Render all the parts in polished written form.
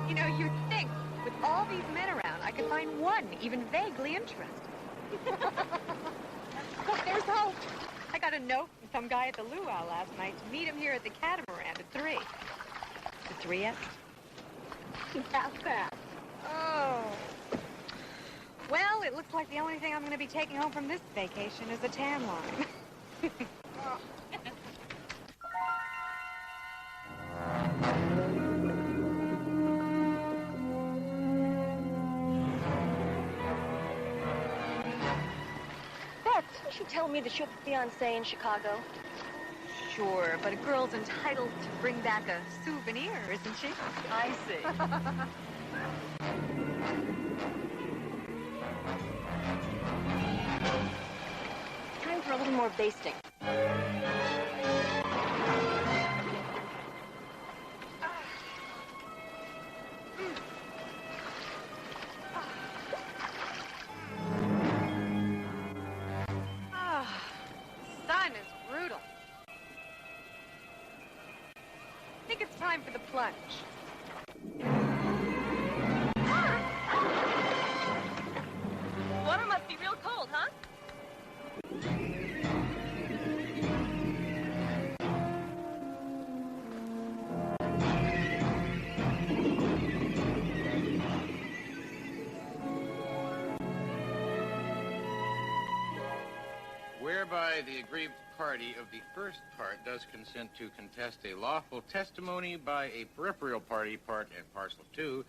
You know, you'd think, with all these men around, I could find one even vaguely interested. But there's hope. I got a note from some guy at the luau last night to meet him here at the Catamaran at 3. The 3th? About that. Oh. Well, it looks like the only thing I'm going to be taking home from this vacation is a tan line. Oh. Didn't you tell me that you're the fiancé in Chicago? Sure, but a girl's entitled to bring back a souvenir, isn't she? I see. Time for a little more basting. I think it's time for the plunge. Water must be real cold, huh? Whereby the aggrieved party of the first part does consent to contest a lawful testimony by a peripheral party, part and parcel to.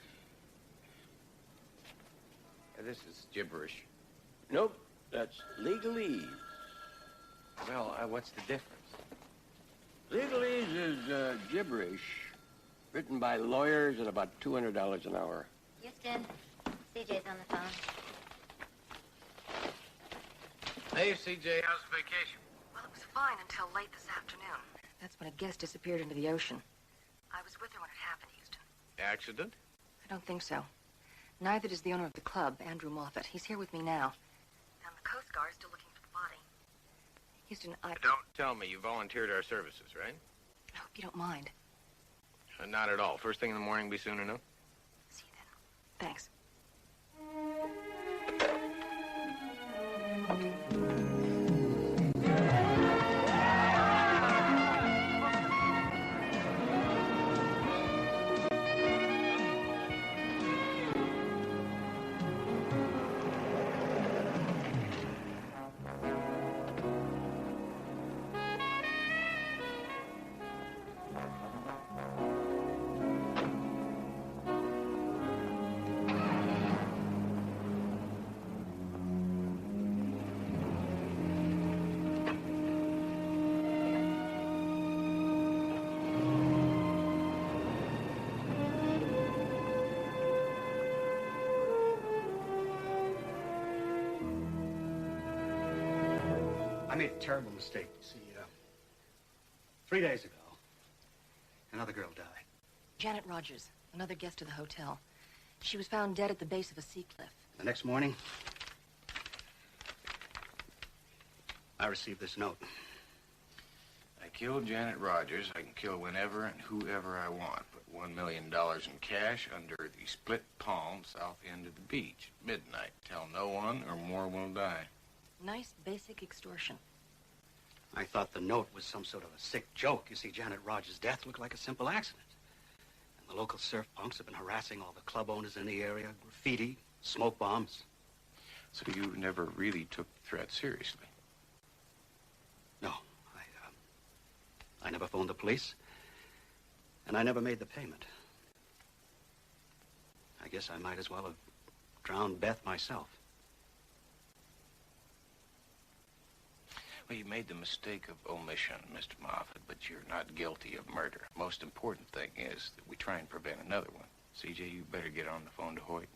This is gibberish. Nope, that's legalese. Well, what's the difference? Legalese is gibberish, written by lawyers at about $200 an hour. Houston, CJ's on the phone. Hey, CJ, how's the vacation? Well, it was fine until late this afternoon. That's when a guest disappeared into the ocean. I was with her when it happened, Houston. Accident? I don't think so. Neither does the owner of the club, Andrew Moffat. He's here with me now. And the Coast Guard is still looking for the body. Houston, Don't tell me you volunteered our services, right? I hope you don't mind. Not at all. First thing in the morning, be soon enough. See you then. Thanks. I made a terrible mistake, you see. 3 days ago, another girl died. Janet Rogers, another guest of the hotel. She was found dead at the base of a sea cliff. The next morning, I received this note. I killed Janet Rogers. I can kill whenever and whoever I want. Put $1 million in cash under the split palm south end of the beach. Midnight. Tell no one or more will die. Nice basic extortion. I thought the note was some sort of a sick joke. You see, Janet Rogers' death looked like a simple accident. And the local surf punks have been harassing all the club owners in the area. Graffiti, smoke bombs. So you never really took the threat seriously? No, I never phoned the police. And I never made the payment. I guess I might as well have drowned Beth myself. Well, you made the mistake of omission, Mr. Moffat, but you're not guilty of murder. Most important thing is that we try and prevent another one. CJ, you better get on the phone to Hoyt.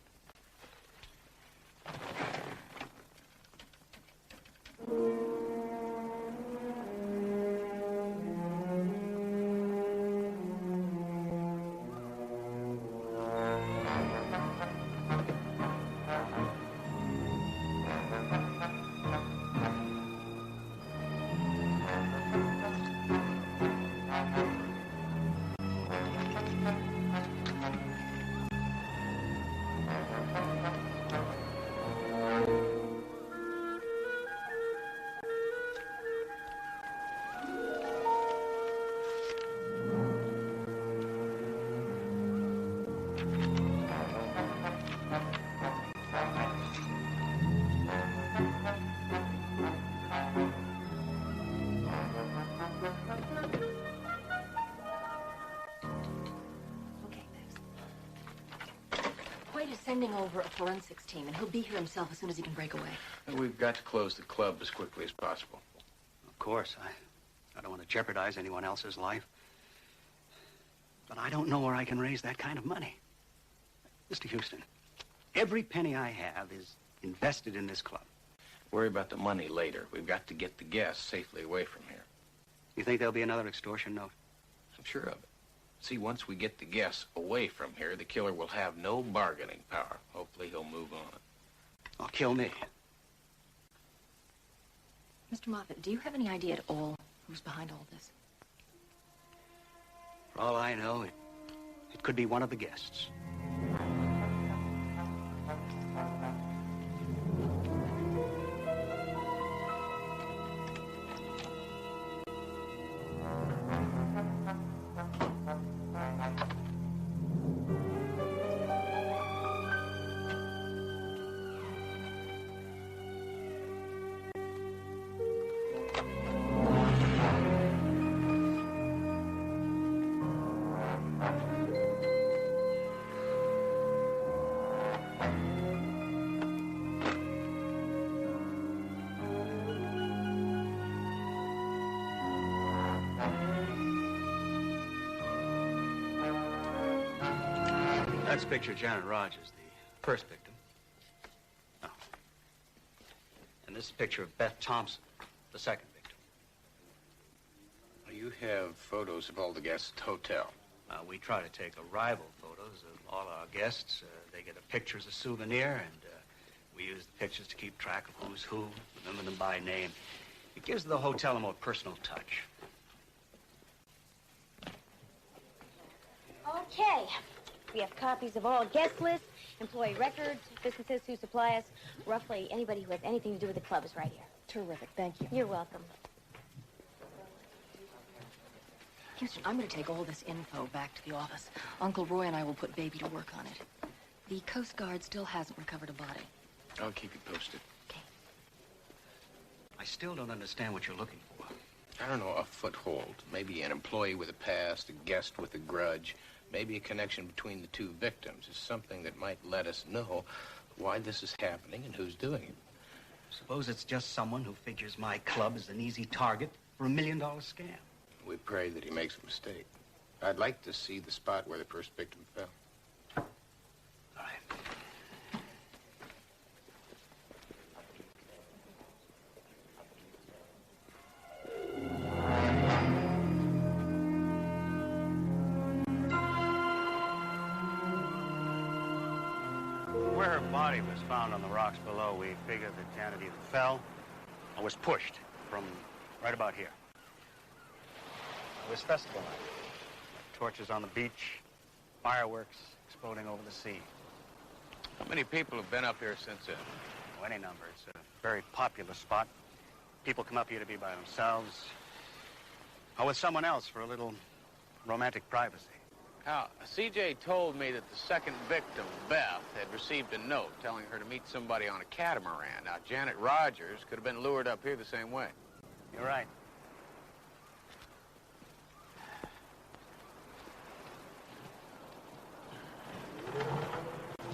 Sending over a forensics team, and he'll be here himself as soon as he can break away. We've got to close the club as quickly as possible. Of course, I don't want to jeopardize anyone else's life. But I don't know where I can raise that kind of money. Mr. Houston, every penny I have is invested in this club. Worry about the money later. We've got to get the guests safely away from here. You think there'll be another extortion note? I'm sure of it. See, once we get the guests away from here, the killer will have no bargaining power. Hopefully he'll move on. Or kill me. Mr. Moffat, do you have any idea at all who's behind all this? For all I know, it could be one of the guests. That's picture Janet Rogers, the first victim. Oh. And this is a picture of Beth Thompson, the second victim. You have photos of all the guests at the hotel. We try to take arrival photos of all our guests. They get a picture as a souvenir, and we use the pictures to keep track of who's who, remember them by name. It gives the hotel a more personal touch. Okay. We have copies of all guest lists, employee records, businesses who supply us. Roughly anybody who has anything to do with the club is right here. Terrific, thank you. You're welcome. Houston, I'm going to take all this info back to the office. Uncle Roy and I will put Baby to work on it. The Coast Guard still hasn't recovered a body. I'll keep you posted. Okay. I still don't understand what you're looking for. I don't know, a foothold. Maybe an employee with a past, a guest with a grudge. Maybe a connection between the two victims is something that might let us know why this is happening and who's doing it. Suppose it's just someone who figures my club is an easy target for $1 million scam. We pray that he makes a mistake. I'd like to see the spot where the first victim fell. All right. Where her body was found on the rocks below, we figured that Janet either fell or was pushed. from right about here. It was festival night. Torches on the beach, fireworks exploding over the sea. How many people have been up here since then? Oh, any number. It's a very popular spot. People come up here to be by themselves or with someone else for a little romantic privacy. Now, CJ told me that the second victim, Beth, had received a note telling her to meet somebody on a catamaran. Now, Janet Rogers could have been lured up here the same way. You're right.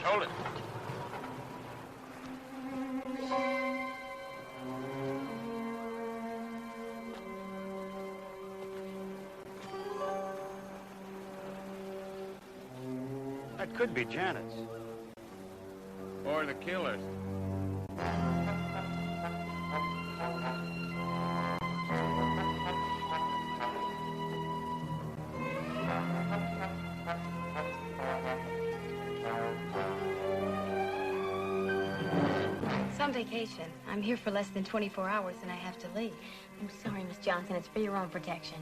Hold it. That could be Janet's. Or the killer's. It's on vacation. I'm here for less than 24 hours and I have to leave. I'm sorry, Miss Johnson. It's for your own protection.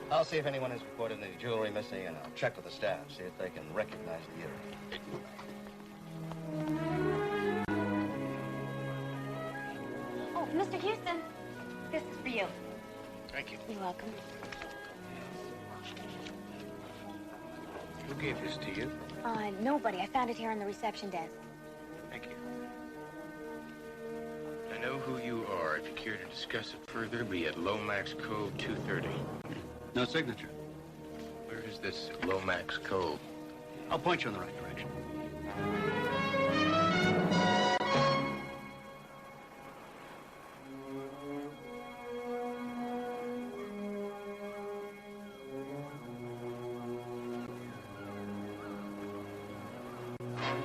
I'll see if anyone has reported any jewelry missing, and I'll check with the staff, see if they can recognize the earring. Oh, Mr. Houston, this is for you. Thank you. You're welcome. Who gave this to you? Nobody. I found it here on the reception desk. Thank you. I know who you are. If you care to discuss it further, be at Lomax Cove 230. No signature. Where is this Lomax Cove? I'll point you in the right direction.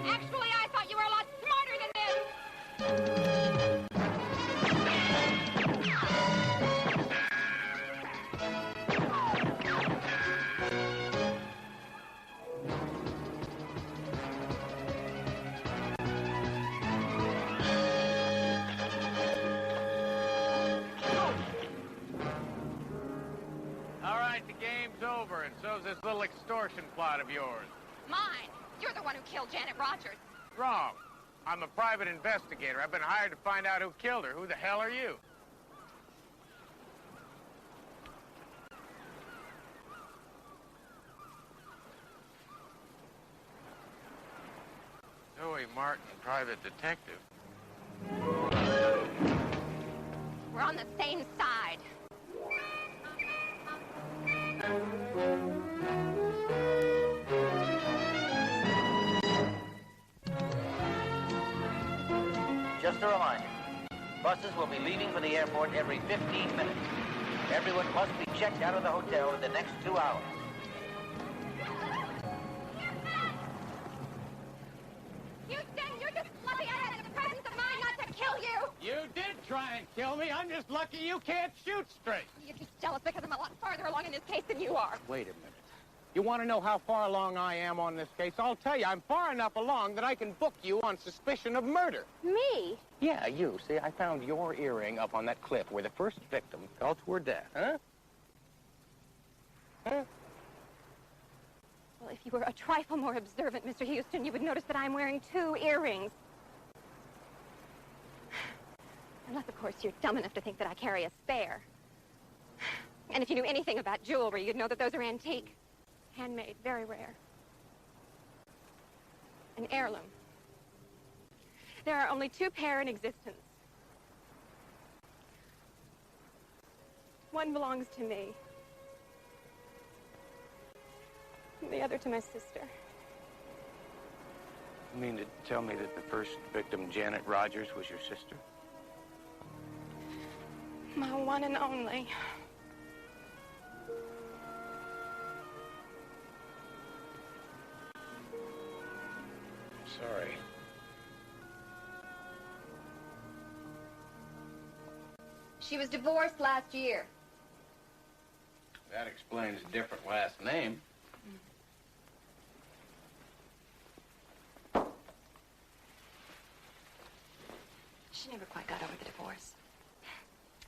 Actually, I thought you were a lot smarter than this. All right, the game's over, and so's this little extortion plot of yours. Mine. You're the one who killed Janet Rogers. Wrong. I'm a private investigator. I've been hired to find out who killed her. Who the hell are you? Joey Martin, private detective. We're on the same side. Just a reminder, buses will be leaving for the airport every 15 minutes. Everyone must be checked out of the hotel in the next 2 hours. Houston, you're just lucky I had the presence of mind not to kill you. You did try and kill me. I'm just lucky you can't shoot straight. You're just jealous because I'm a lot farther along in this case than you are. Wait a minute. You want to know how far along I am on this case? I'll tell you, I'm far enough along that I can book you on suspicion of murder. Me? Yeah, you. See, I found your earring up on that cliff where the first victim fell to her death. Huh? Huh? Well, if you were a trifle more observant, Mr. Houston, you would notice that I'm wearing 2 earrings. Unless, of course, you're dumb enough to think that I carry a spare. And if you knew anything about jewelry, you'd know that those are antique. Handmade, very rare. An heirloom. There are only 2 pair in existence. One belongs to me. And the other to my sister. You mean to tell me that the first victim, Janet Rogers, was your sister? My one and only. She was divorced last year. That explains a different last name. She never quite got over the divorce.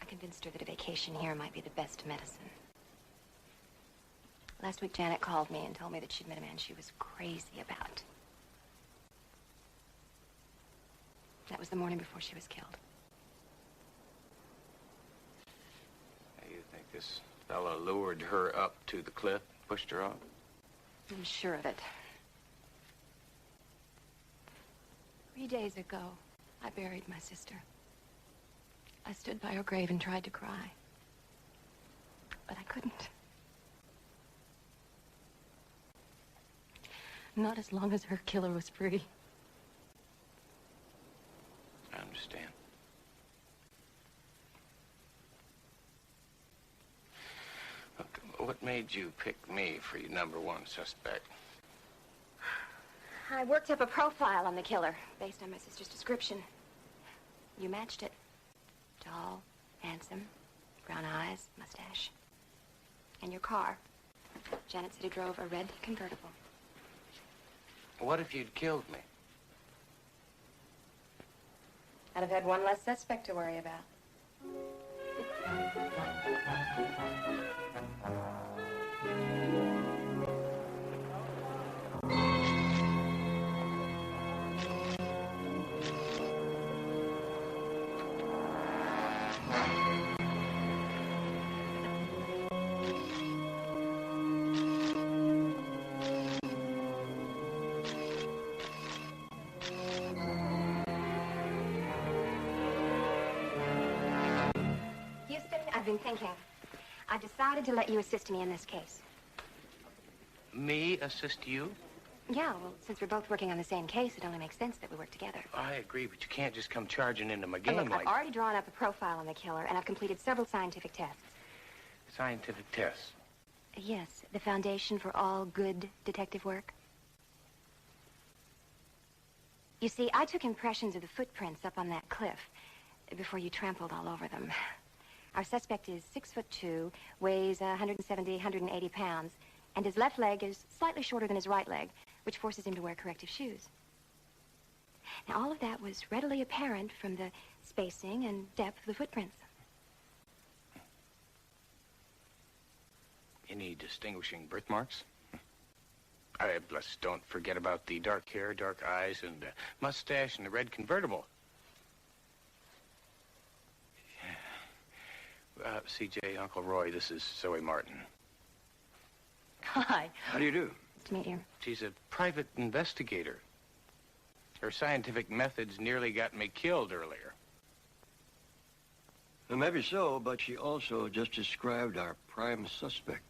I convinced her that a vacation here might be the best medicine. Last week, Janet called me and told me that she'd met a man she was crazy about. That was the morning before she was killed. You think this fellow lured her up to the cliff, pushed her off? I'm sure of it. 3 days ago, I buried my sister. I stood by her grave and tried to cry. But I couldn't. Not as long as her killer was free. I understand. Look, what made you pick me for your #1 suspect? I worked up a profile on the killer based on my sister's description. You matched it. Tall, handsome, brown eyes, mustache. And your car. Janet said he drove a red convertible. What if you'd killed me? I'd have had one less suspect to worry about. I've been thinking. I've decided to let you assist me in this case. Me assist you? Yeah, well, since we're both working on the same case, it only makes sense that we work together. I agree, but you can't just come charging into my game Look, like... I've already drawn up a profile on the killer, and I've completed several scientific tests. Scientific tests? Yes, the foundation for all good detective work. You see, I took impressions of the footprints up on that cliff before you trampled all over them. Our suspect is 6'2", weighs 170, 180 pounds, and his left leg is slightly shorter than his right leg, which forces him to wear corrective shoes. Now, all of that was readily apparent from the spacing and depth of the footprints. Any distinguishing birthmarks? Plus, don't forget about the dark hair, dark eyes, and mustache, and the red convertible. CJ, Uncle Roy, this is Zoe Martin. Hi. How do you do? Nice to meet you. She's a private investigator. Her scientific methods nearly got me killed earlier. Well, maybe so, but she also just described our prime suspect.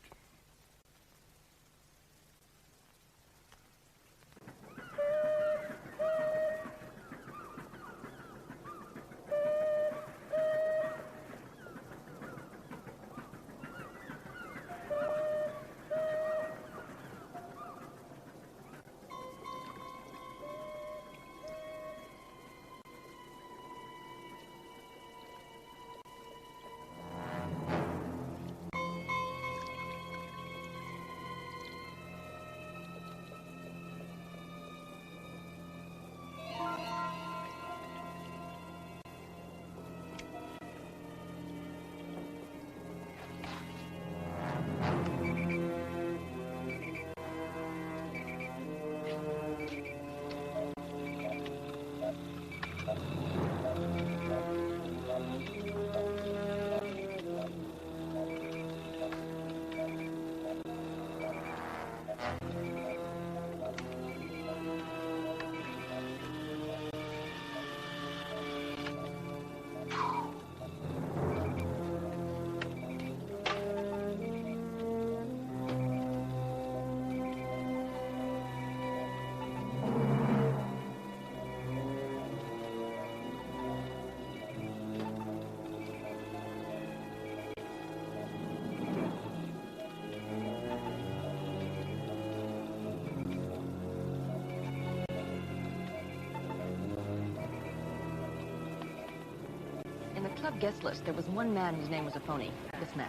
club guest list, there was one man whose name was a phony. This man.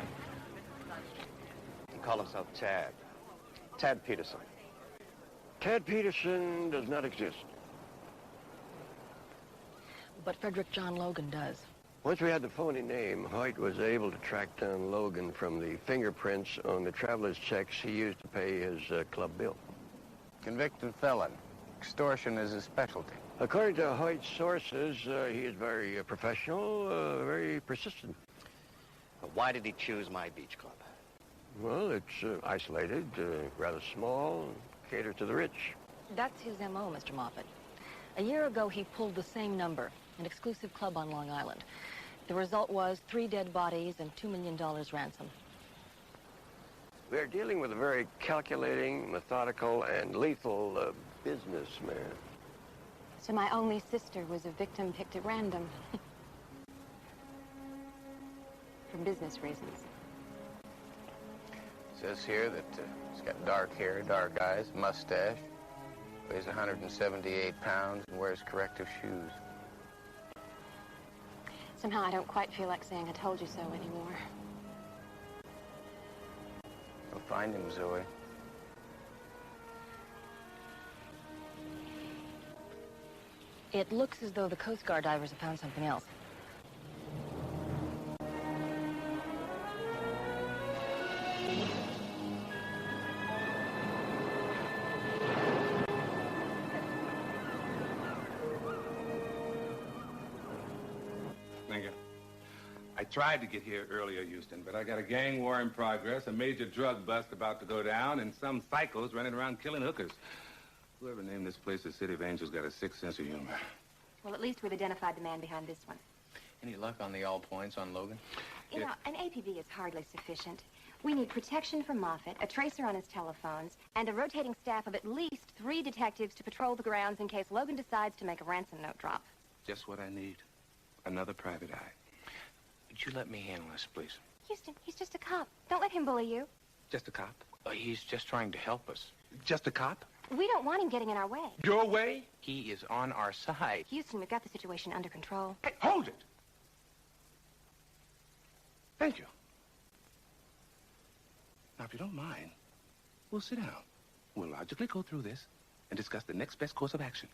He called himself Tad. Tad Peterson. Tad Peterson does not exist. But Frederick John Logan does. Once we had the phony name, Hoyt was able to track down Logan from the fingerprints on the traveler's checks he used to pay his club bill. Convicted felon. Extortion is his specialty. According to Hoyt's sources, he is very professional, very persistent. But why did he choose my beach club? Well, it's isolated, rather small, caters to the rich. That's his M.O., Mr. Moffat. A year ago, he pulled the same number, an exclusive club on Long Island. The result was 3 dead bodies and $2 million ransom. We're dealing with a very calculating, methodical, and lethal businessman. So my only sister was a victim picked at random. For business reasons. Says here that he's got dark hair, dark eyes, mustache, weighs 178 pounds, and wears corrective shoes. Somehow I don't quite feel like saying I told you so anymore. We'll find him, Zoe. It looks as though the Coast Guard divers have found something else. Thank you. I tried to get here earlier, Houston, but I got a gang war in progress, a major drug bust about to go down, and some psychos running around killing hookers. Whoever named this place the City of Angels got a sick sense of humor. Well, at least we've identified the man behind this one. Any luck on the all points on Logan? You know, an APB is hardly sufficient. We need protection from Moffat, a tracer on his telephones, and a rotating staff of at least 3 detectives to patrol the grounds in case Logan decides to make a ransom note drop. Just what I need. Another private eye. Would you let me handle this, please? Houston, he's just a cop. Don't let him bully you. Just a cop? He's just trying to help us. Just a cop? We don't want him getting in our way. Your way? He is on our side. Houston, we've got the situation under control. Hey, hold it! Thank you. Now, if you don't mind, we'll sit down. We'll logically go through this and discuss the next best course of action.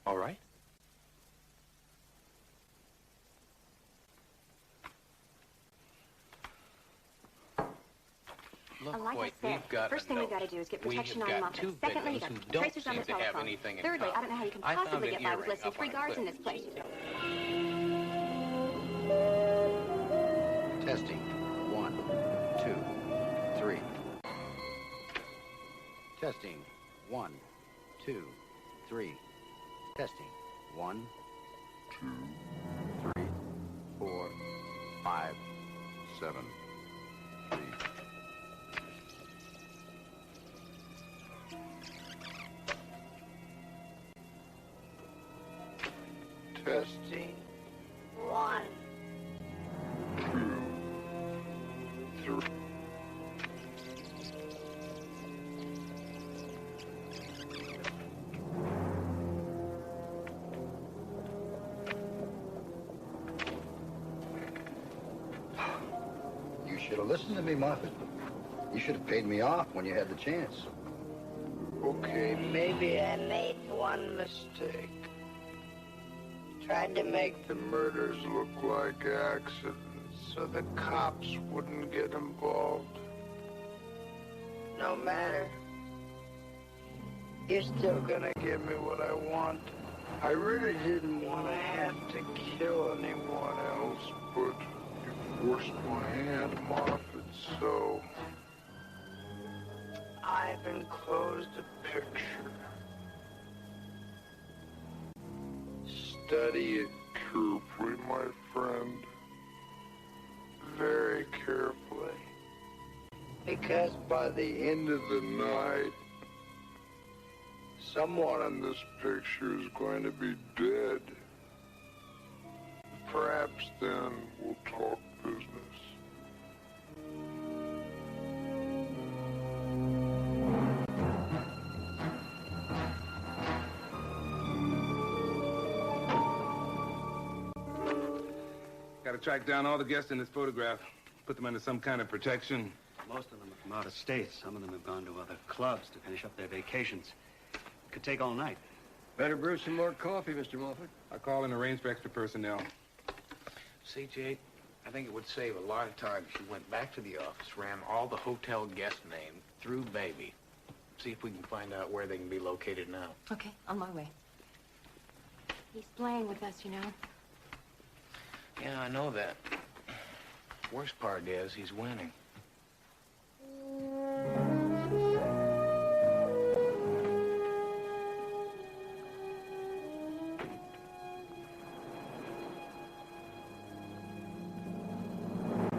All right? Look, like Hoyt, I said, we've got first thing we've got to do is get protection on Moffat. two Secondly, you victims got who tracers on the don't seem to have telephone. anything in Thirdly, common. I don't know how you can I found possibly an get by with earring less than up 3 on a guards in cliff. this place. Testing. 1, 2, 3. Testing. 1, 2, 3. Testing. 1, 2, 3, 4, 5, 7, 8. Testing. 1, 2, 3. You should have listened to me, Moffat. You should have paid me off when you had the chance. Okay, maybe I made one mistake. Tried to make the murders look like accidents so the cops wouldn't get involved. No matter. You're still gonna give me what I want. I really didn't want to have to kill anyone else, but you forced my hand, Moffat, so I've enclosed a picture. Study it carefully, my friend. Very carefully. Because by the end of the night, someone in this picture is going to be dead. Perhaps then we'll talk business. Got to track down all the guests in this photograph. Put them under some kind of protection. Most of them are from out of state. Some of them have gone to other clubs to finish up their vacations. It could take all night. Better brew some more coffee, Mr. Moffat. I'll call and arrange for extra personnel. CJ, I think it would save a lot of time if you went back to the office, ran all the hotel guest names through Baby. See if we can find out where they can be located now. Okay, on my way. He's playing with us, you know. Yeah, I know that. Worst part is he's winning.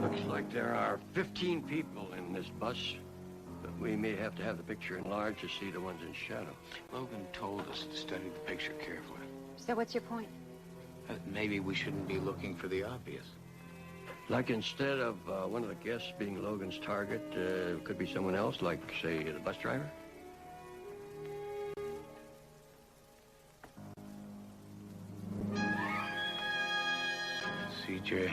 Looks like there are 15 people in this bus, but we may have to have the picture enlarged to see the ones in shadow. Logan told us to study the picture carefully. So what's your point? Maybe we shouldn't be looking for the obvious. Like instead of one of the guests being Logan's target, could be someone else, like, say, the bus driver? CJ.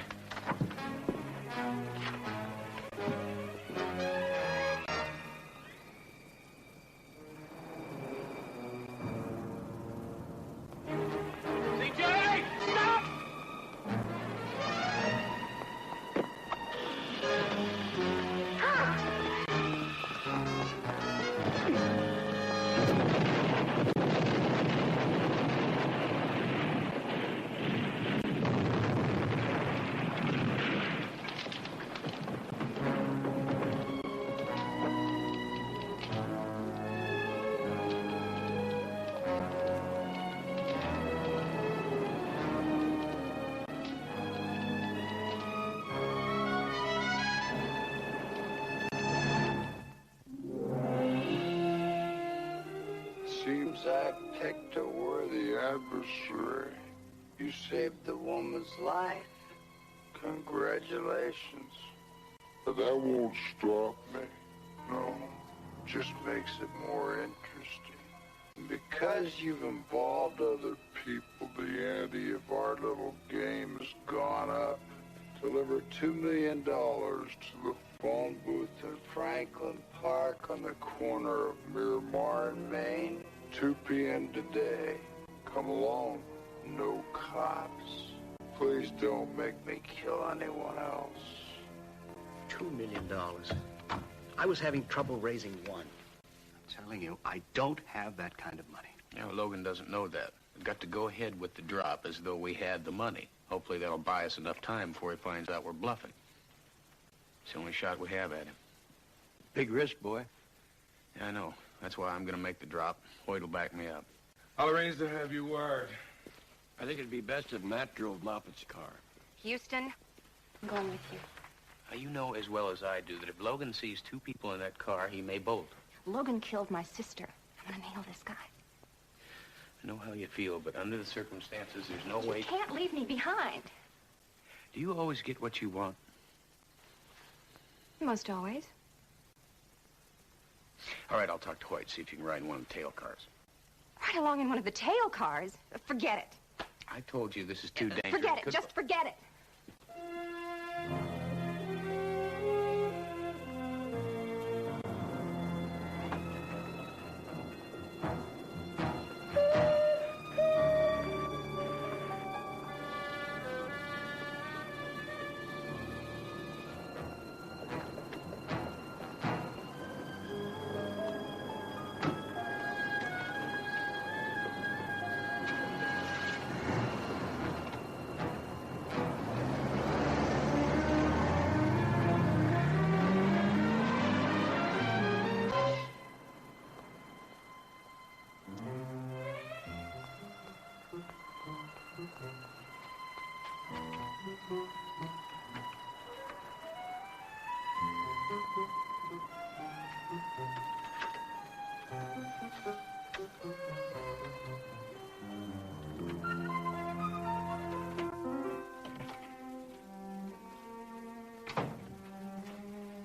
Seems I picked a worthy adversary. You saved the woman's life. Congratulations. But that won't stop me. No, just makes it more interesting. And because you've involved other people, the ante of our little game has gone up. Deliver $2 million to the phone booth in Franklin Park on the corner of Miramar and Maine. 2 p.m. today. Come along. No cops. Please don't make me kill anyone else. $2 million. I was having trouble raising one. I'm telling you, I don't have that kind of money. Yeah, well, Logan doesn't know that. We've got to go ahead with the drop as though we had the money. Hopefully that'll buy us enough time before he finds out we're bluffing. It's the only shot we have at him. Big risk, boy. Yeah, I know. That's why I'm going to make the drop. Hoyt will back me up. I'll arrange to have you wired. I think it'd be best if Matt drove Moffat's car. Houston, I'm going with you. You know as well as I do that if Logan sees 2 people in that car, he may bolt. Logan killed my sister. I'm gonna nail this guy. I know how you feel, but under the circumstances, there's no way... You can't leave me behind. Do you always get what you want? Most always. All right, I'll talk to Hoyt, see if you can ride in one of the tail cars. Ride along in one of the tail cars? Forget it. I told you this is too dangerous. Forget it. Just forget it.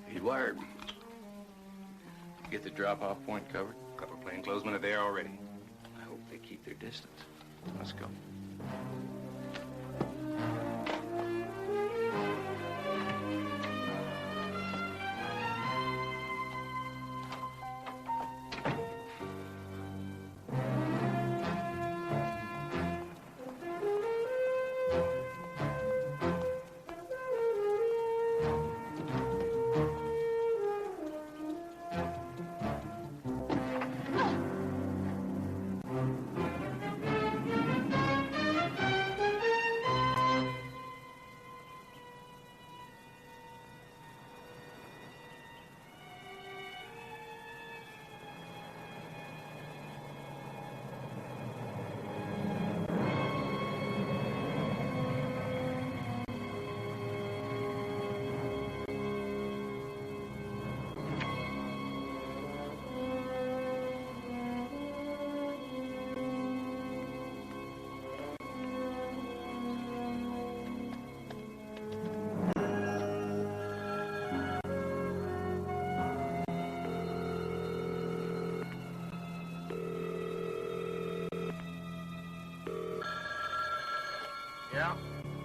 He's wired. Get the drop-off point covered? A couple of plainclothesmen are there already. I hope they keep their distance. Let's go.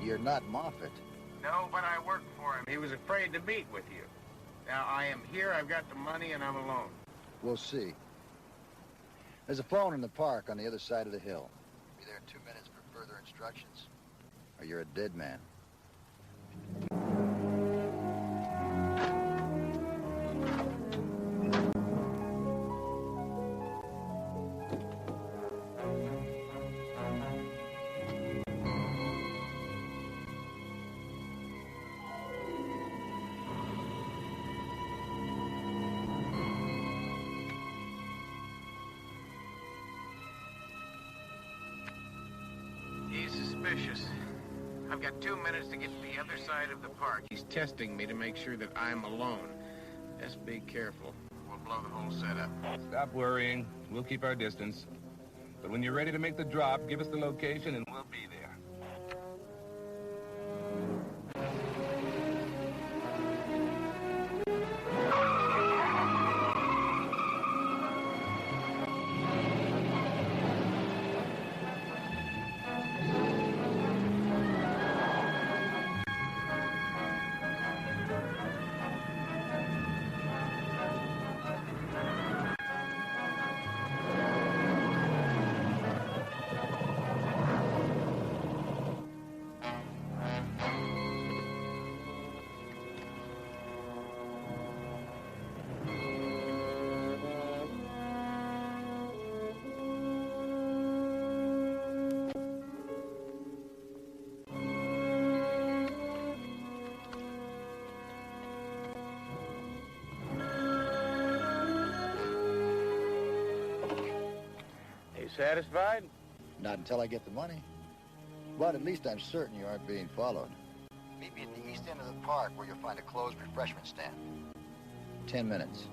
you're not Moffat. No, but I work for him. He was afraid to meet with you. Now, I am here, I've got the money, and I'm alone. We'll see. There's a phone in the park on the other side of the hill. Be there in 2 minutes for further instructions, or you're a dead man. He's suspicious. I've got 2 minutes to get to the other side of the park. He's testing me to make sure that I'm alone. Just be careful. We'll blow the whole setup. Stop worrying. We'll keep our distance. But when you're ready to make the drop, give us the location and we'll be there. Satisfied? Not until I get the money. But at least I'm certain you aren't being followed. Meet me at the east end of the park where you'll find a closed refreshment stand. 10 minutes.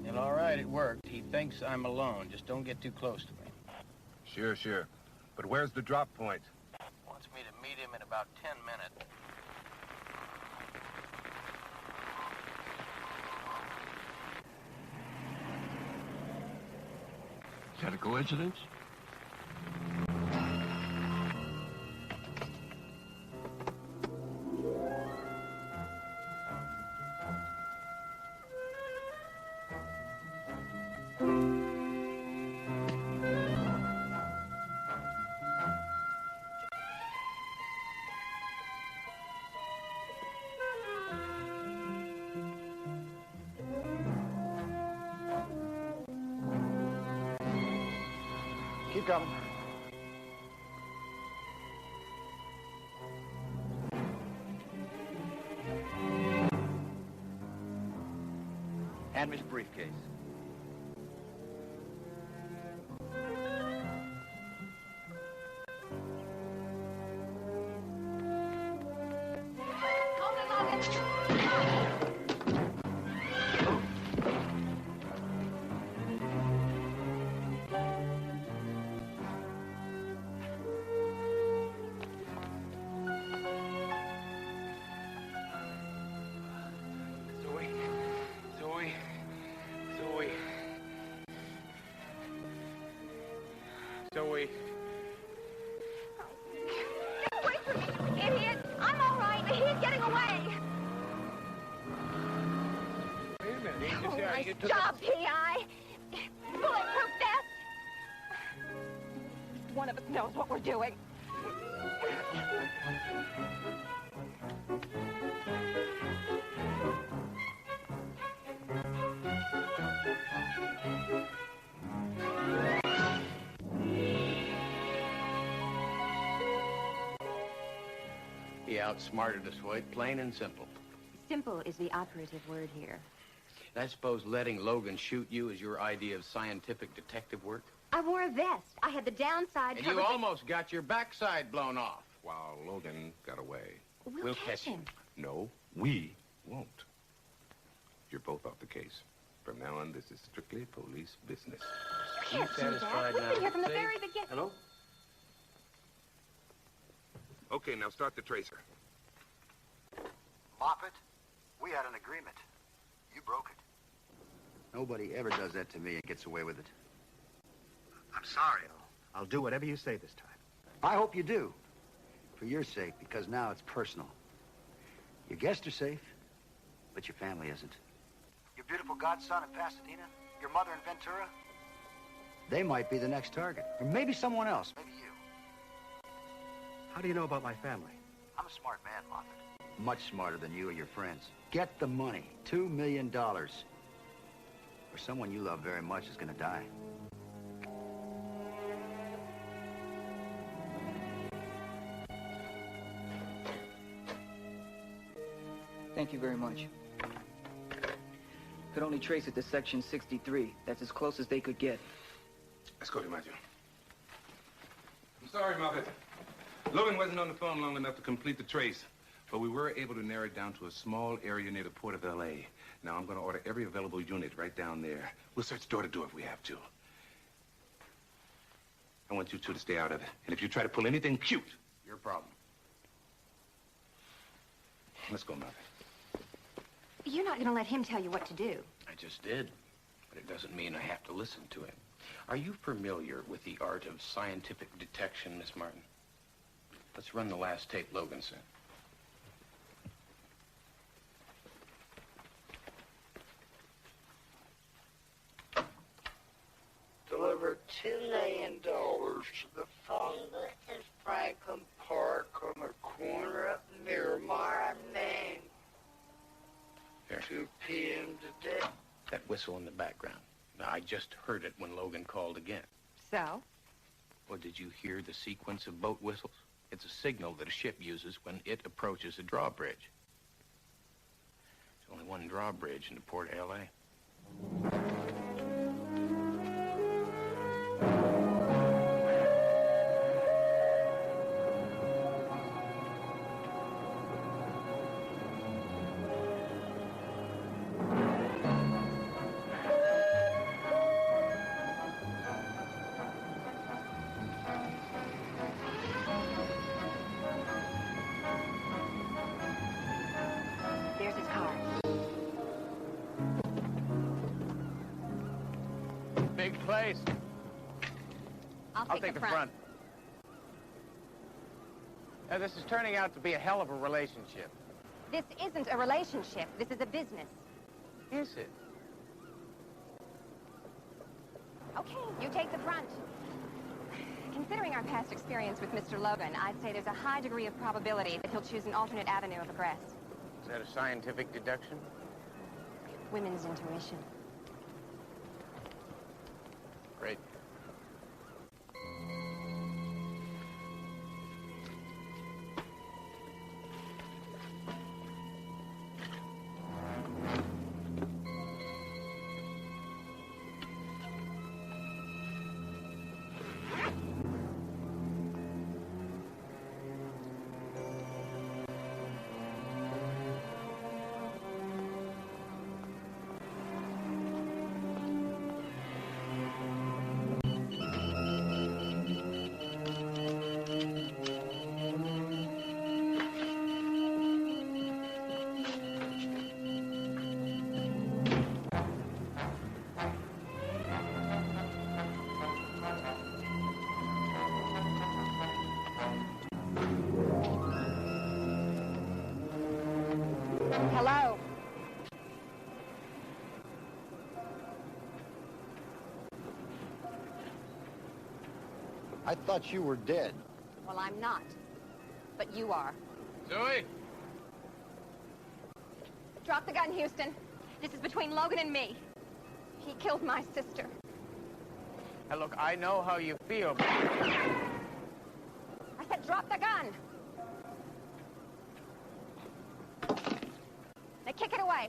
Well, all right, it worked. He thinks I'm alone. Just don't get too close to me. Sure, sure. But where's the drop point? Wants me to meet him in about 10 minutes. Is that a coincidence? Keep coming. Hand me his briefcase. Zoe. Get away from me, idiot! I'm all right. He's getting away. Wait a minute. He just, Oh, nice you took job, P.I. Bulletproof vest. One of us knows what we're doing. He outsmarted us, White, plain and simple. Simple is the operative word here. I suppose letting Logan shoot you is your idea of scientific detective work? I wore a vest. I had the downside And covered. you almost got your backside blown off. While Logan got away. We'll catch him. No, we won't. You're both off the case. From now on, this is strictly police business. You can't do that. We've been here from the very beginning. Hello? Okay, now start the tracer. Moffat, we had an agreement. You broke it. Nobody ever does that to me and gets away with it. I'm sorry. I'll do whatever you say this time. I hope you do. For your sake, because now it's personal. Your guests are safe, but your family isn't. Your beautiful godson in Pasadena? Your mother in Ventura? They might be the next target. Or maybe someone else. Maybe you. How do you know about my family? I'm a smart man, Moffat. Much smarter than you or your friends. Get the money. $2 million. Or someone you love very much is gonna die. Thank you very much. Could only trace it to Section 63. That's as close as they could get. Let's go, DiMaggio. I'm sorry, Moffat. Logan wasn't on the phone long enough to complete the trace, but we were able to narrow it down to a small area near the port of L.A. Now, I'm going to order every available unit right down there. We'll search door to door if we have to. I want you two to stay out of it. And if you try to pull anything cute, your problem. Let's go, Moffat. You're not going to let him tell you what to do. I just did, but it doesn't mean I have to listen to him. Are you familiar with the art of scientific detection, Miss Martin? Let's run the last tape Logan sent. Deliver $10 million to the phone booth in Franklin Park on the corner of Miramar and Main. Here. 2 p.m. today. That whistle in the background. Now, I just heard it when Logan called again. So? Well, did you hear the sequence of boat whistles? It's a signal that a ship uses when it approaches a drawbridge. There's only one drawbridge in the port of L.A. There's his car. Big place. I'll take the front. Now, this is turning out to be a hell of a relationship. This isn't a relationship. This is a business. Is it? Okay, you take the front. Considering our past experience with Mr. Logan, I'd say there's a high degree of probability that he'll choose an alternate avenue of egress. Is that a scientific deduction? Women's intuition. Great. Hello? I thought you were dead. Well, I'm not. But you are. Zoe? Drop the gun, Houston. This is between Logan and me. He killed my sister. Now, look, I know how you feel, but... I said drop the gun. Now kick it away.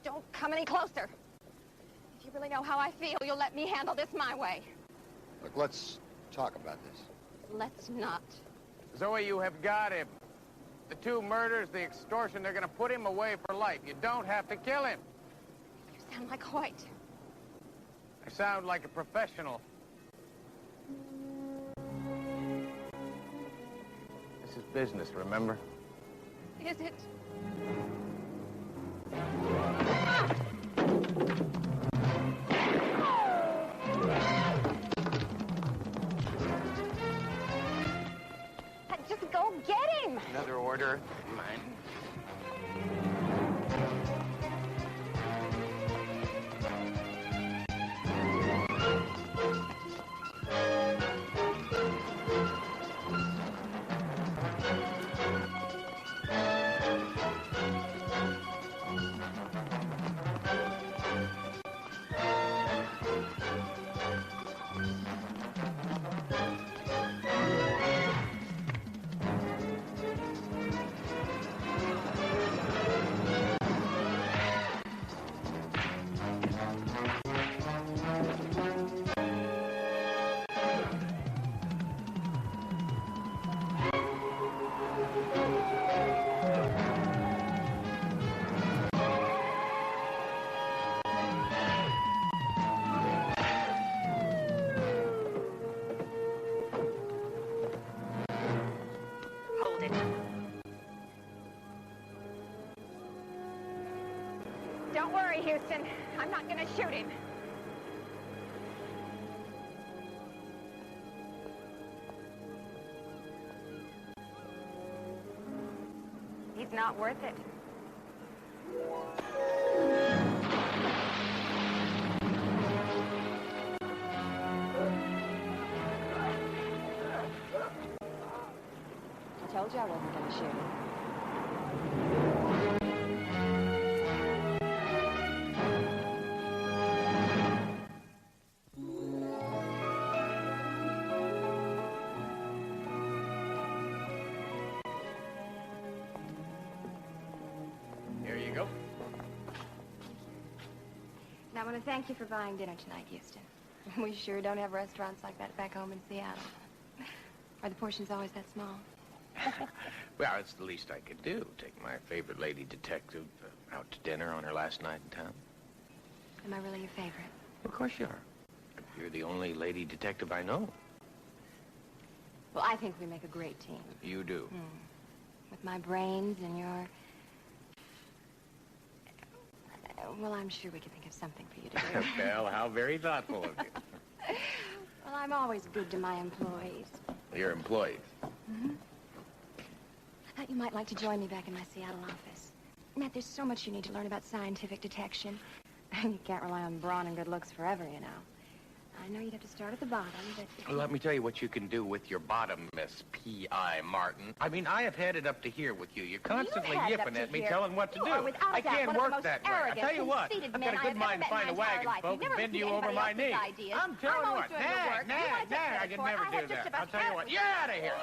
Don't come any closer. If you really know how I feel, you'll let me handle this my way. Look, let's talk about this. Let's not. Zoe, you have got him. The 2 murders, the extortion, they're gonna put him away for life. You don't have to kill him. You sound like Hoyt. I sound like a professional. business, remember? Is it? Just go get him! Another order. Mine. Don't worry, Houston. I'm not gonna shoot him. He's not worth it. I told you I wasn't gonna shoot him. And I want to thank you for buying dinner tonight, Houston. We sure don't have restaurants like that back home in Seattle. Are the portions always that small? Well, it's the least I could do. Take my favorite lady detective out to dinner on her last night in town. Am I really your favorite? Of course you are. You're the only lady detective I know. Well, I think we make a great team. You do. With my brains and your... Well, I'm sure we can think of something for you to do. Well, how very thoughtful of you. Well, I'm always good to my employees. Your employees. I thought you might like to join me back in my Seattle office. Matt, there's so much you need to learn about scientific detection. You can't rely on brawn and good looks forever, you know. I know you'd have to start at the bottom, but... Well, let me tell you what you can do with your bottom, Miss P.I. Martin. I mean, I have had it up to here with you. You're constantly yipping at me, telling what to do. I can't work that way. I tell you what, I've got a good mind to find a wagon, folks, and bend you over my knee. I'm telling you what, I could never do that. I'll tell you what, you're out of here.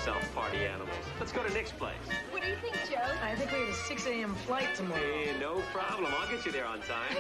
yourself, party animals. Let's go to Nick's place. What do you think, Joe? I think we have a 6 a.m. flight tomorrow. Hey, no problem. I'll get you there on time.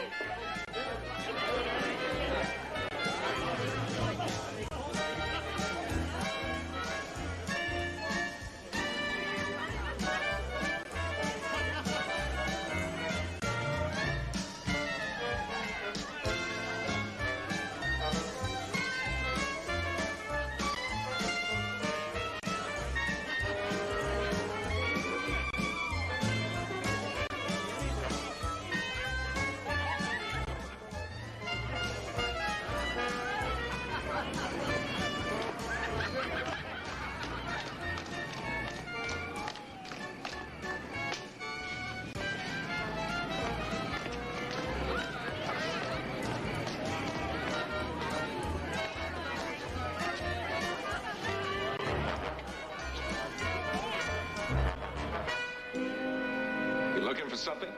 You looking for something?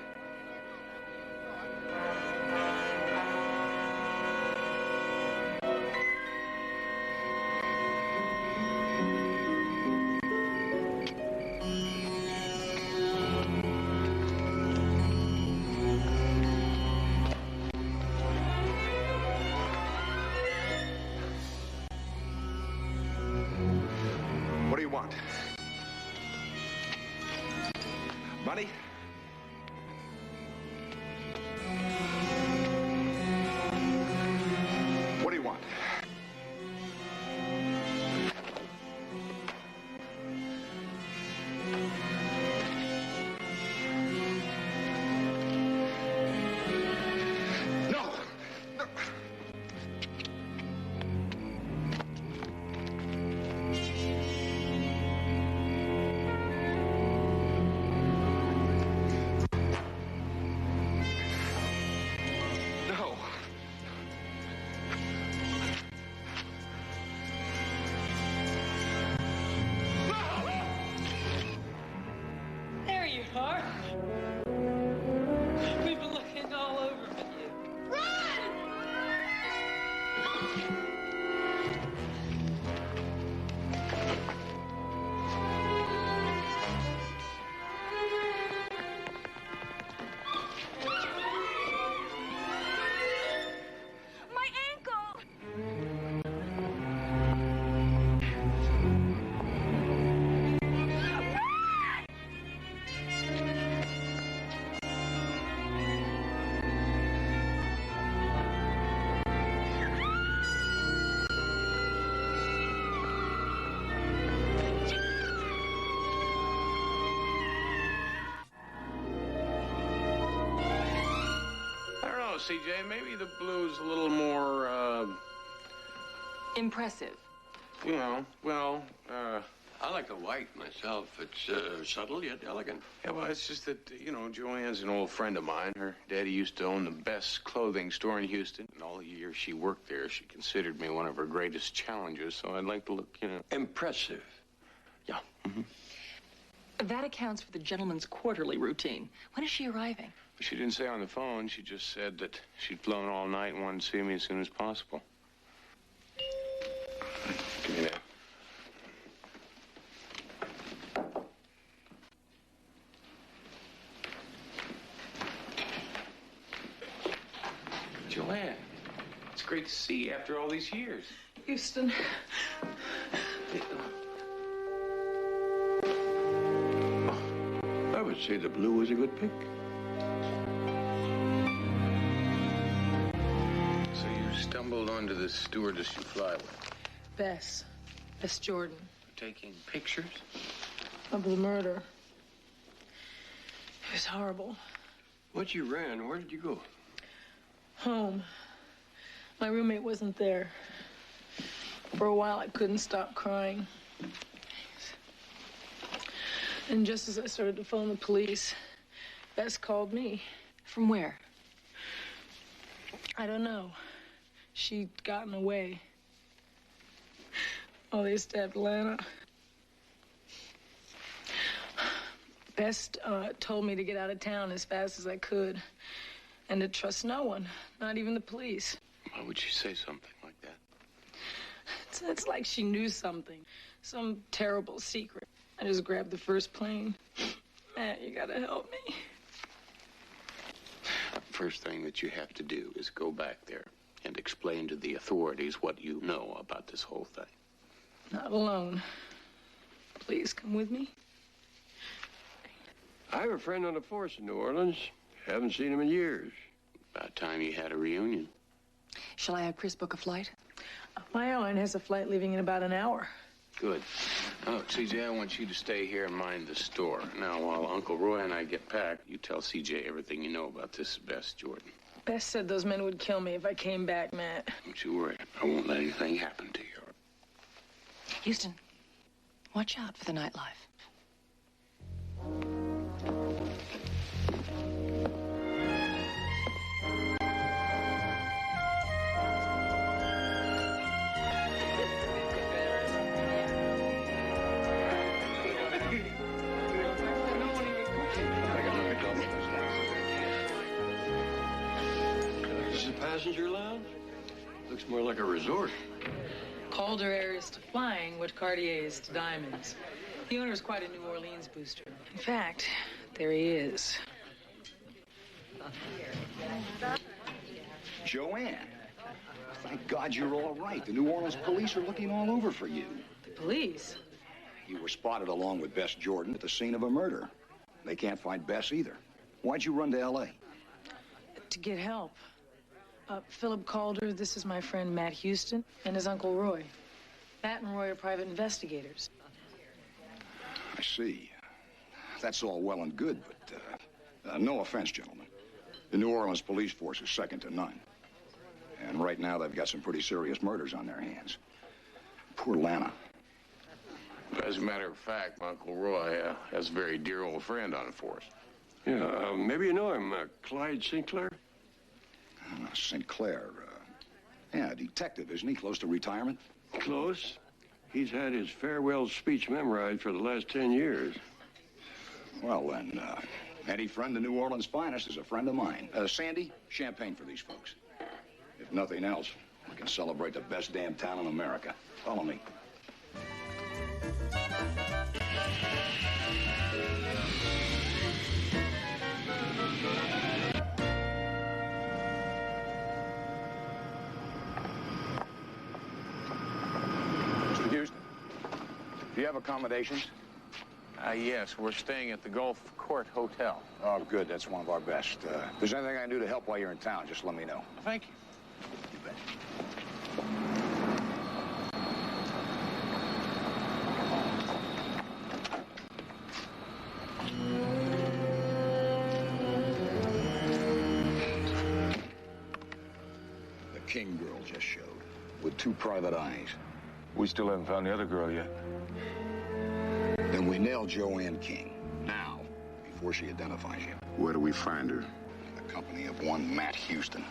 What do you want? Money? What do you want? No! No! No! There you are. We've been looking all over for you. My ankle! I don't know, CJ. Maybe the blue's a little more, Impressive. you know, well, I like the white myself. It's subtle yet elegant. yeah, well, it's just that, you know, Joanne's an old friend of mine. Her daddy used to own the best clothing store in Houston. And all the years she worked there, she considered me one of her greatest challenges. So I'd like to look, you know. Impressive. Yeah. That accounts for the gentleman's quarterly routine. When is she arriving? She didn't say on the phone. She just said that she'd flown all night and wanted to see me as soon as possible. Give me that. Joanne, it's great to see you after all these years. Houston. I would say the blue was a good pick. So you stumbled onto this stewardess you fly with, Bess. Bess Jordan. taking pictures? Of the murder. It was horrible. Once you ran, where did you go? Home. My roommate wasn't there. For a while, I couldn't stop crying. And just as I started to phone the police, Bess called me. From where? I don't know. She'd gotten away. Oh, they stabbed Lana. Bess told me to get out of town as fast as I could. And to trust no one, not even the police. Why would she say something like that? It's like she knew something. Some terrible secret. I just grabbed the first plane. Matt, you gotta help me. First thing that you have to do is go back there and explain to the authorities what you know about this whole thing. Not alone. Please come with me. I have a friend on the force in New Orleans. Haven't seen him in years. About time you had a reunion. Shall I have Chris book a flight? My airline has a flight leaving in about an hour. Good. Oh, CJ, I want you to stay here and mind the store. Now, while Uncle Roy and I get packed, you tell CJ everything you know about this Bess Jordan. Bess said those men would kill me if I came back, Matt. Don't you worry. I won't let anything happen to you. Houston, watch out for the nightlife. This is a passenger lounge? Looks more like a resort. Calder Air is to flying what Cartier is to diamonds. The owner's quite a New Orleans booster. In fact, there he is. Joanne, thank God you're all right. The New Orleans police are looking all over for you. The police? You were spotted along with Bess Jordan at the scene of a murder. They can't find Bess either. Why'd you run to L.A.? To get help. Philip Calder, this is my friend Matt Houston, and his Uncle Roy. Matt and Roy are private investigators. I see. That's all well and good, but no offense, gentlemen. The New Orleans police force is second to none. And right now, they've got some pretty serious murders on their hands. Poor Lana. As a matter of fact, my Uncle Roy has a very dear old friend on the force. Yeah, maybe you know him, Clyde Sinclair? Sinclair, yeah, detective, isn't he? Close to retirement? Close. He's had his farewell speech memorized for the last 10 years. Well, then, any friend of New Orleans' finest is a friend of mine. Sandy, champagne for these folks. If nothing else, we can celebrate the best damn town in America. Follow me. Do you have accommodations? Yes, we're staying at the Gulf Court Hotel. Oh, good. That's one of our best. If there's anything I can do to help while you're in town, just let me know. Thank you. You bet. The King girl just showed, with 2 private eyes. We still haven't found the other girl yet. Then we nailed Joanne King. Now, before she identifies you. Where do we find her? In the company of one Matt Houston.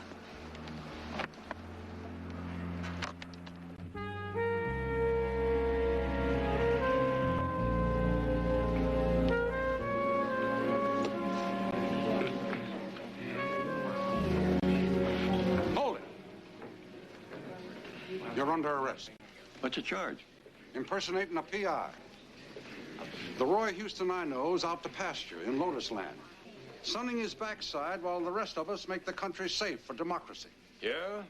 Hold it. You're under arrest. What's the charge? Impersonating a PI. The Roy Houston I know is out to pasture in Lotus Land, sunning his backside while the rest of us make the country safe for democracy. Yeah?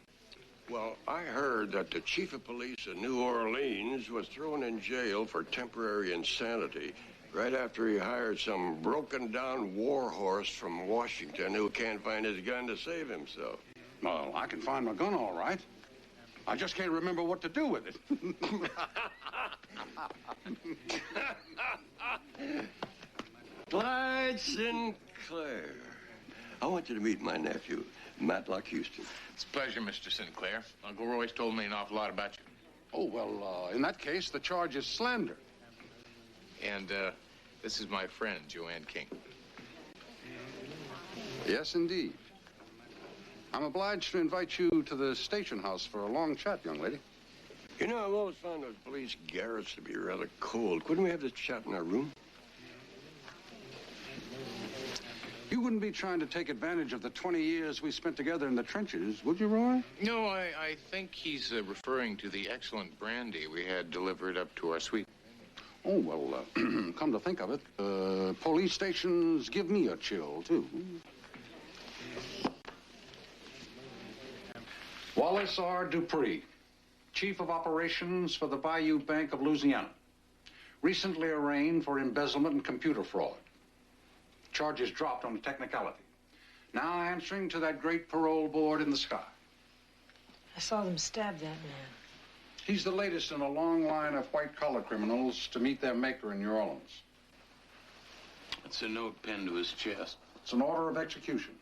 Well, I heard that the chief of police in New Orleans was thrown in jail for temporary insanity right after he hired some broken-down warhorse from Washington who can't find his gun to save himself. Well, I can find my gun all right. I just can't remember what to do with it. Clyde Sinclair. I want you to meet my nephew, Matlock Houston. It's a pleasure, Mr. Sinclair. Uncle Roy's told me an awful lot about you. Oh, well, in that case, the charge is slander. And, this is my friend, Joanne King. Yes, indeed. I'm obliged to invite you to the station house for a long chat, young lady. You know, I've always found those police garrets to be rather cold. Couldn't we have this chat in our room? You You wouldn't be trying to take advantage of the 20 years we spent together in the trenches, would you, Roy? No, I think he's referring to the excellent brandy we had delivered up to our suite. Oh, well, come to think of it, police stations give me a chill, too. Wallace R. Dupree, Chief of Operations for the Bayou Bank of Louisiana. Recently arraigned for embezzlement and computer fraud. Charges dropped on a technicality. Now answering to that great parole board in the sky. I saw them stab that man. He's the latest in a long line of white-collar criminals to meet their maker in New Orleans. It's a note pinned to his chest. It's an order of execution,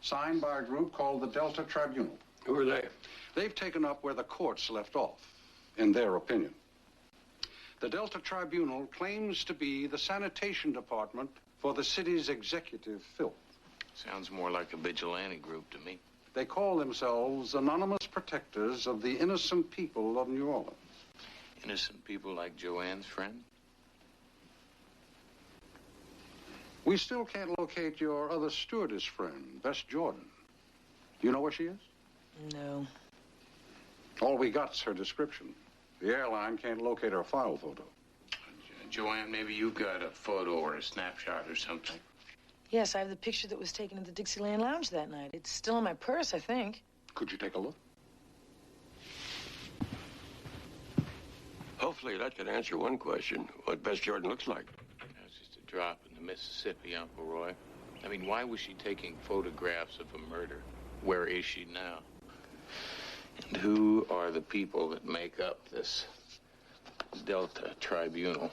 signed by a group called the Delta Tribunal. Who are they? They've taken up where the courts left off, in their opinion. The Delta Tribunal claims to be the sanitation department for the city's executive filth. Sounds more like a vigilante group to me. They call themselves Anonymous Protectors of the Innocent People of New Orleans. Innocent people like Joanne's friend? We still can't locate your other stewardess friend, Bess Jordan. You know where she is? No. All we got's her description. The airline can't locate her file photo. Joanne, maybe you've got a photo or a snapshot or something. Yes, I have the picture that was taken at the Dixieland Lounge that night. It's still in my purse, I think. Could you take a look? Hopefully that could answer one question, what Bess Jordan looks like. That's just a drop in the Mississippi, Uncle Roy. I mean, why was she taking photographs of a murder? Where is she now? And who are the people that make up this Delta Tribunal?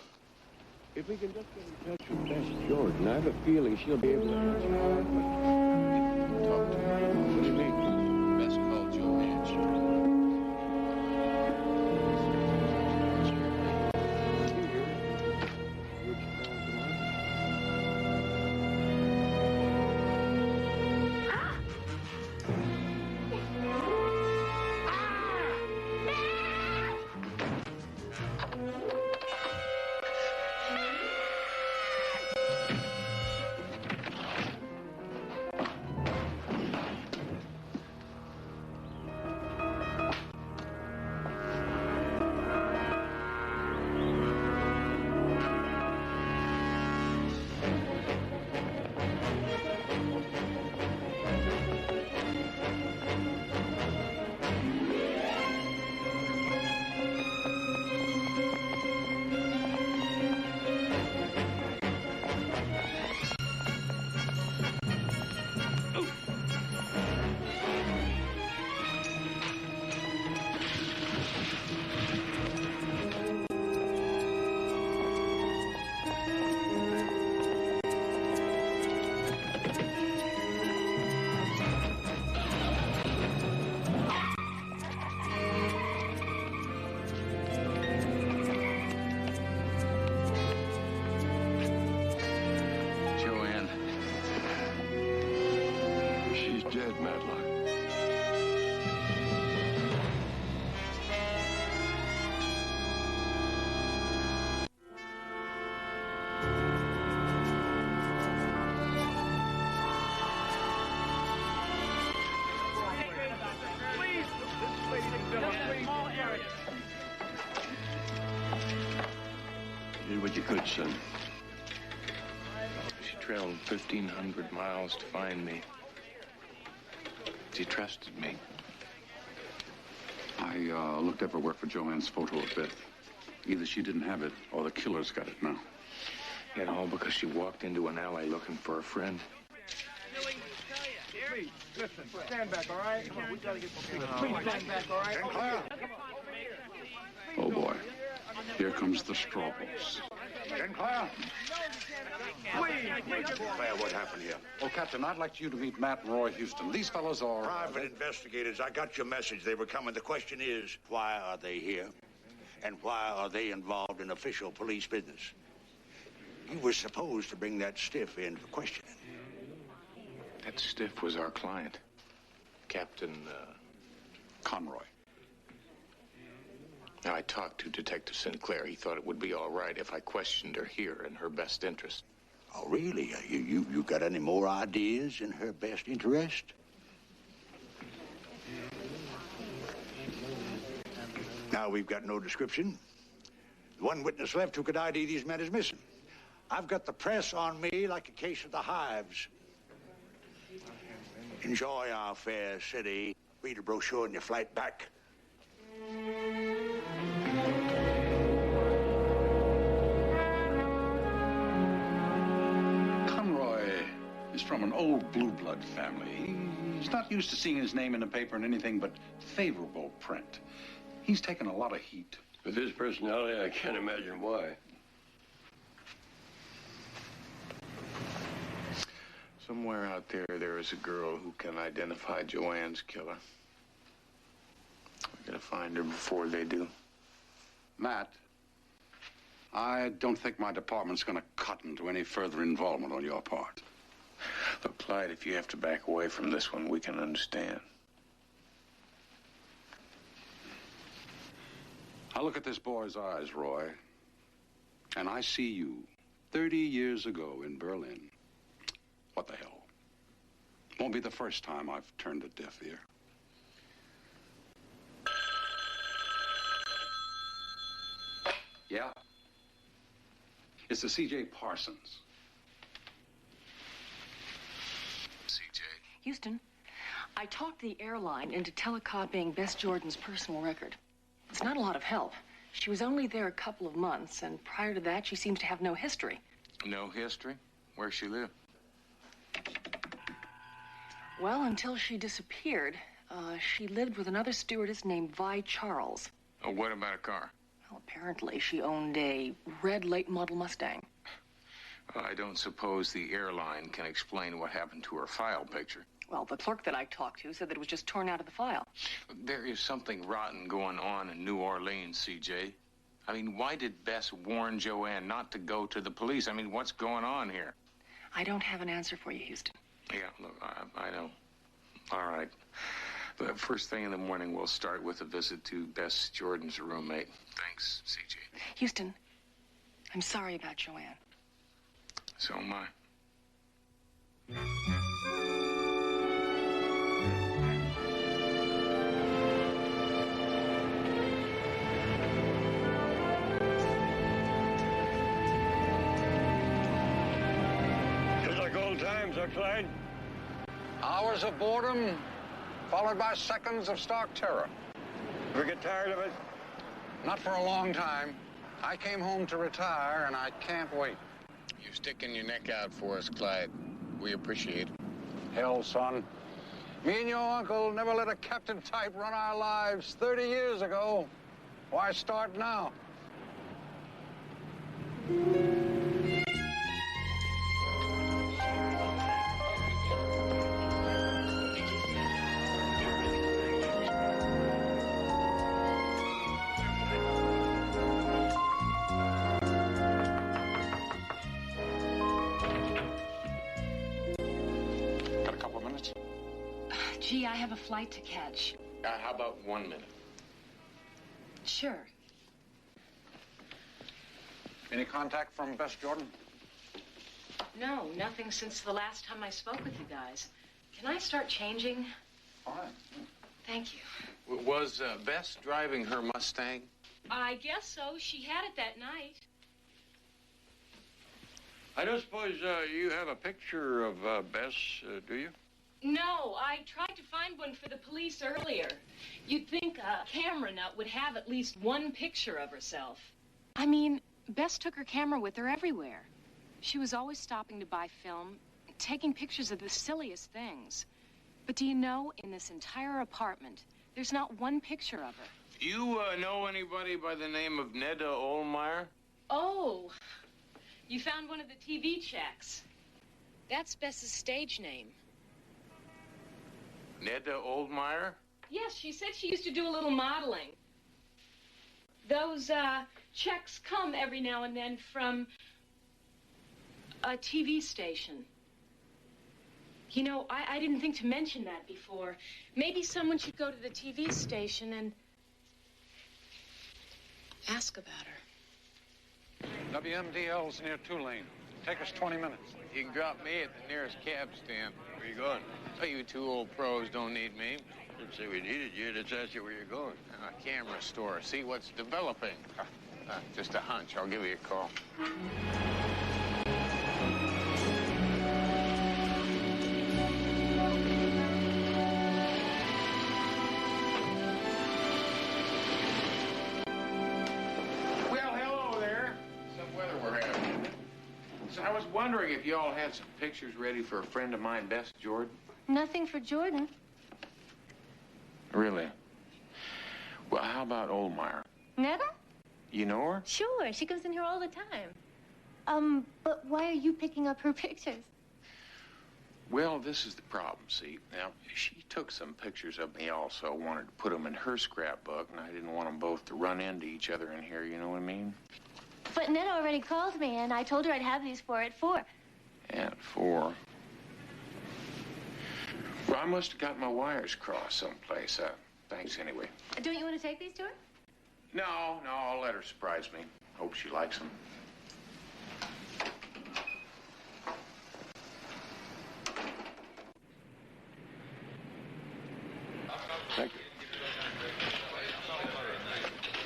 If we can just get in touch with Bess Jordan, I have a feeling she'll be able to answer our questions. Talk to her. What do you mean? Best call Joanne. Did what you could, son. She traveled 1,500 miles to find me. She trusted me. I looked everywhere for Joanne's photo of Beth. Either she didn't have it, or the killer's got it now. And all because she walked into an alley looking for a friend. Please, listen, stand back, all right? Come on, we gotta get some people. Please stand back, all right? Oh, boy. Here comes the straw balls. Sinclair! Claire, what happened here? Well, Captain, I'd like you to meet Matt and Roy Houston. These fellows are... Private investigators. I got your message. They were coming. The question is, why are they here? And why are they involved in official police business? You were supposed to bring that stiff in for questioning. That stiff was our client. Captain, Conroy. Now, I talked to Detective Sinclair. He thought it would be all right if I questioned her here in her best interest. Oh, really? You got any more ideas in her best interest? Now we've got no description. The one witness left who could ID these men is missing. I've got the press on me like a case of the hives. Enjoy our fair city. Read a brochure on your flight back. Conroy is from an old blue blood family. He's not used to seeing his name in the paper in anything but favorable print. He's taken a lot of heat. With his personality, I can't imagine why. Somewhere out there is a girl who can identify Joanne's killer. We're gonna find her before they do. Matt, I don't think my department's going to cut into any further involvement on your part. Look, Clyde, if you have to back away from this one, we can understand. I look at this boy's eyes, Roy, and I see you 30 years ago in Berlin. What the hell? Won't be the first time I've turned a deaf ear. Yeah? It's the C.J. Parsons. C.J. Houston, I talked the airline into telecopying Bess Jordan's personal record. It's not a lot of help. She was only there a couple of months, and prior to that, she seems to have no history. No history? Where's she live? Well, until she disappeared, she lived with another stewardess named Vi Charles. Oh, what about a car? Well, apparently she owned a red late model Mustang. Well, I don't suppose the airline can explain what happened to her file picture. Well, the clerk that I talked to said that it was just torn out of the file. There is something rotten going on in New Orleans, C.J. I mean, why did Bess warn Joanne not to go to the police? I mean, what's going on here? I don't have an answer for you, Houston. Yeah, look, I know. All right. The first thing in the morning, we'll start with a visit to Bess Jordan's roommate. Thanks, C.J. Houston, I'm sorry about Joanne. So am I. Just like old times, huh, Clyde? Hours of boredom, followed by seconds of stark terror. Ever get tired of it? Not for a long time. I came home to retire, and I can't wait. You're sticking your neck out for us, Clyde. We appreciate it. Hell, son. Me and your uncle never let a captain type run our lives 30 years ago. Why start now? Got a couple of minutes? Gee, I have a flight to catch. How about 1 minute? Sure. Any contact from Bess Jordan? No, nothing since the last time I spoke with you guys. Can I start changing? All right. Thank you. Was Bess driving her Mustang? I guess so. She had it that night. I don't suppose you have a picture of Bess, do you? No, I tried to find one for the police earlier. You'd think a camera nut would have at least one picture of herself. I mean, Bess took her camera with her everywhere. She was always stopping to buy film, taking pictures of the silliest things. But do you know, in this entire apartment, there's not one picture of her. You know anybody by the name of Neda Olmeyer? Oh, you found one of the TV checks. That's Bess's stage name. Neda Olmeyer? Yes, she said she used to do a little modeling. Those checks come every now and then from a TV station. You know, I didn't think to mention that before. Maybe someone should go to the TV station and ask about her. WMDL's near Tulane. Take us 20 minutes. You can drop me at the nearest cab stand. Where you going? Oh, you two old pros don't need me. Didn't say we needed you. Just asked you where you're going. A camera store. See what's developing. Just a hunch. I'll give you a call. Well, hello there. Some weather we're having. So I was wondering if you all had some pictures ready for a friend of mine, Bess Jordan. Nothing for Jordan. Really? Well, how about Oldmeyer? Netta? You know her? Sure, she comes in here all the time. But why are you picking up her pictures? Well, this is the problem, see. Now, she took some pictures of me also, wanted to put them in her scrapbook, and I didn't want them both to run into each other in here, you know what I mean? But Netta already called me, and I told her I'd have these for her at 4. At 4. Well, I must have got my wires crossed someplace. Thanks anyway. Don't you want to take these to her? No, I'll let her surprise me. Hope she likes them. Thank you.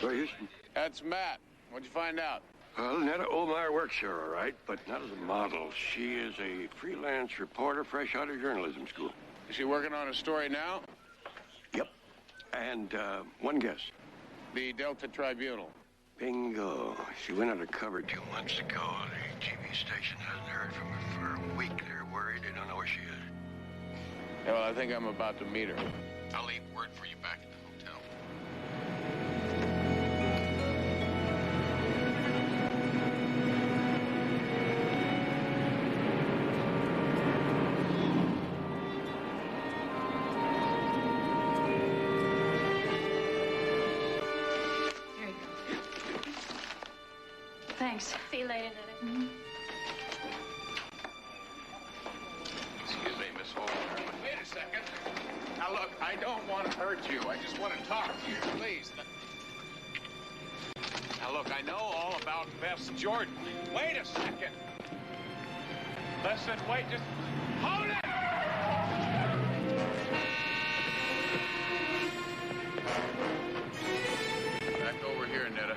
Well, Houston. That's Matt. What'd you find out? Well, Netta Oldmeyer works here, all right, but not as a model. She is a freelance reporter fresh out of journalism school. Is she working on a story now? Yep. And one guess. The Delta Tribunal. Bingo. She went undercover 2 months ago. The TV station hasn't heard from her for a week. They're worried. They don't know where she is. Yeah, well, I think I'm about to meet her. I'll leave word for you back at the hotel. Here you go. Thanks. See you later, Netta. Excuse me, Miss Holmes. Wait a second. Now, look, I don't want to hurt you. I just want to talk to you, please. Now, look, I know all about Bess Jordan. Wait a second. Listen, wait, just hold it! Back over here, Netta.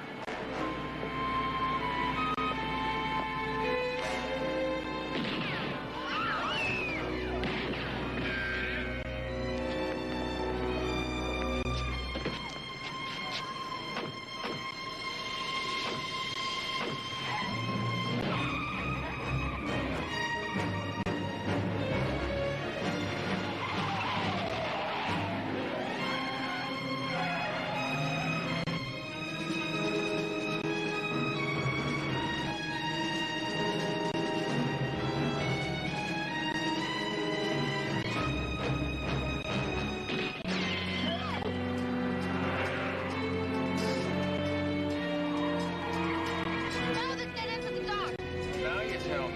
Now you tell me.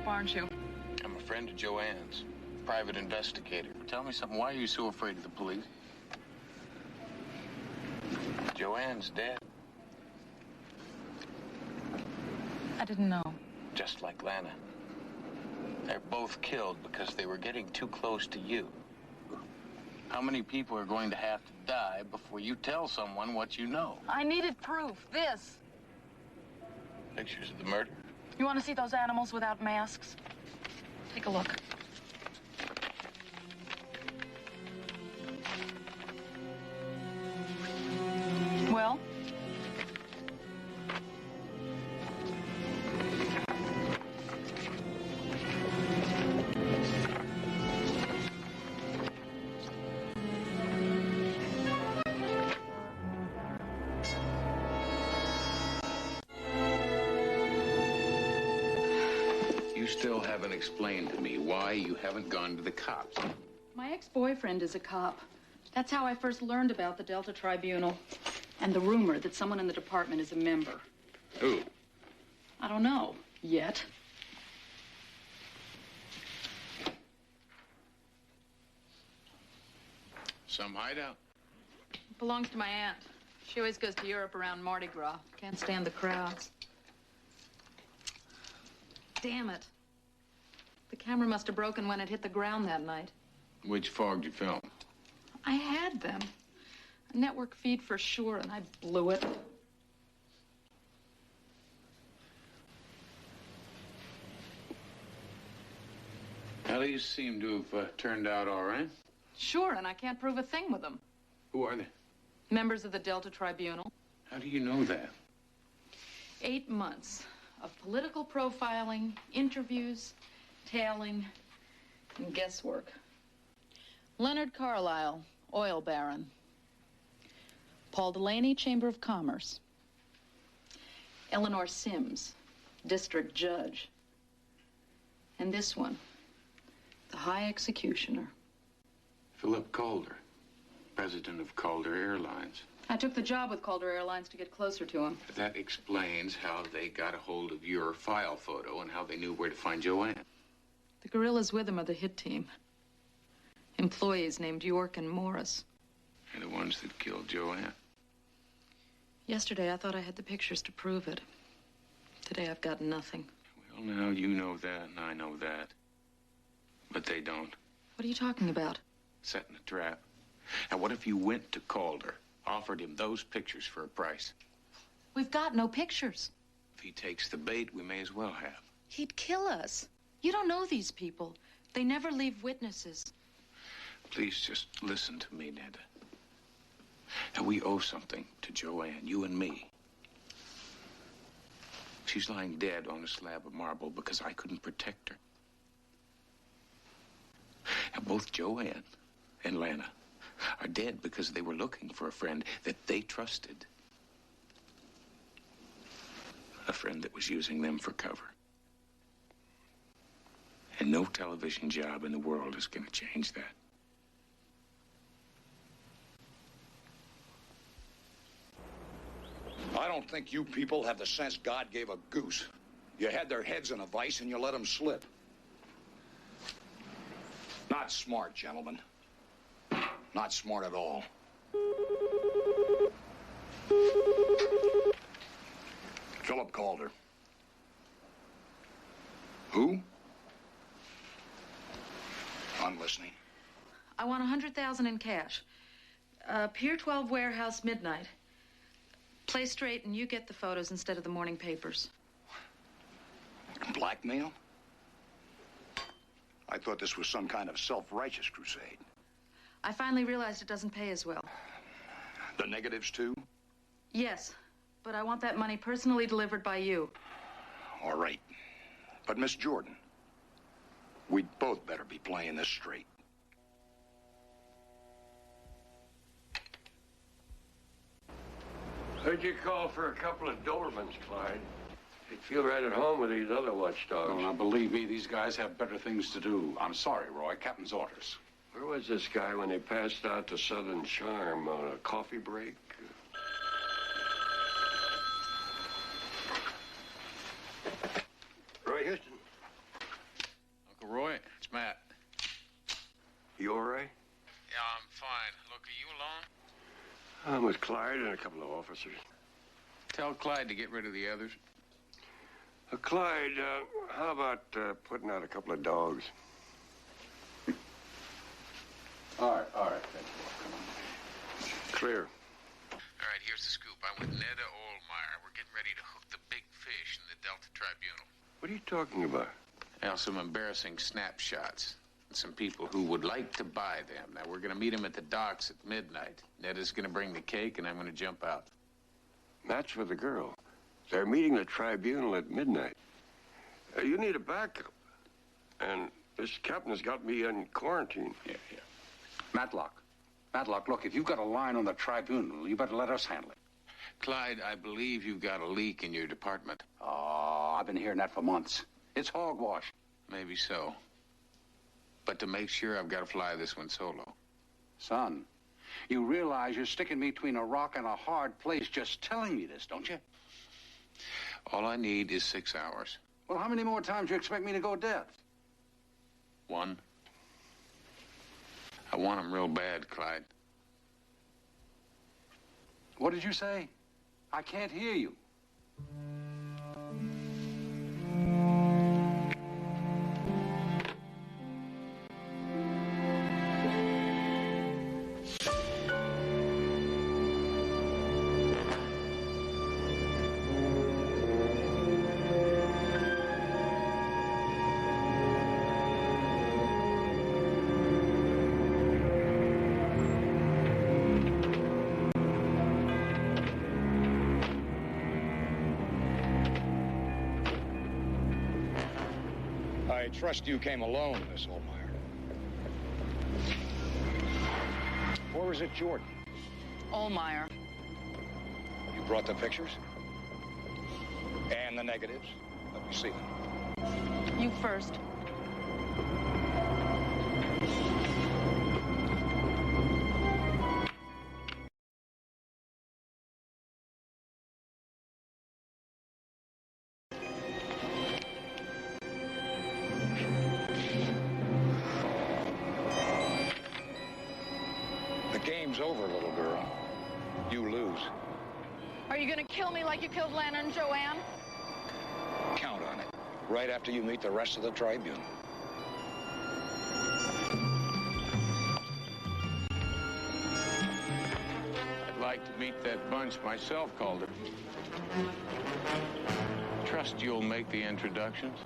Aren't you? I'm a friend of Joanne's, private investigator. Tell me something. Why are you so afraid of the police? Joanne's dead. I didn't know. Just like Lana. They're both killed because they were getting too close to you. How many people are going to have to die before you tell someone what you know? I needed proof. This. Pictures of the murder? You want to see those animals without masks? Take a look. Well? You still haven't explained to me why you haven't gone to the cops. My ex-boyfriend is a cop. That's how I first learned about the Delta Tribunal and the rumor that someone in the department is a member. Who? I don't know yet. Some hideout. Belongs to my aunt. She always goes to Europe around Mardi Gras. Can't stand the crowds. Damn it. The camera must have broken when it hit the ground that night. Which fogged your film? I had them. A network feed for sure, and I blew it. Well, these seem to have turned out all right. Sure, and I can't prove a thing with them. Who are they? Members of the Delta Tribunal. How do you know that? 8 months of political profiling, interviews, tailing, and guesswork. Leonard Carlisle, oil baron. Paul Delaney, Chamber of Commerce. Eleanor Sims, district judge. And this one, the high executioner. Philip Calder, president of Calder Airlines. I took the job with Calder Airlines to get closer to him. That explains how they got a hold of your file photo and how they knew where to find Joanne. The guerrillas with him are the hit team. Employees named York and Morris. And the ones that killed Joanne. Yesterday, I thought I had the pictures to prove it. Today, I've got nothing. Well, now you know that and I know that. But they don't. What are you talking about? Setting a trap. Now, what if you went to Calder, offered him those pictures for a price? We've got no pictures. If he takes the bait, we may as well have. He'd kill us. You don't know these people. They never leave witnesses. Please just listen to me, Ned. Now, we owe something to Joanne, you and me. She's lying dead on a slab of marble because I couldn't protect her. Now, both Joanne and Lana are dead because they were looking for a friend that they trusted. A friend that was using them for cover. And no television job in the world is going to change that. I don't think you people have the sense God gave a goose. You had their heads in a vice and you let them slip. Not smart, gentlemen. Not smart at all. Philip Calder. Who? I'm listening. I want $100,000 in cash. Pier 12 warehouse, midnight. Play straight and you get the photos instead of the morning papers. Blackmail? I thought this was some kind of self-righteous crusade. I finally realized it doesn't pay as well. The negatives, too? Yes, but I want that money personally delivered by you. All right. But, Miss Jordan, we'd both better be playing this straight. Heard you call for a couple of Dobermans, Clyde. You'd feel right at home with these other watchdogs. Oh, now, believe me, these guys have better things to do. I'm sorry, Roy. Captain's orders. Where was this guy when he passed out to Southern Charm on a coffee break? Roy Houston. Uncle Roy, it's Matt. You all right? Yeah, I'm fine. Look, are you alone? I'm with Clyde and a couple of officers. Tell Clyde to get rid of the others. Clyde, how about putting out a couple of dogs? All right. Thank you. Clear. All right, here's the scoop. I'm with Neda Olmeyer. We're getting ready to hook the big fish in the Delta Tribunal. What are you talking about? Well, some embarrassing snapshots. And some people who would like to buy them. Now, we're going to meet them at the docks at midnight. Ned is going to bring the cake, and I'm going to jump out. That's with the girl. They're meeting the tribunal at midnight. You need a backup. And this captain has got me in quarantine. Yeah. Matlock, look, if you've got a line on the tribunal, you better let us handle it. Clyde, I believe you've got a leak in your department. Oh, I've been hearing that for months. It's hogwash. Maybe so. But to make sure, I've got to fly this one solo. Son, you realize you're sticking me between a rock and a hard place just telling me this, don't you? All I need is 6 hours. Well, how many more times do you expect me to go deaf? 1. I want him real bad, Clyde. What did you say? I can't hear you. I trust you came alone, Miss Olmeyer. Or is it Jordan? Olmeyer. You brought the pictures? And the negatives? Let me see them. You first. Game's over, little girl. You lose. Are you gonna kill me like you killed Lana and Joanne? Count on it. Right after you meet the rest of the tribunal. I'd like to meet that bunch myself, Calder. Trust you'll make the introductions.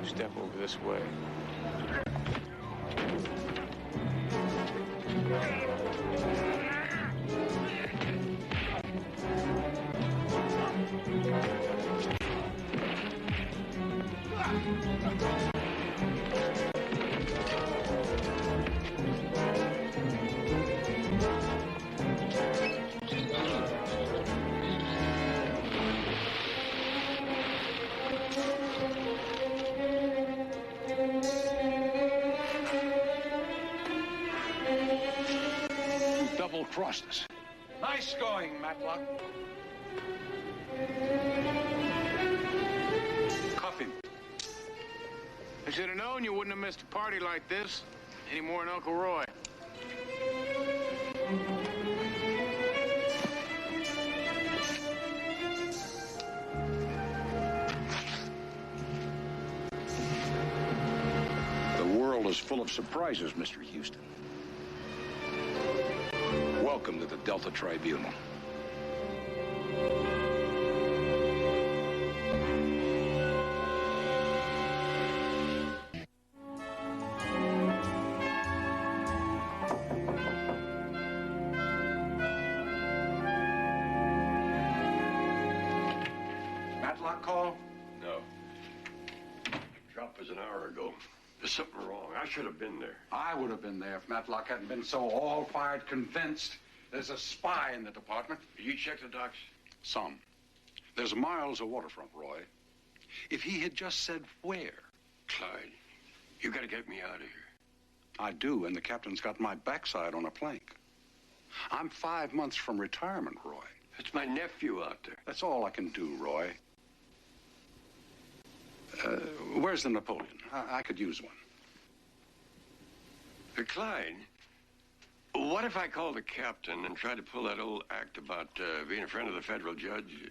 Step over this way. Double-crossed us. Nice going, Matlock. Cuff him. I should have known you wouldn't have missed a party like this. Any more than Uncle Roy. The world is full of surprises, Mr. Houston. Welcome to the Delta Tribunal. Matlock call? No. The drop was an hour ago. There's something wrong. I should have been there. I would have been there if Matlock hadn't been so all-fired convinced there's a spy in the department. You check the docks? Some. There's miles of waterfront, Roy. If he had just said where. Clyde, you gotta get me out of here. I do, and the captain's got my backside on a plank. I'm 5 months from retirement, Roy. It's my nephew out there. That's all I can do, Roy. Where's the Napoleon? I could use one. Clyde, what if I call the captain and try to pull that old act about being a friend of the federal judge?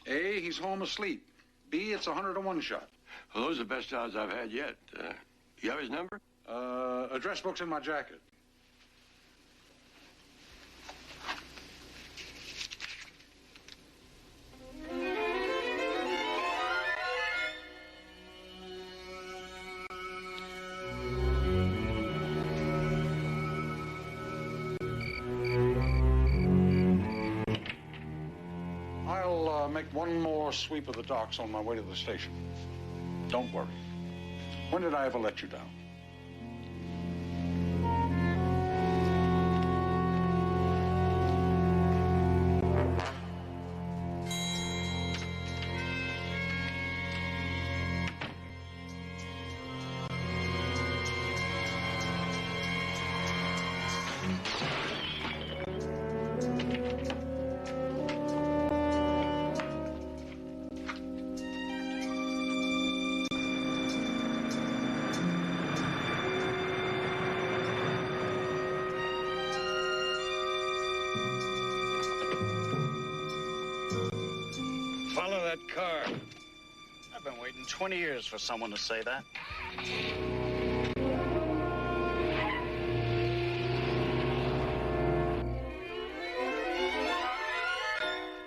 A, he's home asleep. B, it's a 100-to-1 shot. Well, those are the best odds I've had yet. You have his number? Address book's in my jacket. make one more sweep of the docks on my way to the station. Don't worry. When did I ever let you down? Follow that car. I've been waiting 20 years for someone to say that.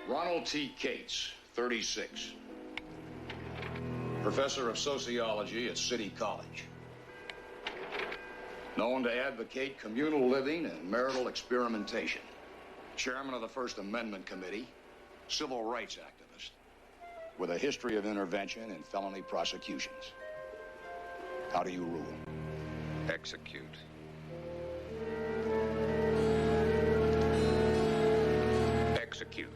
Ronald T. Cates, 36. Professor of Sociology at City College. Known to advocate communal living and marital experimentation. Chairman of the First Amendment Committee, civil rights activist, with a history of intervention in felony prosecutions. How do you rule? Execute. Execute.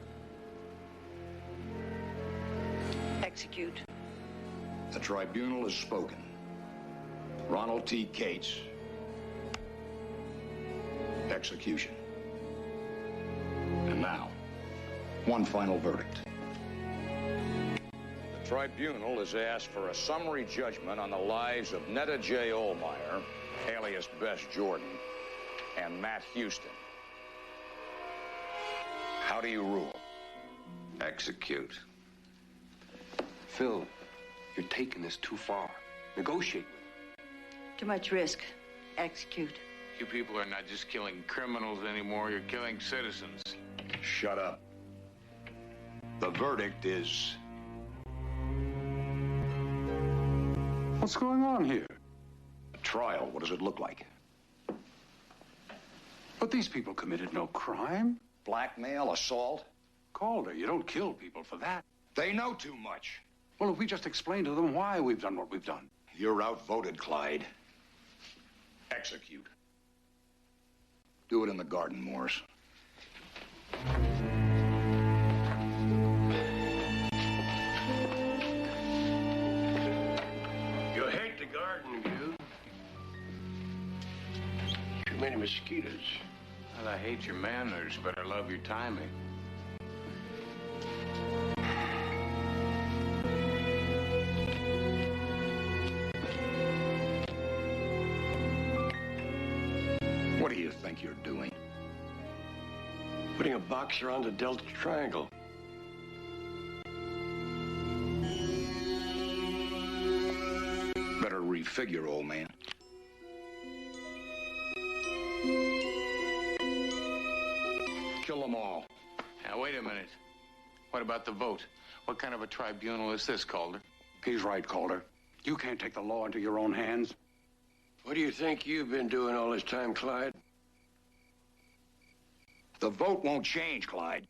Execute. The tribunal has spoken. Ronald T. Cates. Execution. And now, one final verdict. The tribunal has asked for a summary judgment on the lives of Netta J. Ohlmeyer, alias Bess Jordan, and Matt Houston. How do you rule? Execute. Phil, you're taking this too far. Negotiate with him. Too much risk. Execute. You people are not just killing criminals anymore, you're killing citizens. Shut up. The verdict is... What's going on here? A trial. What does it look like? But these people committed no crime. Blackmail, assault. Calder, you don't kill people for that. They know too much. Well, if we just explain to them why we've done what we've done. You're outvoted, Clyde. Execute. Do it in the garden, Morris. You hate the garden, you. Too many mosquitoes. Well, I hate your manners, but I love your timing. What do you think you're doing? Putting a box around the Delta Triangle. Better refigure, old man. Kill them all. Now, wait a minute. What about the vote? What kind of a tribunal is this, Calder? He's right, Calder. You can't take the law into your own hands. What do you think you've been doing all this time, Clyde? The vote won't change, Clyde.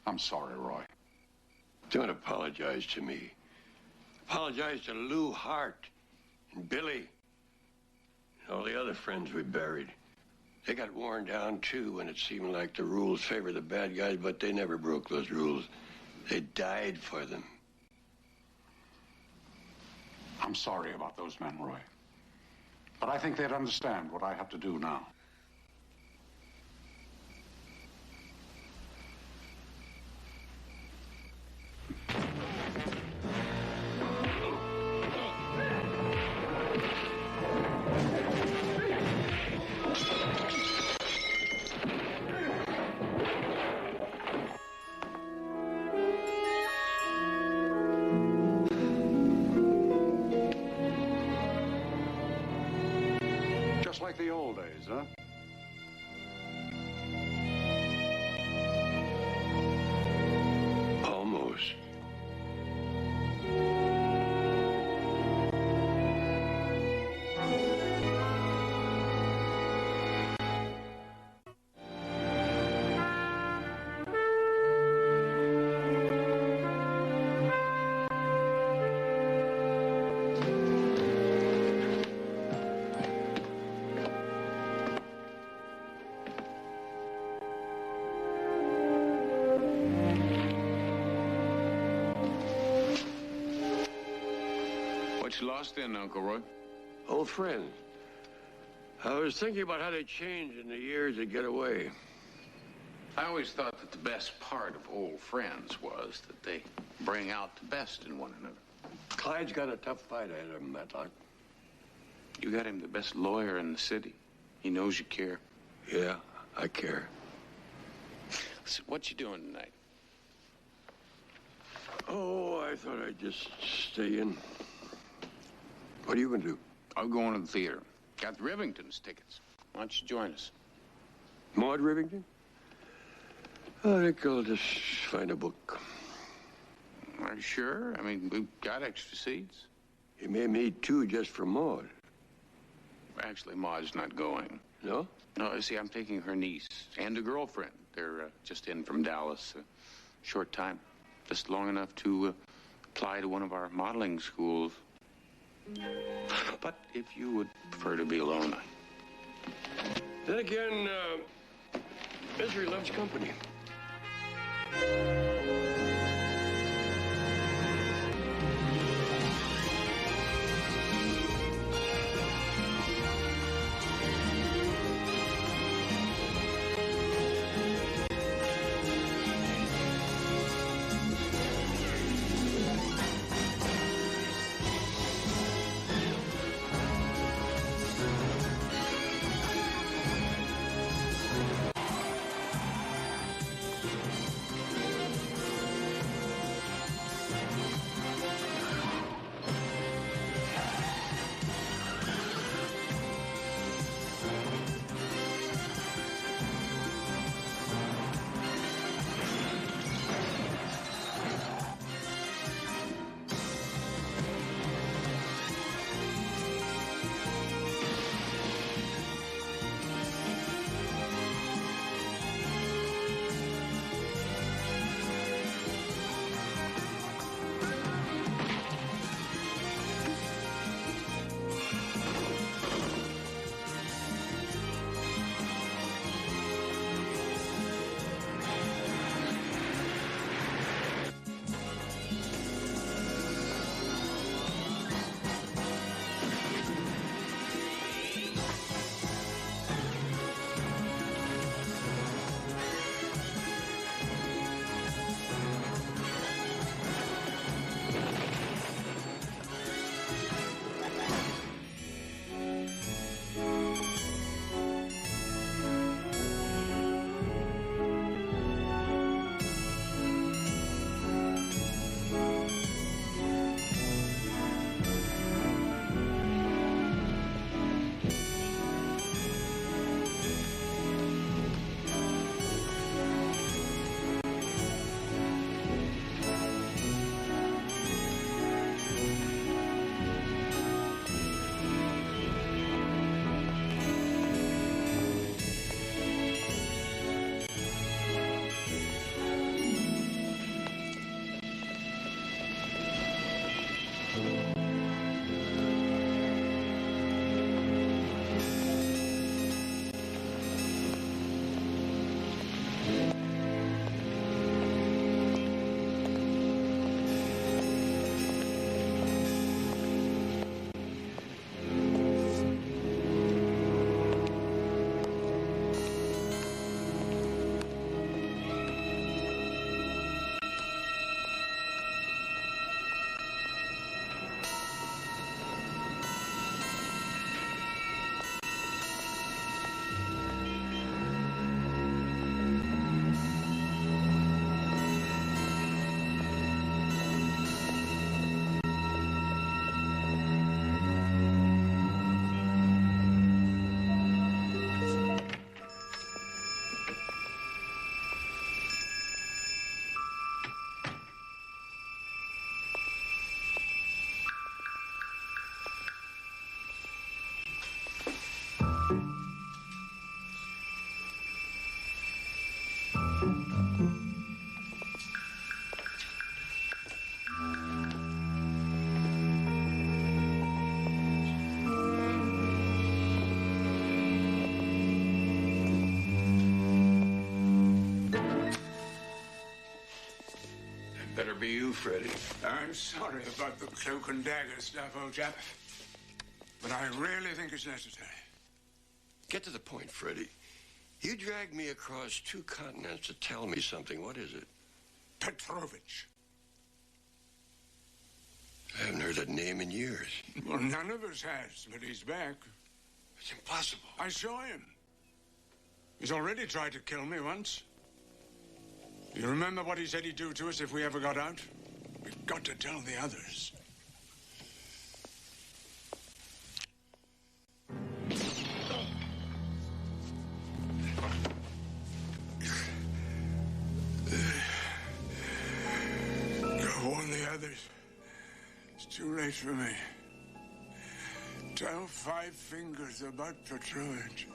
I'm sorry, Roy. Don't apologize to me. Apologize to Lou Hart and Billy and all the other friends we buried. They got worn down, too, when it seemed like the rules favor the bad guys, but they never broke those rules. They died for them. I'm sorry about those men, Roy. But I think they'd understand what I have to do now. Just like the old days, huh? Almost. What's lost in, Uncle Roy? Old friend. I was thinking about how they changed in the years that get away. I always thought that the best part of old friends was that they bring out the best in one another. Clyde's got a tough fight ahead of him, Matlock. You got him the best lawyer in the city. He knows you care. Yeah, I care. So what you doing tonight? Oh, I thought I'd just stay in. What are you going to do? I'm going to the theater. Got the Rivington's tickets. Why don't you join us? Maud Rivington? I think I'll just find a book. Are you sure? I mean, we've got extra seats. You may need two just for Maud. Actually, Maud's not going. No? No, you see, I'm taking her niece and a girlfriend. They're just in from Dallas. Short time. Just long enough to apply to one of our modeling schools. But if you would prefer to be alone, Then again, misery loves company. Better be you, Freddie. I'm sorry about the cloak and dagger stuff, old chap. But I really think it's necessary. Get to the point, Freddie. You dragged me across 2 continents to tell me something. What is it? Petrovich. I haven't heard that name in years. Well, none of us has, but he's back. It's impossible. I saw him. He's already tried to kill me once. You remember what he said he'd do to us if we ever got out? We've got to tell the others. Go warn the others. It's too late for me. Tell Five Fingers about Petrovich.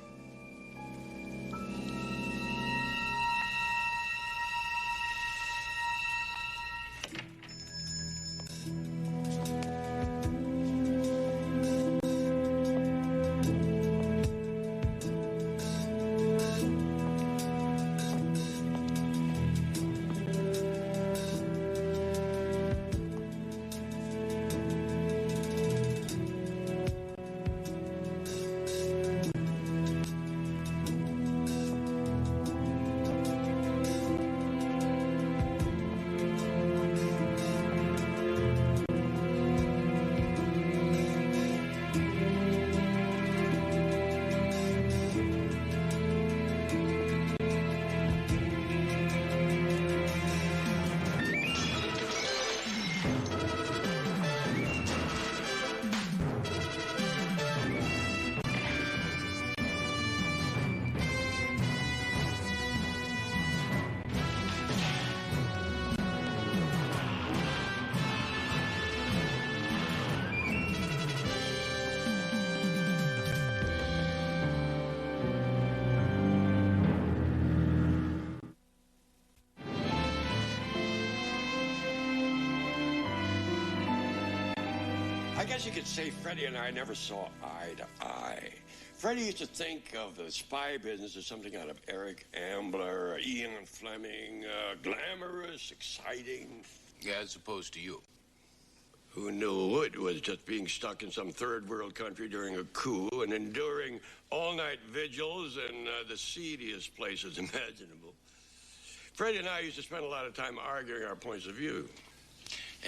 I guess you could say Freddie and I never saw eye to eye. Freddie used to think of the spy business as something out of Eric Ambler, Ian Fleming, glamorous, exciting. Yeah, as opposed to you. Who knew it was just being stuck in some third world country during a coup and enduring all-night vigils in the seediest places imaginable. Freddie and I used to spend a lot of time arguing our points of view.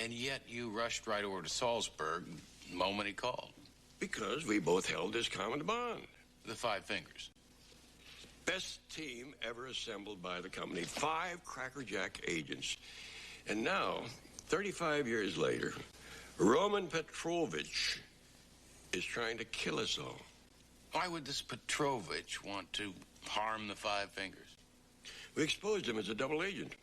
And yet you rushed right over to Salzburg the moment he called. Because we both held this common bond. The Five Fingers. Best team ever assembled by the company. 5 crackerjack agents. And now, 35 years later, Roman Petrovich is trying to kill us all. Why would this Petrovich want to harm the Five Fingers? We exposed him as a double agent.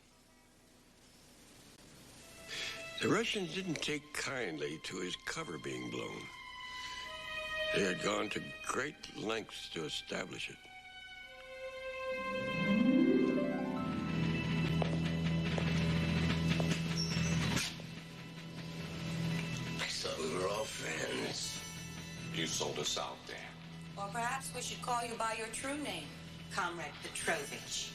The Russians didn't take kindly to his cover being blown. They had gone to great lengths to establish it. I thought we were all friends. You sold us out there. Or perhaps we should call you by your true name, Comrade Petrovich.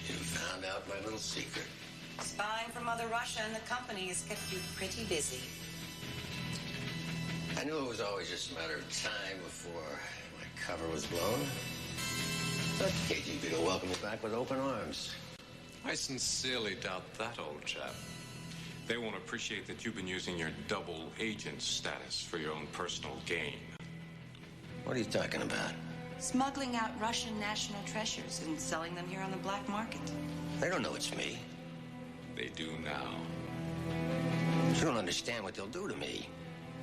You found out my little secret. Spying from Mother Russia and the company has kept you pretty busy. I knew it was always just a matter of time before my cover was blown. But KGB will welcome you back with open arms. I sincerely doubt that, old chap. They won't appreciate that you've been using your double agent status for your own personal gain. What are you talking about? Smuggling out Russian national treasures and selling them here on the black market. They don't know it's me. They do now. You don't understand what they'll do to me.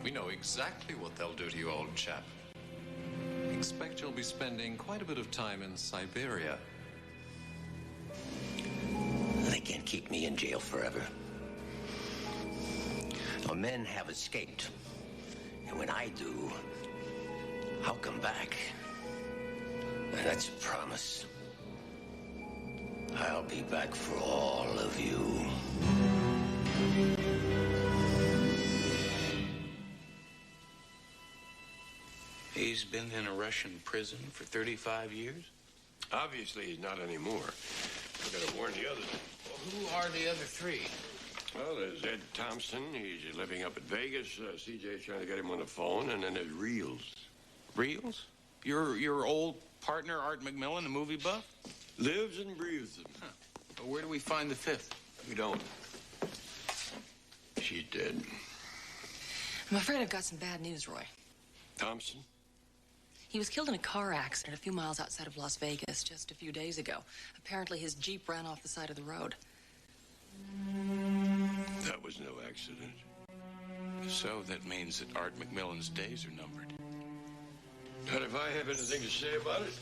We know exactly what they'll do to you, old chap. Expect you'll be spending quite a bit of time in Siberia. They can't keep me in jail forever. Our men have escaped. And when I do, I'll come back. And that's a promise. I'll be back for all of you. He's been in a Russian prison for 35 years? Obviously, he's not anymore. I've got to warn the others. Who are the other three? Well, there's Ed Thompson. He's living up at Vegas. CJ's trying to get him on the phone. And then there's Reels. Reels? Your old partner, Art McMillan, the movie buff? Lives and breathes them. Huh. Well, where do we find the fifth? We don't. She's dead. I'm afraid I've got some bad news, Roy. Thompson? He was killed in a car accident a few miles outside of Las Vegas just a few days ago. Apparently, his Jeep ran off the side of the road. That was no accident. If so, that means that Art McMillan's days are numbered. Not if I have anything to say about it.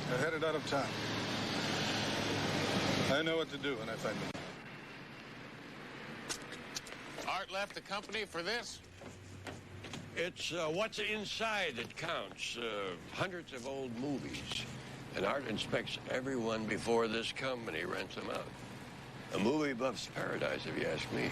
They're headed out of town. I know what to do when I find them. Art left the company for this? It's what's inside that counts. Hundreds of old movies. And Art inspects everyone before this company rents them out. A movie buff's paradise, if you ask me.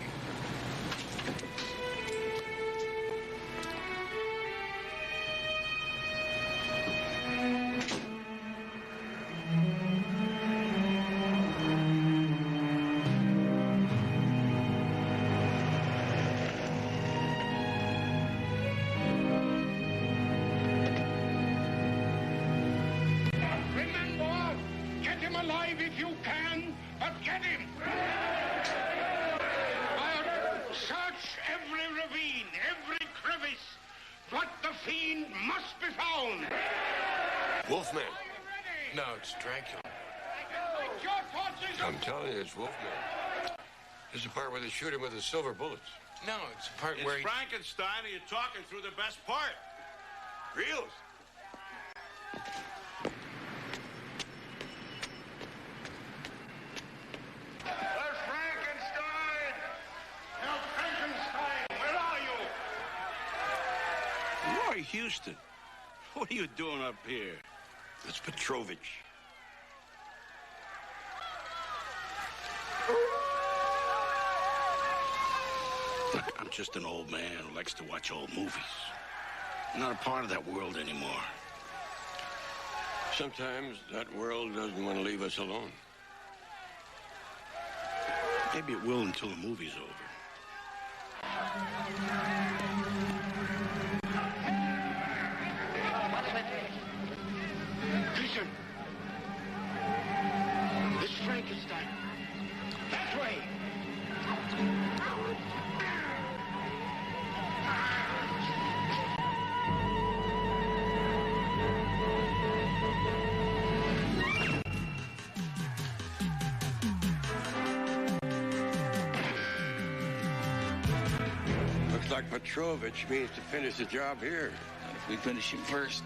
Remember, get him alive if you can, but get him! Search every ravine, every crevice, but the fiend must be found! Wolfman. No, it's Dracula. I'm telling you, it's Wolfman. This is the part where they shoot him with the silver bullets. No, it's the part It's where he... Frankenstein, and you're talking through the best part. Reels. Where's Frankenstein? Now, Frankenstein, where are you? Roy Houston, what are you doing up here? It's Petrovich. I'm just an old man who likes to watch old movies. I'm not a part of that world anymore. Sometimes that world doesn't want to leave us alone. Maybe it will until the movie's over. Listen. It's Frankenstein. That way. Looks like Petrovich means to finish the job here. Not if we finish him first.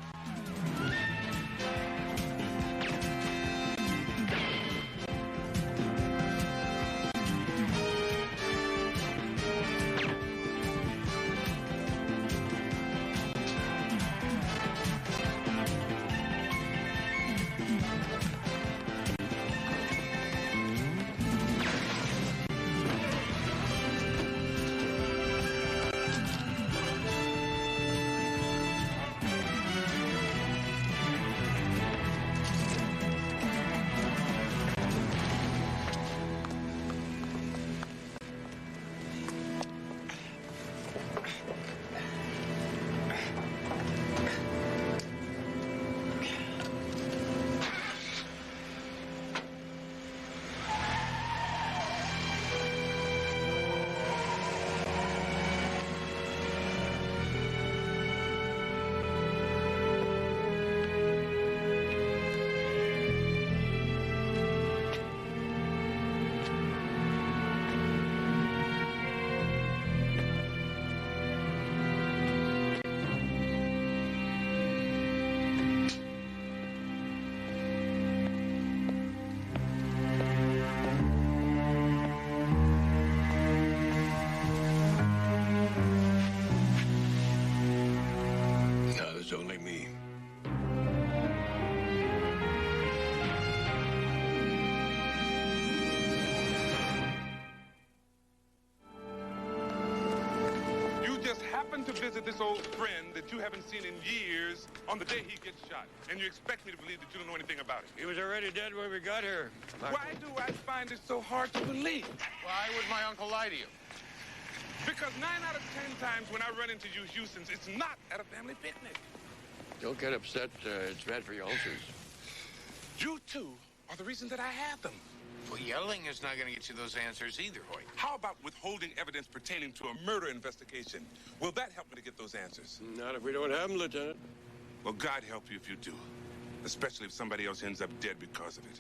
visit this old friend that you haven't seen in years on the day he gets shot. And you expect me to believe that you don't know anything about it. He was already dead when we got here. Why do I find it so hard to believe? Why would my uncle lie to you? Because 9 out of 10 times when I run into you Houstons, it's not at a family picnic. Don't get upset. It's bad for your ulcers. You two are the reason that I have them. Well, yelling is not going to get you those answers either, Hoyt. How about withholding evidence pertaining to a murder investigation? Will that help me to get those answers? Not if we don't have them, Lieutenant. Well, God help you if you do. Especially if somebody else ends up dead because of it.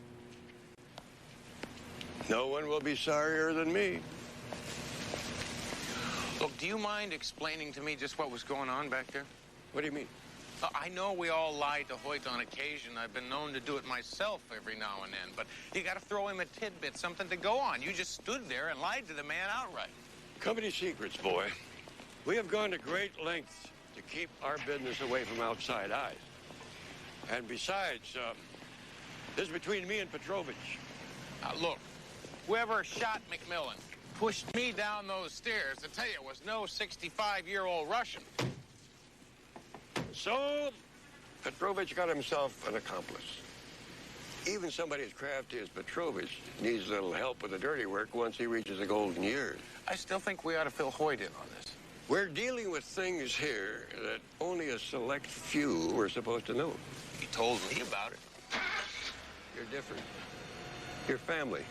No one will be sorrier than me. Look, do you mind explaining to me just what was going on back there? What do you mean? I know we all lie to Hoyt on occasion. I've been known to do it myself every now and then. But you got to throw him a tidbit, something to go on. You just stood there and lied to the man outright. Company secrets, boy. We have gone to great lengths to keep our business away from outside eyes. And besides, this is between me and Petrovich. Look, whoever shot McMillan pushed me down those stairs. I tell you, it was no 65-year-old Russian. So, Petrovich got himself an accomplice. Even somebody as crafty as Petrovich needs a little help with the dirty work once he reaches the golden years. I still think we ought to fill Hoyt in on this. We're dealing with things here that only a select few were supposed to know. He told me about it. You're different. You're family.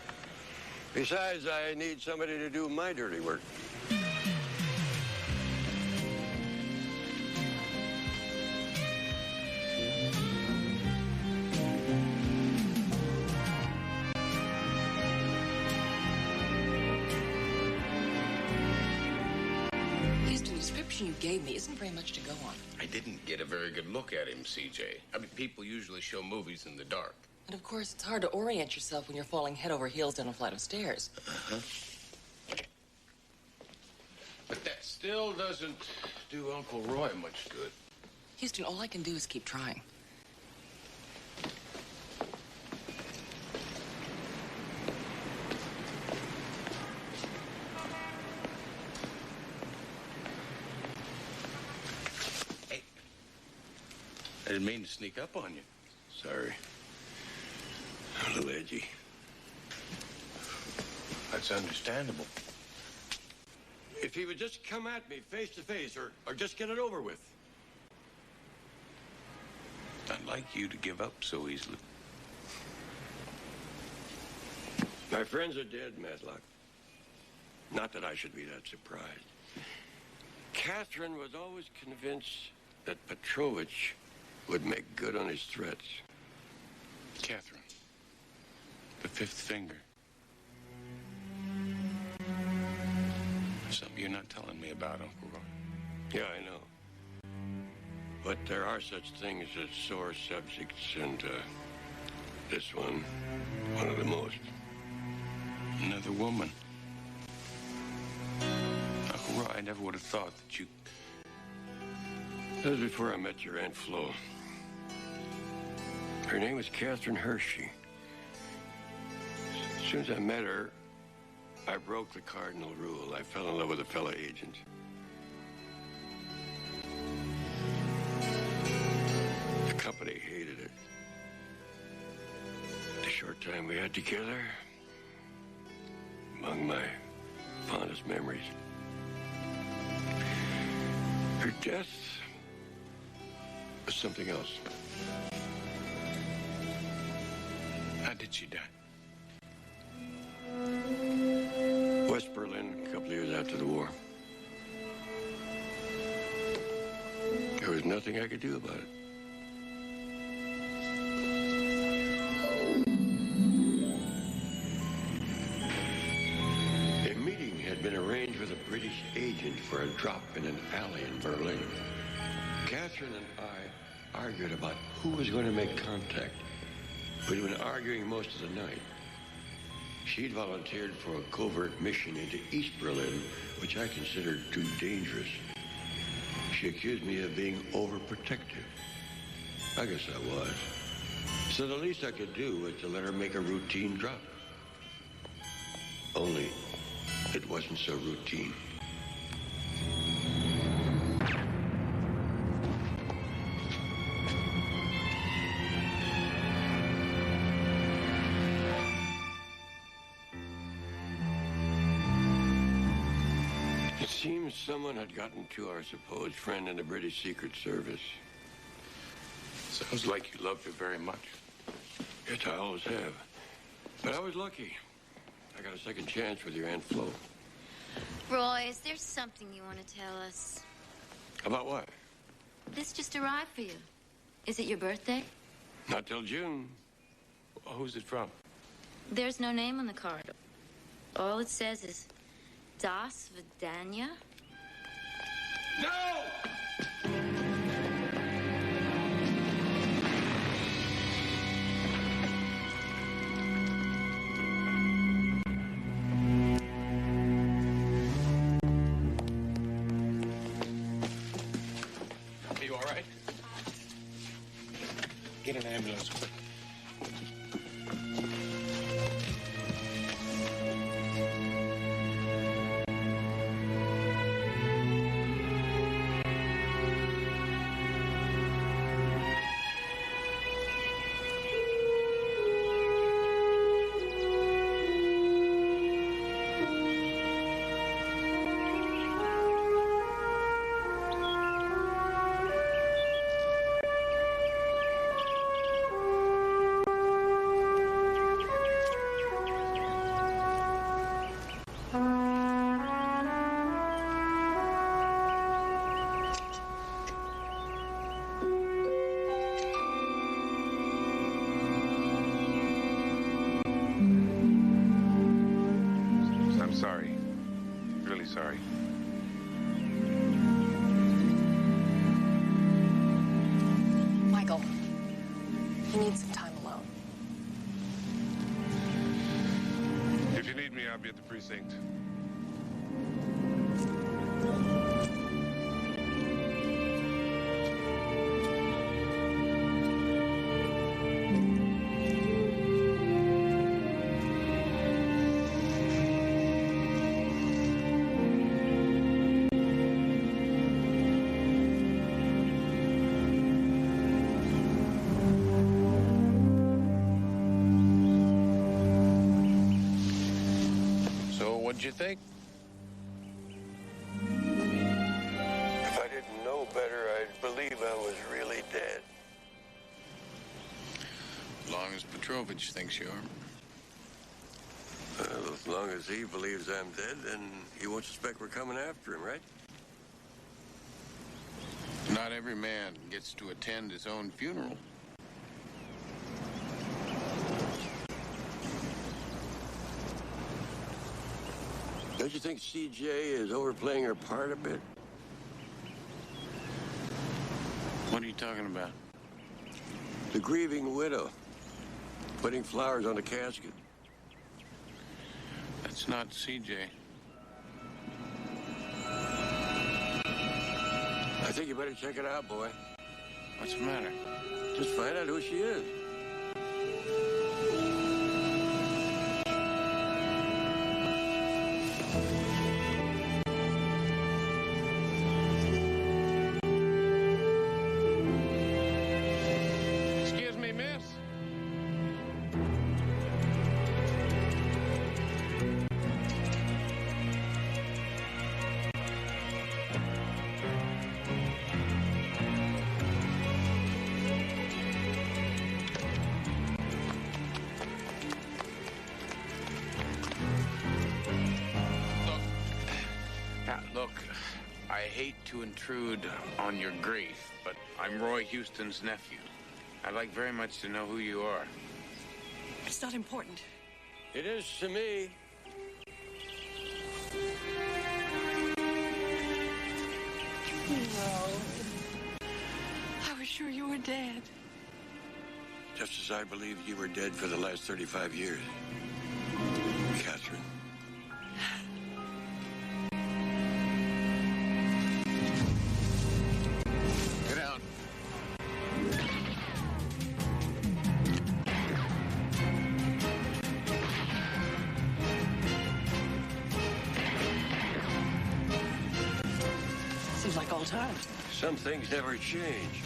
Besides, I need somebody to do my dirty work. You gave me isn't very much to go on. I didn't get a very good look at him, CJ. I mean, people usually show movies in the dark. And of course, it's hard to orient yourself when you're falling head over heels down a flight of stairs. But that still doesn't do Uncle Roy much good. Houston, all I can do is keep trying. I didn't mean to sneak up on you. Sorry. A little edgy. That's understandable. If he would just come at me face to face or just get it over with. I'd like you to give up so easily. My friends are dead, Matlock. Not that I should be that surprised. Catherine was always convinced that Petrovich would make good on his threats. Catherine. The fifth finger. Something you're not telling me about, Uncle Roy. Yeah, I know. But there are such things as sore subjects, and this one of the most. Another woman. Uncle Roy, I never would have thought that you... That was before I met your Aunt Flo. Her name was Catherine Hershey. As soon as I met her, I broke the cardinal rule. I fell in love with a fellow agent. The company hated it. The short time we had together, among my fondest memories. Her death was something else. How did she die? West Berlin, a couple of years after the war. There was nothing I could do about it. A meeting had been arranged with a British agent for a drop in an alley in Berlin. Catherine and I argued about who was going to make contact. We'd been arguing most of the night. She'd volunteered for a covert mission into East Berlin, which I considered too dangerous. She accused me of being overprotective. I guess I was. So the least I could do was to let her make a routine drop. Only it wasn't so routine. Seems someone had gotten to our supposed friend in the British Secret Service. Sounds like you loved her very much. Yes, I always have. But I was lucky. I got a second chance with your Aunt Flo. Roy, is there something you want to tell us? About what? This just arrived for you. Is it your birthday? Not till June. Who's it from? There's no name on the card. All it says is Das Vidania. No! Are you all right? Get an ambulance quick. I'm sorry. Really sorry. Michael, you need some time alone. If you need me, I'll be at the precinct. What'd you think? If I didn't know better, I'd believe I was really dead. As long as Petrovich thinks you are. Well, as long as he believes I'm dead, then he won't suspect we're coming after him, right? Not every man gets to attend his own funeral. Don't you think CJ is overplaying her part a bit? What are you talking about? The grieving widow. Putting flowers on the casket. That's not CJ. I think you better check it out, boy. What's the matter? Just find out who she is. Excuse me, miss. Look, I hate to intrude on your grief, but I'm Roy Houston's nephew. I'd like very much to know who you are. It's not important. It is to me. No. I was sure you were dead. Just as I believed you were dead for the last 35 years. Catherine. Get out. Seems like old times. Some things never change.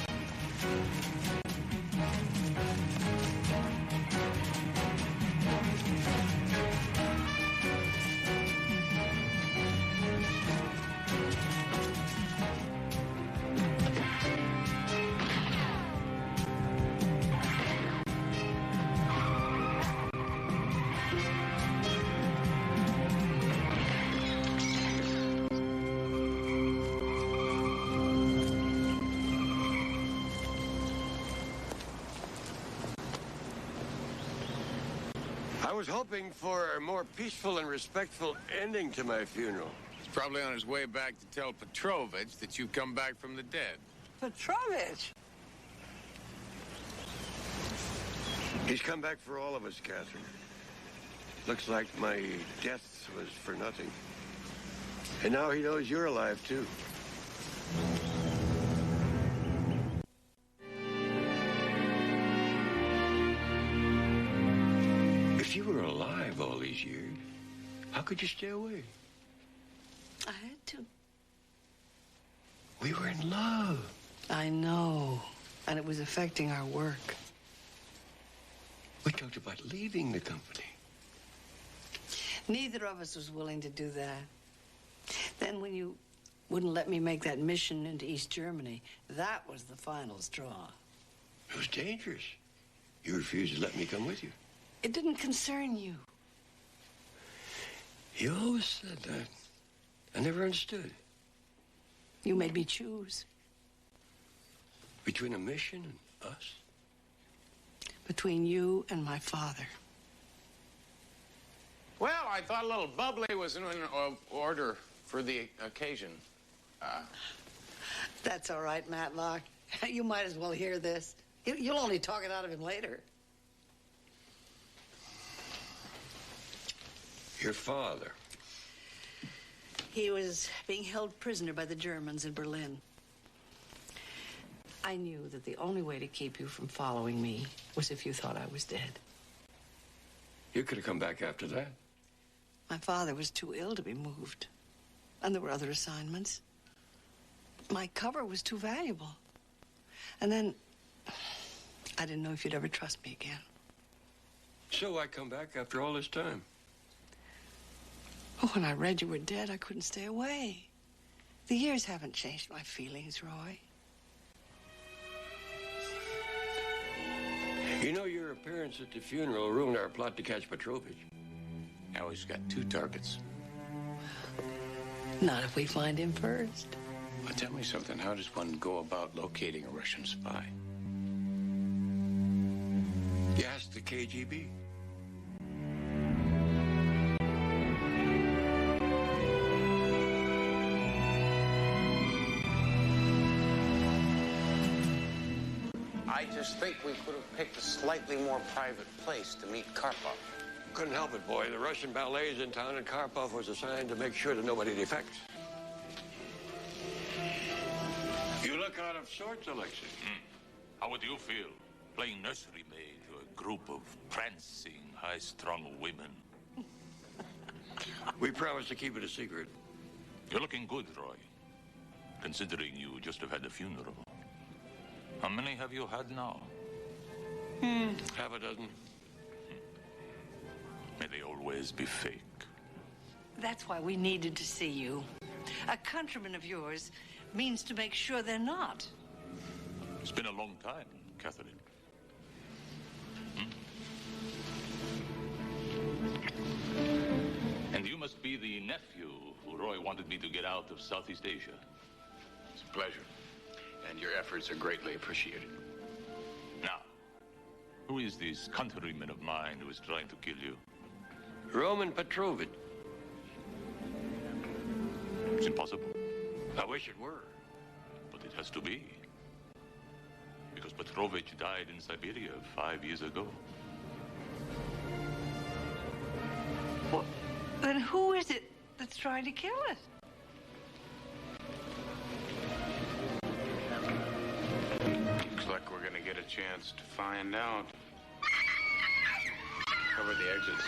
was hoping for a more peaceful and respectful ending to my funeral. He's probably on his way back to tell Petrovich that you've come back from the dead. Petrovich? He's come back for all of us, Catherine. Looks like my death was for nothing. And now he knows you're alive, too. If you were alive all these years, how could you stay away? I had to. We were in love. I know. And it was affecting our work. We talked about leaving the company. Neither of us was willing to do that. Then when you wouldn't let me make that mission into East Germany, that was the final straw. It was dangerous. You refused to let me come with you. It didn't concern you. You always said that. I never understood. You made me choose. Between a mission and us? Between you and my father. Well, I thought a little bubbly was in order for the occasion. That's all right, Matlock. You might as well hear this. You'll only talk it out of him later. Your father. He was being held prisoner by the Germans in Berlin. I knew that the only way to keep you from following me was if you thought I was dead. You could have come back after that. My father was too ill to be moved. And there were other assignments. My cover was too valuable. And then, I didn't know if you'd ever trust me again. So I come back after all this time. Oh, when I read you were dead, I couldn't stay away. The years haven't changed my feelings, Roy. You know, your appearance at the funeral ruined our plot to catch Petrovich. Now he's got two targets. Not if we find him first. Well, tell me something. How does one go about locating a Russian spy? You ask the KGB. I just think we could have picked a slightly more private place to meet Karpov. Couldn't help it, boy. The Russian ballet is in town, and Karpov was assigned to make sure that nobody defects. You look out of sorts, Alexei. How would you feel playing nursery maid to a group of prancing, high-strung women? We promised to keep it a secret. You're looking good, Roy, considering you just have had a funeral. How many have you had now? Half a dozen. May they always be fake. That's why we needed to see you. A countryman of yours means to make sure they're not. It's been a long time, Catherine. And you must be the nephew who Roy wanted me to get out of Southeast Asia. It's a pleasure. And your efforts are greatly appreciated. Now, who is this countryman of mine who is trying to kill you? Roman Petrovich. It's impossible. I wish it were. But it has to be. Because Petrovich died in Siberia 5 years ago. Well, then who is it that's trying to kill us? Looks like we're gonna get a chance to find out. Cover the exits.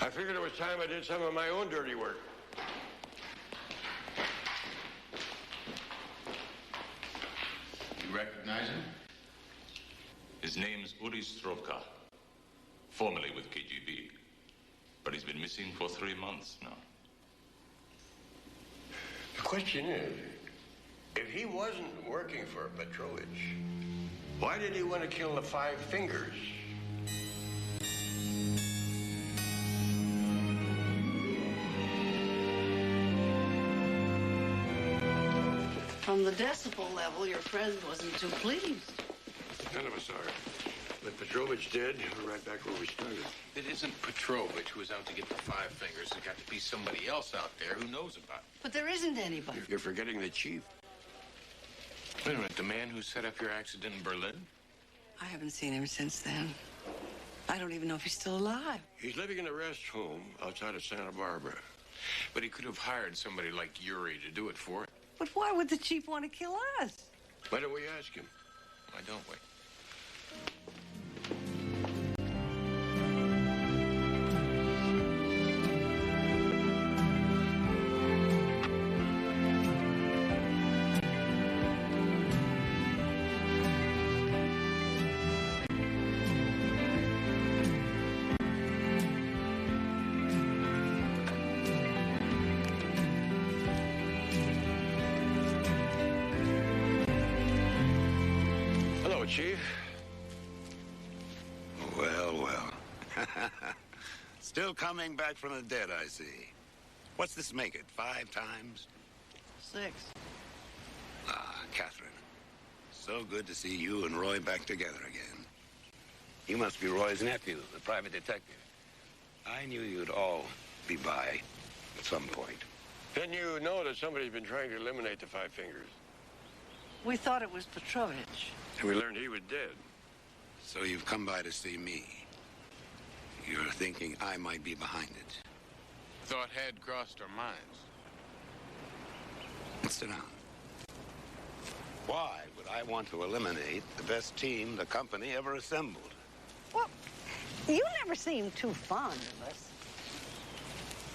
I figured it was time I did some of my own dirty work. You recognize him? His name's Uri Strovka, formerly with KGB. But he's been missing for 3 months now. The question is, if he wasn't working for Petrovich, why did he want to kill the Five Fingers? From the decibel level, your friend wasn't too pleased. None of us are. But Petrovich did. We're right back where we started. It isn't Petrovich who was out to get the Five Fingers. There's got to be somebody else out there who knows about it. But there isn't anybody. You're forgetting the chief. Wait a minute, the man who set up your accident in Berlin? I haven't seen him since then. I don't even know if he's still alive. He's living in a rest home outside of Santa Barbara. But he could have hired somebody like Yuri to do it for it. But why would the chief want to kill us? Why don't we ask him? Why don't we? Chief? Well, well. Still coming back from the dead, I see. What's this make it, 5 times? 6. Ah, Catherine. So good to see you and Roy back together again. You must be Roy's nephew, the private detective. I knew you'd all be by at some point. Then you know that somebody's been trying to eliminate the Five Fingers. We thought it was Petrovich. And we learned he was dead. So you've come by to see me. You're thinking I might be behind it. Thought had crossed our minds. Sit down. Why would I want to eliminate the best team the company ever assembled? Well, you never seemed too fond of us.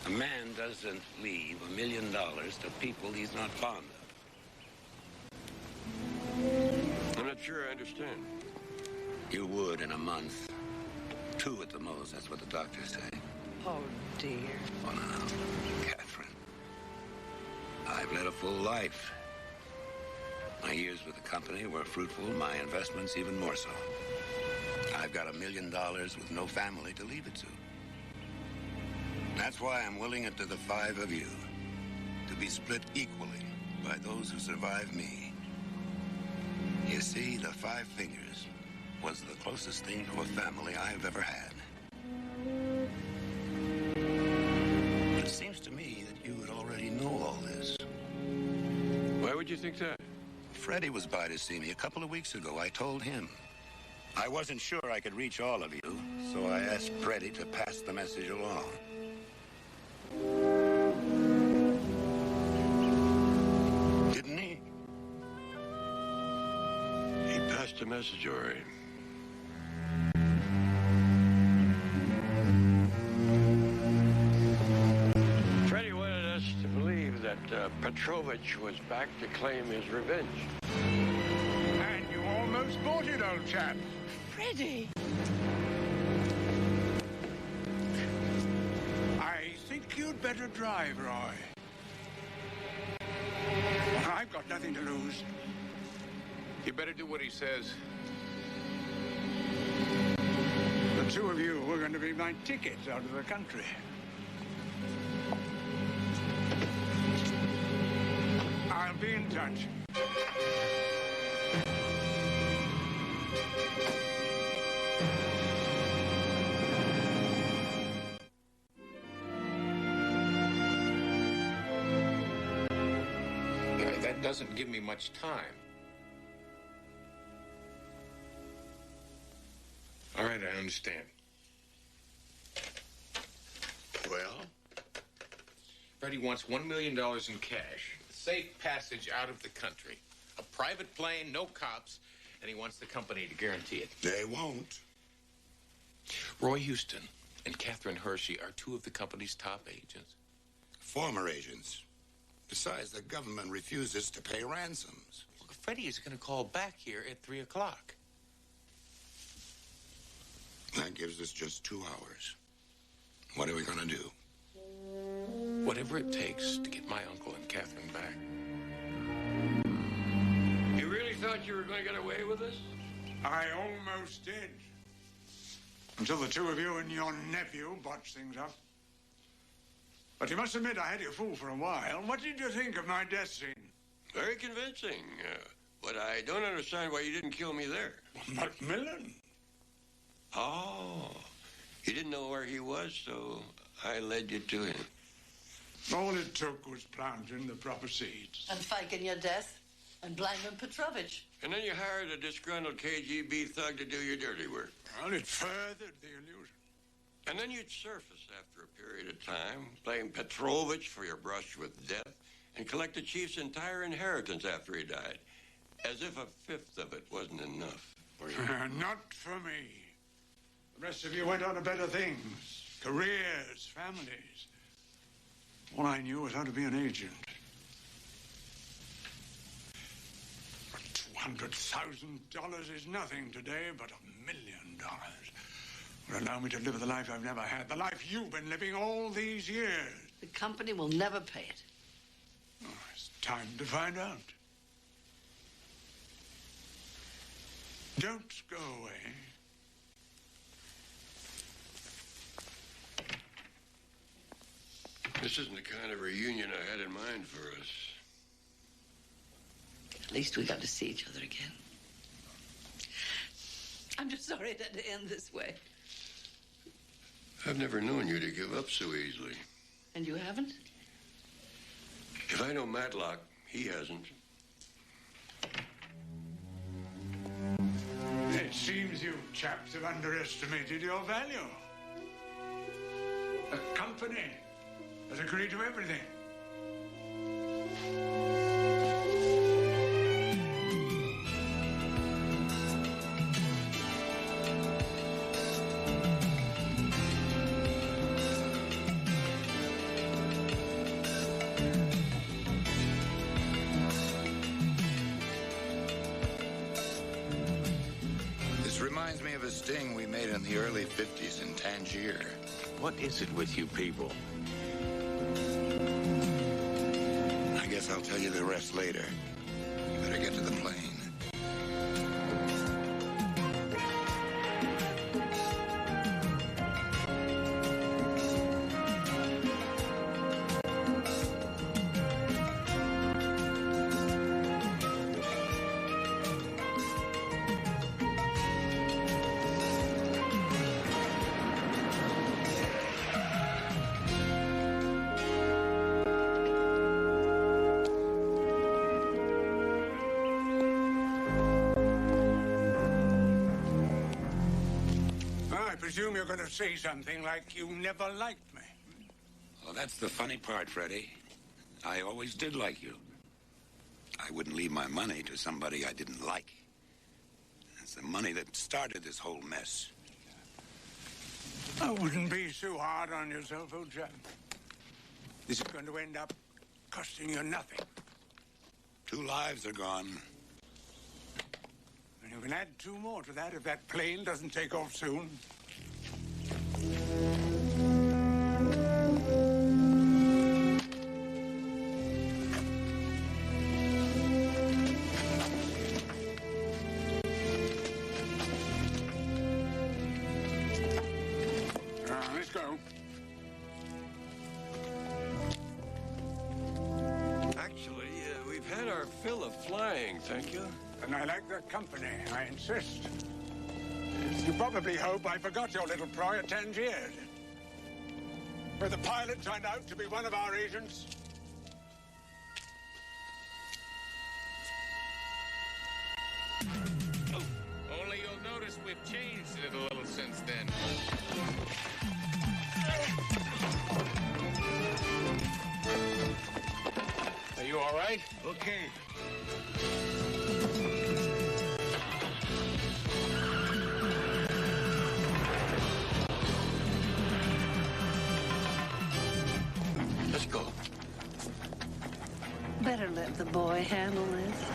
A man doesn't leave $1 million to people he's not fond of. I'm not sure I understand. You would in a month. 2 at the most, that's what the doctors say. Oh, dear. Oh, no, Catherine. I've led a full life. My years with the company were fruitful, my investments even more so. I've got $1 million with no family to leave it to. That's why I'm willing it to the 5 of you, to be split equally by those who survive me. You see, the Five Fingers was the closest thing to a family I've ever had. But it seems to me that you would already know all this. Why would you think that? Freddie was by to see me a couple of weeks ago. I told him. I wasn't sure I could reach all of you, so I asked Freddie to pass the message along. Didn't he? He passed a message, Ori. Freddie wanted us to believe that Petrovich was back to claim his revenge. And you almost bought it, old chap. Freddie! I think you'd better drive, Roy. I've got nothing to lose. You better do what he says. The 2 of you were going to be my tickets out of the country. I'll be in touch. That doesn't give me much time. All right, I understand. Well? Freddie wants $1 million in cash, safe passage out of the country, a private plane, no cops, and he wants the company to guarantee it. They won't. Roy Houston, and Catherine Hershey are two of the company's top agents. Former agents. Besides, the government refuses to pay ransoms. Well, Freddie is going to call back here at 3 o'clock. That gives us just 2 hours. What are we going to do? Whatever it takes to get my uncle and Catherine back. You really thought you were going to get away with this? I almost did. Until the two of you and your nephew botched things up. But you must admit I had you fooled for a while. What did you think of my death scene? Very convincing. But I don't understand why you didn't kill me there. Macmillan? Oh. You didn't know where he was, so I led you to him. All it took was planting the proper seeds. And faking your death. And blaming Petrovich. And then you hired a disgruntled KGB thug to do your dirty work. Well, it furthered the illusion. And then you'd surface after a period of time, blame Petrovich for your brush with death, and collect the chief's entire inheritance after he died. As if a fifth of it wasn't enough. Not for me. The rest of you went on to better things. Careers, families. All I knew was how to be an agent. $200,000 is nothing today, but $1 million would allow me to live the life I've never had, the life you've been living all these years. The company will never pay it. Oh, it's time to find out. Don't go away. This isn't the kind of reunion I had in mind for us. At least we got to see each other again. I'm just sorry it had to end this way. I've never known you to give up so easily. And you haven't? If I know Matlock, he hasn't. It seems you chaps have underestimated your value. The company has agreed to everything. This reminds me of a sting we made in the early 50s in Tangier. What is it with you people? I guess I'll tell you the rest later. You better get to the plane. I presume you're going to say something like you never liked me. Well, that's the funny part, Freddie. I always did like you. I wouldn't leave my money to somebody I didn't like. It's the money that started this whole mess. I wouldn't be so hard on yourself, old chap. This is going to end up costing you nothing. 2 lives are gone. And you can add 2 more to that if that plane doesn't take off soon. Let's go. Actually, we've had our fill of flying, thank you. And I like the company, I insist. You probably hope I forgot your little pry at Tangier. Where the pilot turned out to be one of our agents. Only you'll notice we've changed it a little since then. Are you all right? Okay. better let the boy handle this.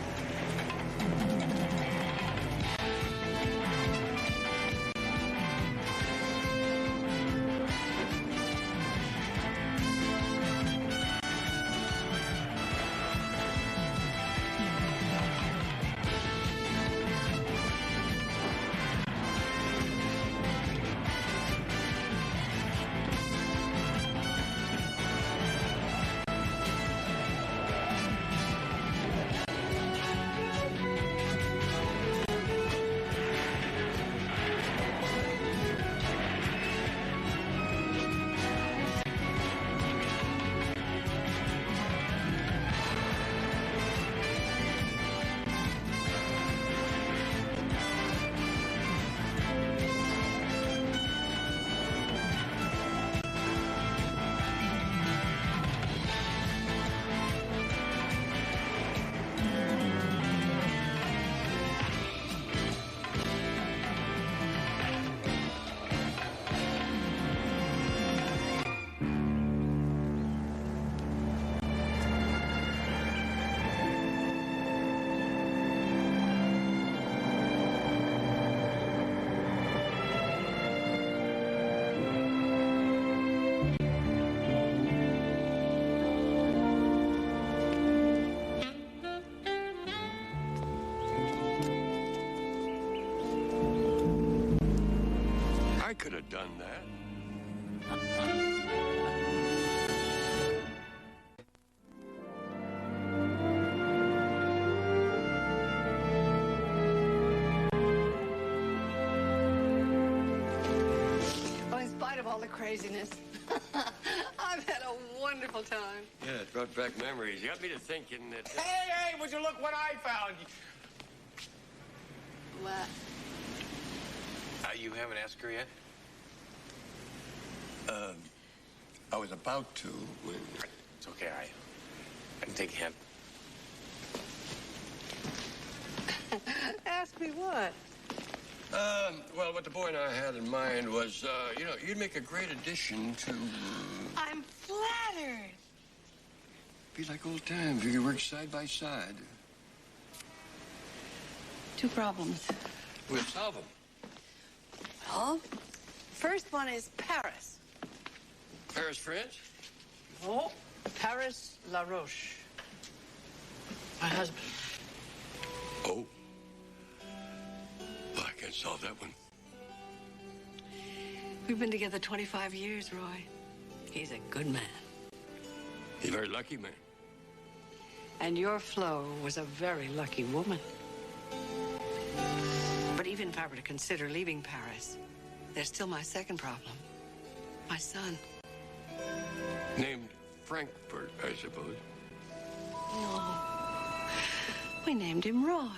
I could have done that. Well, in spite of all the craziness, I've had a wonderful time. Yeah, it brought back memories. You got me to thinking that... Hey, would you look what I found? What? You haven't asked her yet? I was about to when... It's okay, I can take a hint. Ask me what? Well, what the boy and I had in mind was, you know, you'd make a great addition to... I'm flattered. Be like old times. We could work side by side. Two problems. We'll solve them. Well, first one is Paris. Paris, France? Oh, Paris LaRoche. My husband. Oh. Well, I can't solve that one. We've been together 25 years, Roy. He's a good man. He's a very lucky man. And your Flo was a very lucky woman. But even if I were to consider leaving Paris, there's still my second problem. My son. Named Frankfurt, I suppose. No. We named him Roy.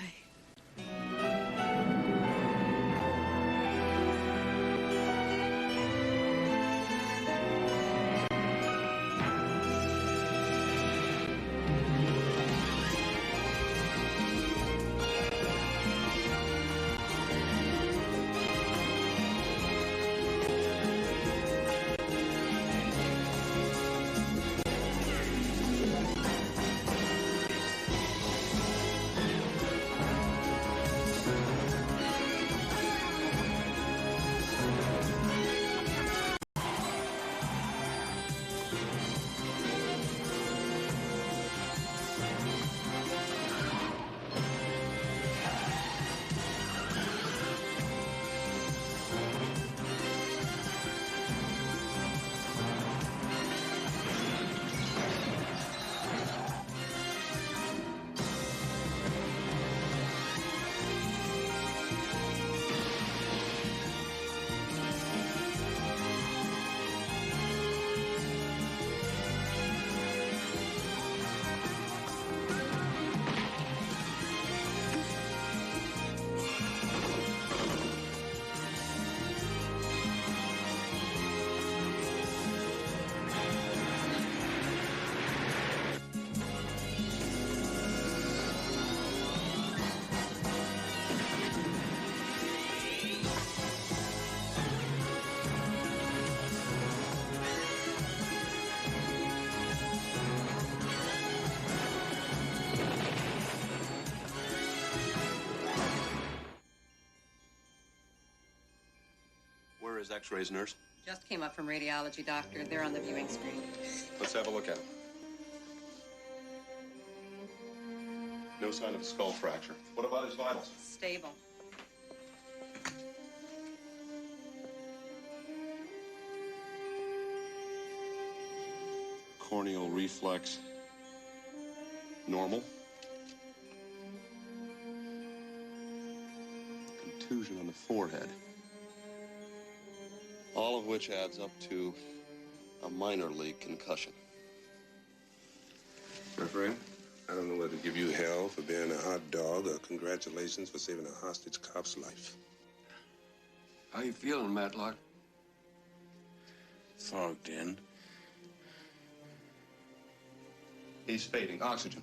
his x-rays, nurse? Just came up from radiology, doctor. They're on the viewing screen. Let's have a look at him. No sign of a skull fracture. What about his vitals? Stable. Corneal reflex. Normal. Contusion on the forehead. All of which adds up to a minor league concussion. My friend, I don't know whether to give you hell for being a hot dog or congratulations for saving a hostage cop's life. How you feeling, Matlock? Fogged in. He's fading. Oxygen.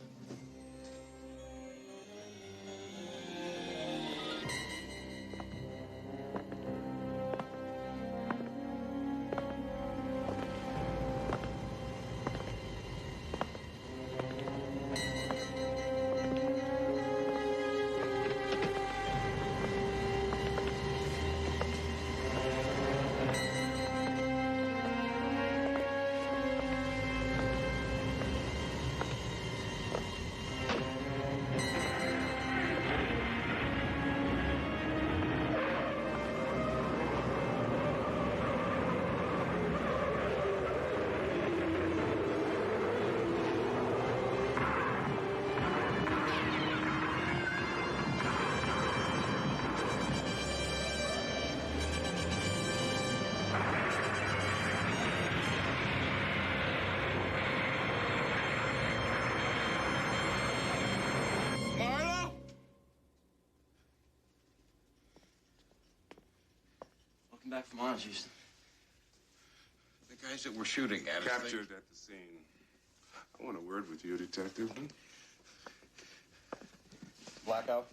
Back from Oz, Houston. The guys that we're shooting at captured at the scene. I want a word with you, Detective. Blackout?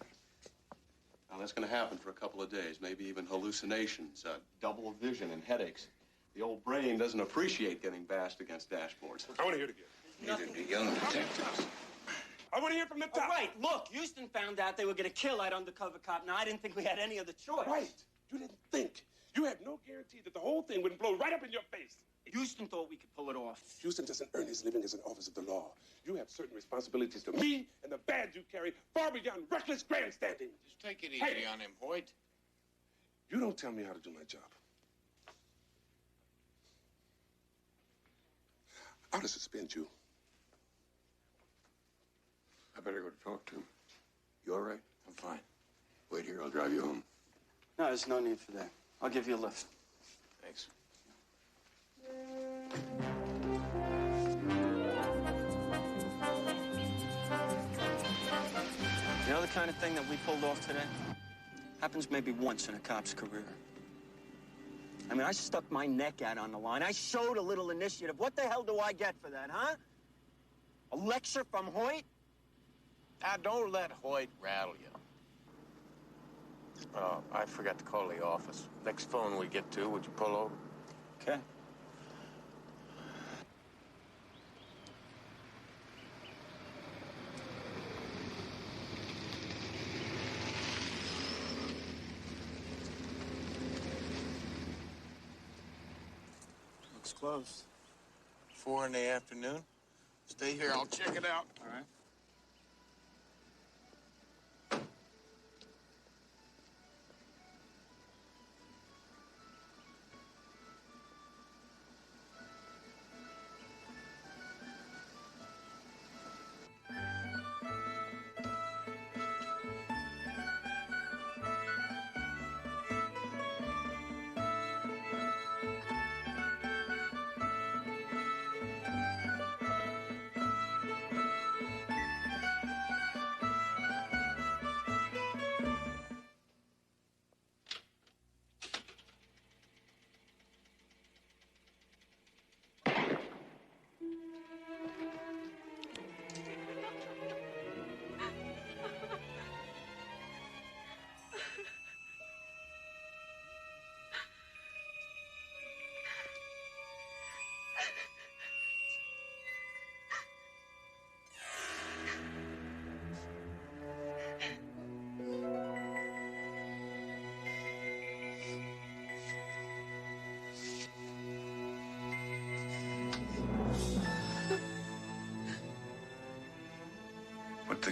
Now, that's going to happen for a couple of days, maybe even hallucinations, double vision and headaches. The old brain doesn't appreciate getting bashed against dashboards. I want to hear it again. Neither do young detectives. I want to hear from the top. All right, look, Houston found out they were going to kill that undercover cop. Now, I didn't think we had any other choice. Right. You didn't think. You had no guarantee that the whole thing wouldn't blow right up in your face. Houston thought we could pull it off. Houston doesn't earn his living as an officer of the law. You have certain responsibilities to me and the badge you carry far beyond reckless grandstanding. Just take it easy on him, Hoyt. You don't tell me how to do my job. I ought to suspend you. I better go to talk to him. You all right? I'm fine. Wait here, I'll drive you home. No, there's no need for that. I'll give you a lift. Thanks. You know the kind of thing that we pulled off today? Happens maybe once in a cop's career. I mean, I stuck my neck out on the line. I showed a little initiative. What the hell do I get for that, huh? A lecture from Hoyt? Now, don't let Hoyt rattle you. I forgot to call the office. Next phone we get to, would you pull over? Okay. Looks closed. 4 in the afternoon. Stay here, I'll check it out. All right.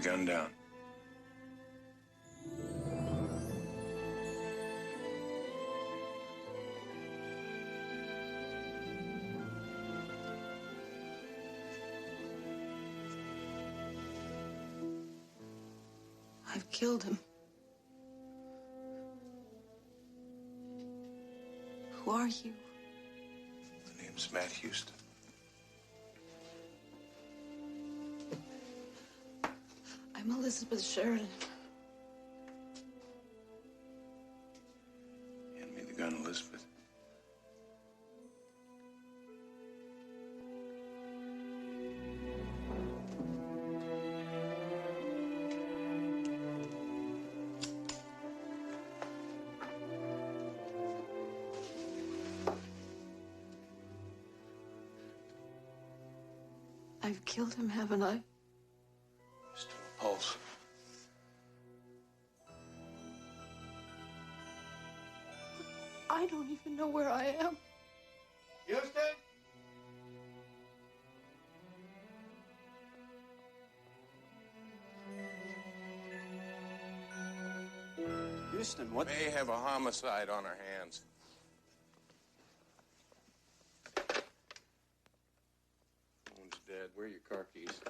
gun down. I've killed him. Who are you? The name's Matt Houston. I'm Elizabeth Sheridan. Hand me the gun, Elizabeth. I've killed him, haven't I? Still a pulse. I don't even know where I am. Houston? Houston, what? May have a homicide on our hands. One's dead. Where are your car keys?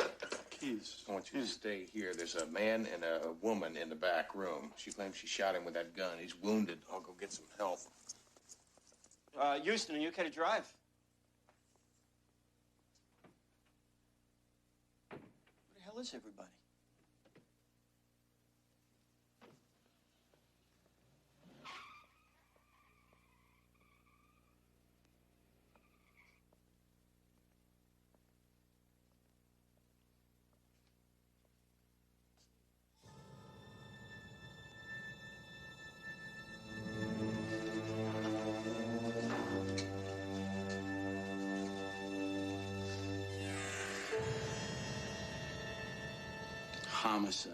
Keys? I want you to stay here. There's a man and a woman in the back room. She claims she shot him with that gun. He's wounded. I'll go get some help. Houston, are you okay to drive? Where the hell is everybody? Homicide.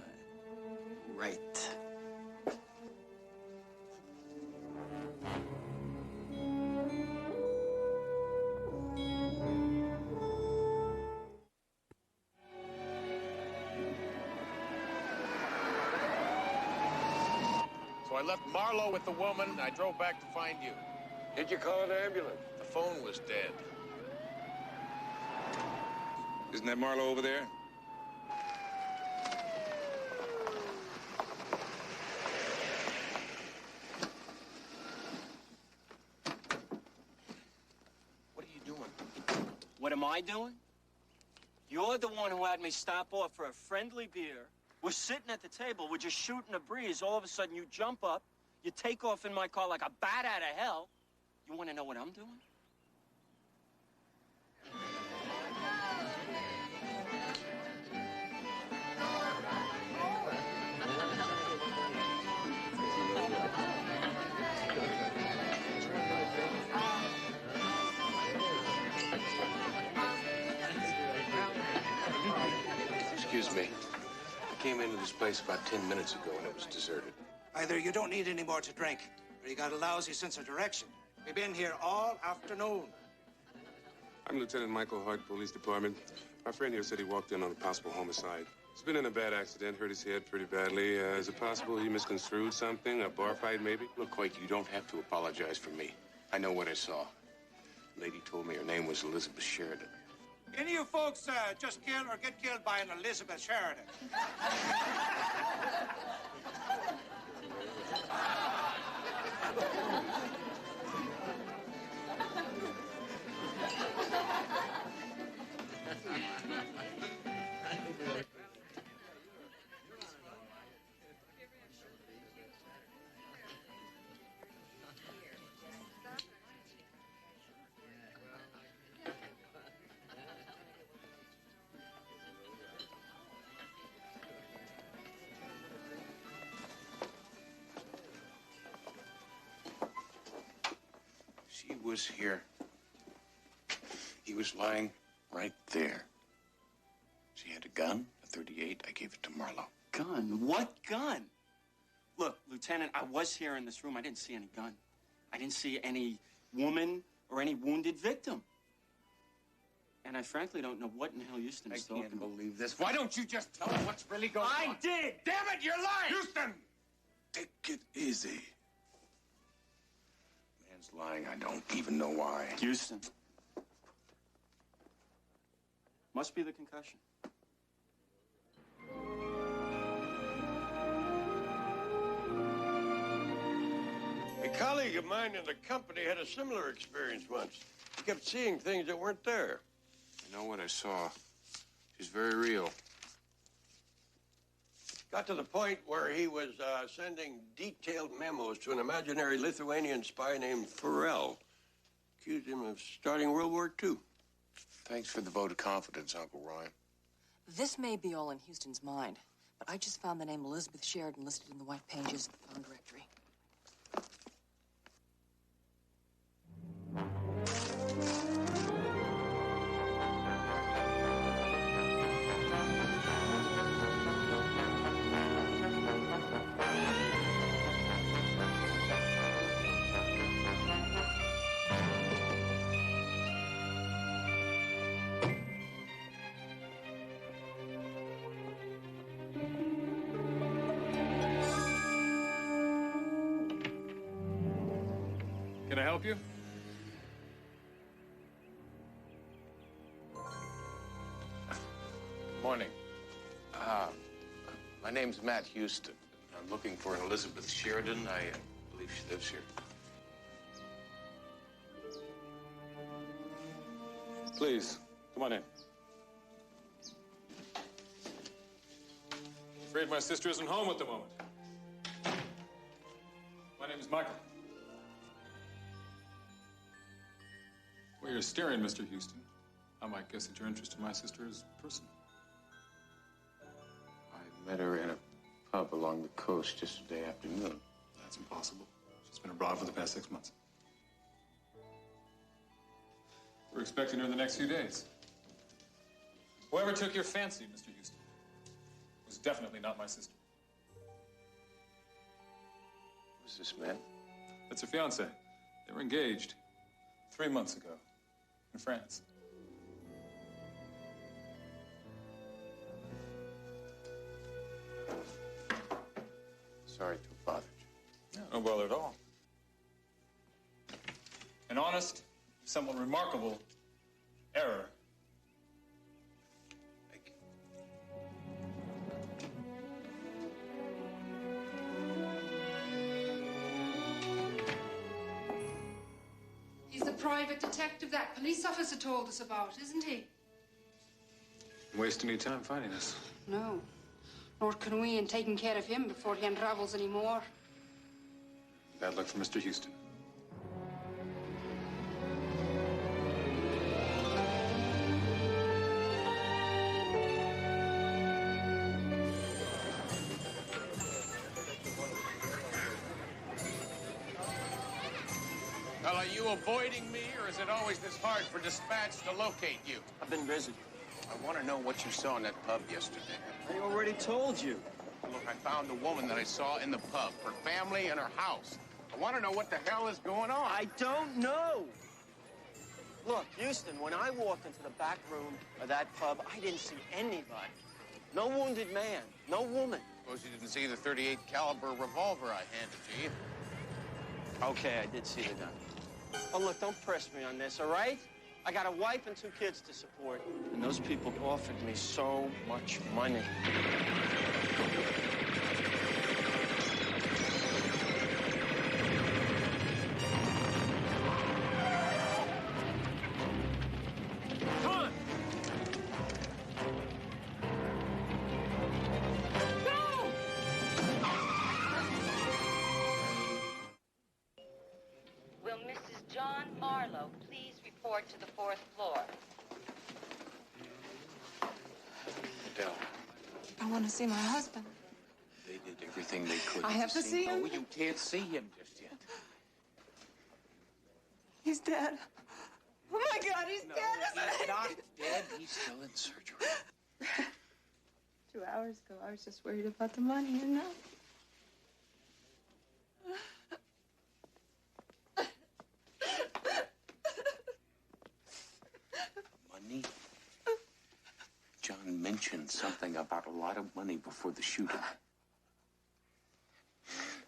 Right. So I left Marlowe with the woman, and I drove back to find you. Did you call an ambulance? The phone was dead. Isn't that Marlowe over there? What are you doing? What am I doing? You're the one who had me stop off for a friendly beer. We're sitting at the table, we're just shooting a breeze. All of a sudden, you jump up, you take off in my car like a bat out of hell. You want to know what I'm doing? Excuse me. I came into this place about 10 minutes ago and it was deserted. Either you don't need any more to drink, or you got a lousy sense of direction. We've been here all afternoon. I'm Lieutenant Michael Hart, Police Department. My friend here said he walked in on a possible homicide. He's been in a bad accident, hurt his head pretty badly. Is it possible he misconstrued something? A bar fight, maybe? Look, Coit, you don't have to apologize for me. I know what I saw. The lady told me her name was Elizabeth Sheridan. Any of you folks just killed or get killed by an Elizabeth Sheridan? She was here. He was lying right there. She had a gun, a .38. I gave it to Marlowe. Gun? What gun? Look, Lieutenant, I was here in this room. I didn't see any gun. I didn't see any woman or any wounded victim. And I frankly don't know what in the hell Houston is talking about. I can't believe this. Why don't you just tell him what's really going on? I did! Damn it, you're lying! Houston! Take it easy. Man's lying. I don't even know why. Houston. Must be the concussion. A colleague of mine in the company had a similar experience once. He kept seeing things that weren't there. I know what I saw. She's very real. Got to the point where he was sending detailed memos to an imaginary Lithuanian spy named Farrell. Accused him of starting World War II. Thanks for the vote of confidence, Uncle Ryan. This may be all in Houston's mind, but I just found the name Elizabeth Sheridan listed in the white pages of the phone directory. Can I help you? Morning. My name's Matt Houston. I'm looking for an Elizabeth Sheridan. I believe she lives here. Please, come on in. Afraid my sister isn't home at the moment. My name is Michael. Well, you're staring, Mr. Houston. I might guess that you're interested in my sister's person. I met her in a pub along the coast yesterday afternoon. That's impossible. She's been abroad for the past 6 months. We're expecting her in the next few days. Whoever took your fancy, Mr. Houston, was definitely not my sister. Who's this man? That's her fiance. They were engaged 3 months ago in France. Sorry to have bothered you. No bother at all. An honest, somewhat remarkable error. Thank you. He's the private detective that police officer told us about, isn't he? Waste any time finding us. No. Nor can we in taking care of him before he unravels any more. Bad luck for Mr. Houston. Well, are you avoiding me, or is it always this hard for dispatch to locate you? I've been busy. I want to know what you saw in that pub yesterday. I already told you. Look, I found a woman that I saw in the pub, her family and her house. I want to know what the hell is going on. I don't know. Look, Houston, when I walked into the back room of that pub, I didn't see anybody. No wounded man, no woman. Suppose you didn't see the .38 caliber revolver I handed to you. Okay, I did see the gun. Oh, look, don't press me on this, all right? I got a wife and 2 kids to support, and those people offered me so much money. Come on! Will Mrs. John Marlowe please report to the 4th floor? Adele, I want to see my husband. they did everything they could. I have to see him? No, you can't see him just yet. He's dead. Oh, my God, he's dead, isn't He's he? not dead. He's still in surgery. 2 hours ago, I was just worried about the money, you know? Money? mentioned something about a lot of money before the shooting.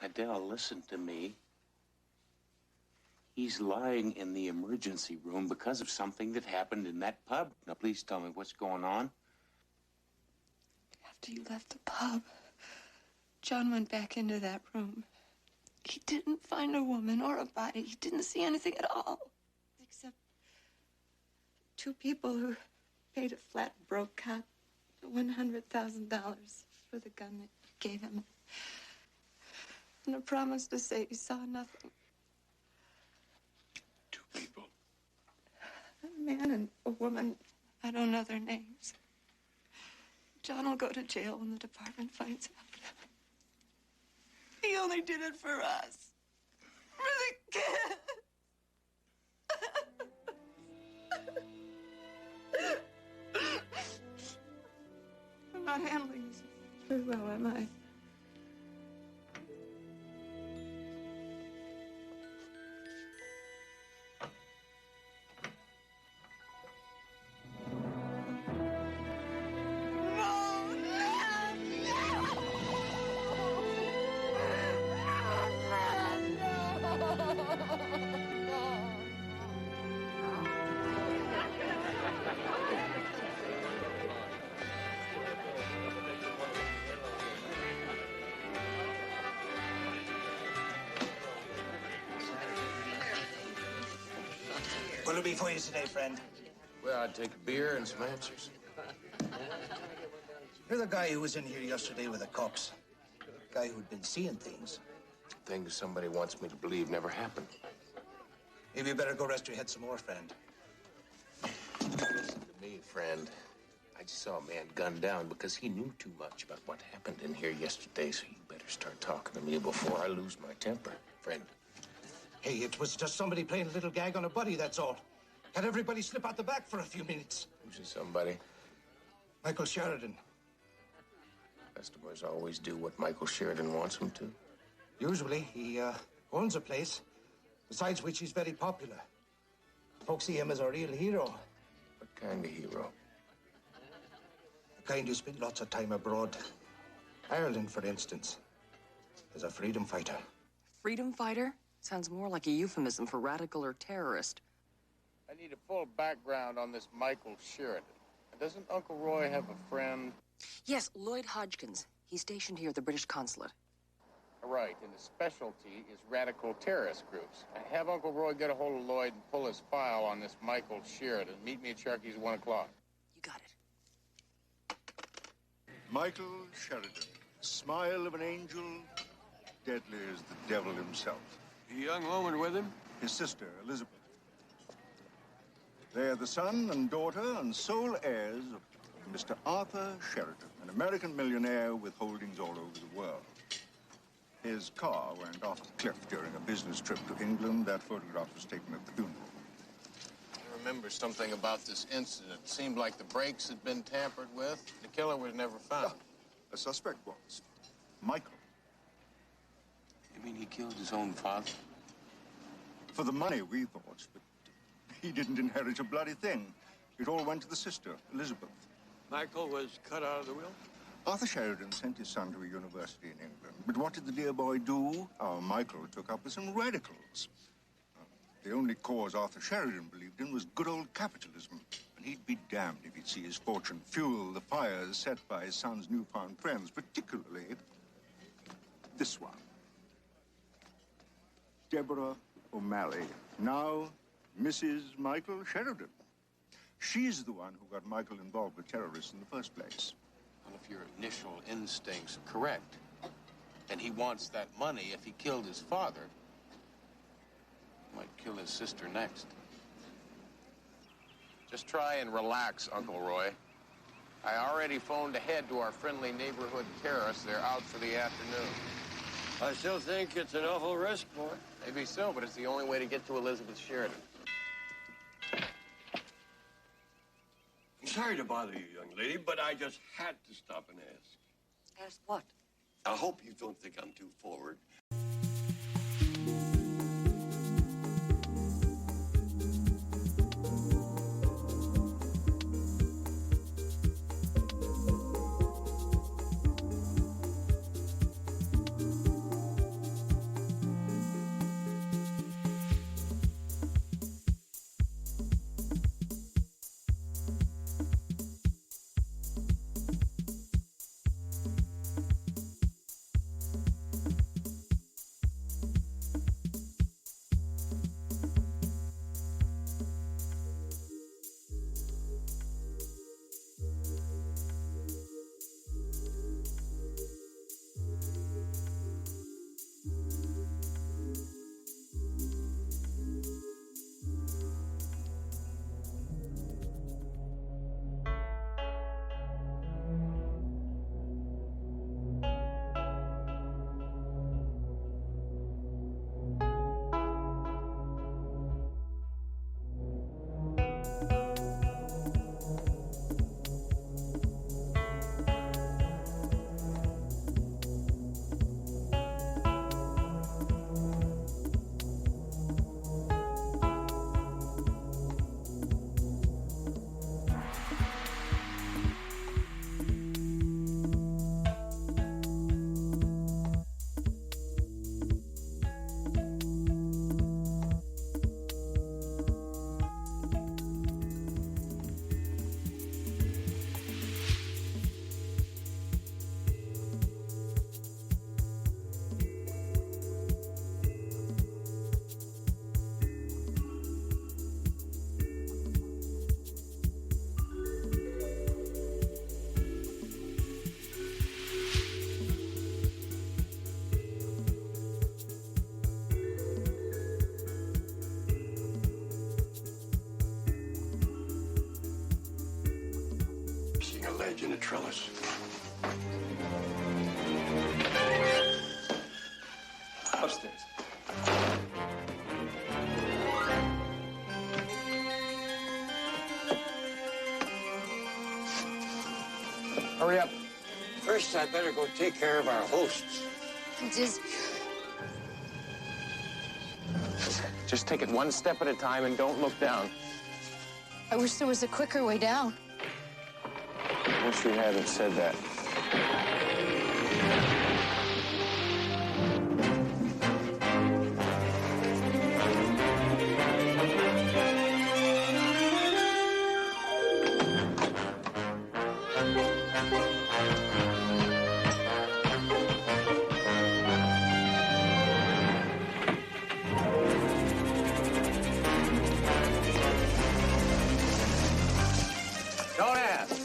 Adele, listen to me. He's lying in the emergency room because of something that happened in that pub. Now, please tell me what's going on. After you left the pub, John went back into that room. He didn't find a woman or a body. He didn't see anything at all. Except 2 people who paid a flat broke cop $100,000 for the gun that he gave him. And a promise to say he saw nothing. 2 people? A man and a woman. I don't know their names. John will go to jail when the department finds out. He only did it for us. For the kids. I'm not handling this very well, am I? What'll it be for you today, friend? Well, I'd take a beer and some answers. You're the guy who was in here yesterday with the cops. Guy who'd been seeing things. Things somebody wants me to believe never happened. Maybe you better go rest your head some more, friend. Listen to me, friend. I just saw a man gunned down because he knew too much about what happened in here yesterday, so you better start talking to me before I lose my temper, friend. Hey, it was just somebody playing a little gag on a buddy, that's all. Had everybody slip out the back for a few minutes. Who's this somebody? Michael Sheridan. Customers always do what Michael Sheridan wants them to. Usually, he owns a place, besides which he's very popular. Folks see him as a real hero. What kind of hero? The kind who spent lots of time abroad. Ireland, for instance, as a freedom fighter. Freedom fighter? Sounds more like a euphemism for radical or terrorist. I need a full background on this Michael Sheridan. Doesn't Uncle Roy have a friend? Yes, Lloyd Hodgkins. He's stationed here at the British consulate. Right, and the specialty is radical terrorist groups. Have Uncle Roy get a hold of Lloyd and pull his file on this Michael Sheridan. Meet me at Sharky's 1 o'clock. You got it. Michael Sheridan, smile of an angel, deadly as the devil himself. A young woman with him? His sister, Elizabeth. They are the son and daughter and sole heirs of Mr. Arthur Sheridan, an American millionaire with holdings all over the world. His car went off the cliff during a business trip to England. That photograph was taken at the funeral. I remember something about this incident. It seemed like the brakes had been tampered with. The killer was never found. A suspect was. Michael. You mean he killed his own father? For the money, we thought, but he didn't inherit a bloody thing. It all went to the sister, Elizabeth. Michael was cut out of the will? Arthur Sheridan sent his son to a university in England. But what did the dear boy do? Our Michael took up with some radicals. The only cause Arthur Sheridan believed in was good old capitalism. And he'd be damned if he'd see his fortune fuel the fires set by his son's newfound friends, particularly this one. Deborah O'Malley, now Mrs. Michael Sheridan. She's the one who got Michael involved with terrorists in the first place. Well, if your initial instincts are correct, and he wants that money if he killed his father, he might kill his sister next. Just try and relax, Uncle Roy. I already phoned ahead to our friendly neighborhood terrorists. They're out for the afternoon. I still think it's an awful risk, boy. Maybe so, but it's the only way to get to Elizabeth Sheridan. I'm sorry to bother you, young lady, but I just had to stop and ask. Ask what? I hope you don't think I'm too forward. leverage in a trellis. Upstairs. Hurry up. First, I better go take care of our hosts. Just take it one step at a time and don't look down. I wish there was a quicker way down. I wish you hadn't said that. Don't ask.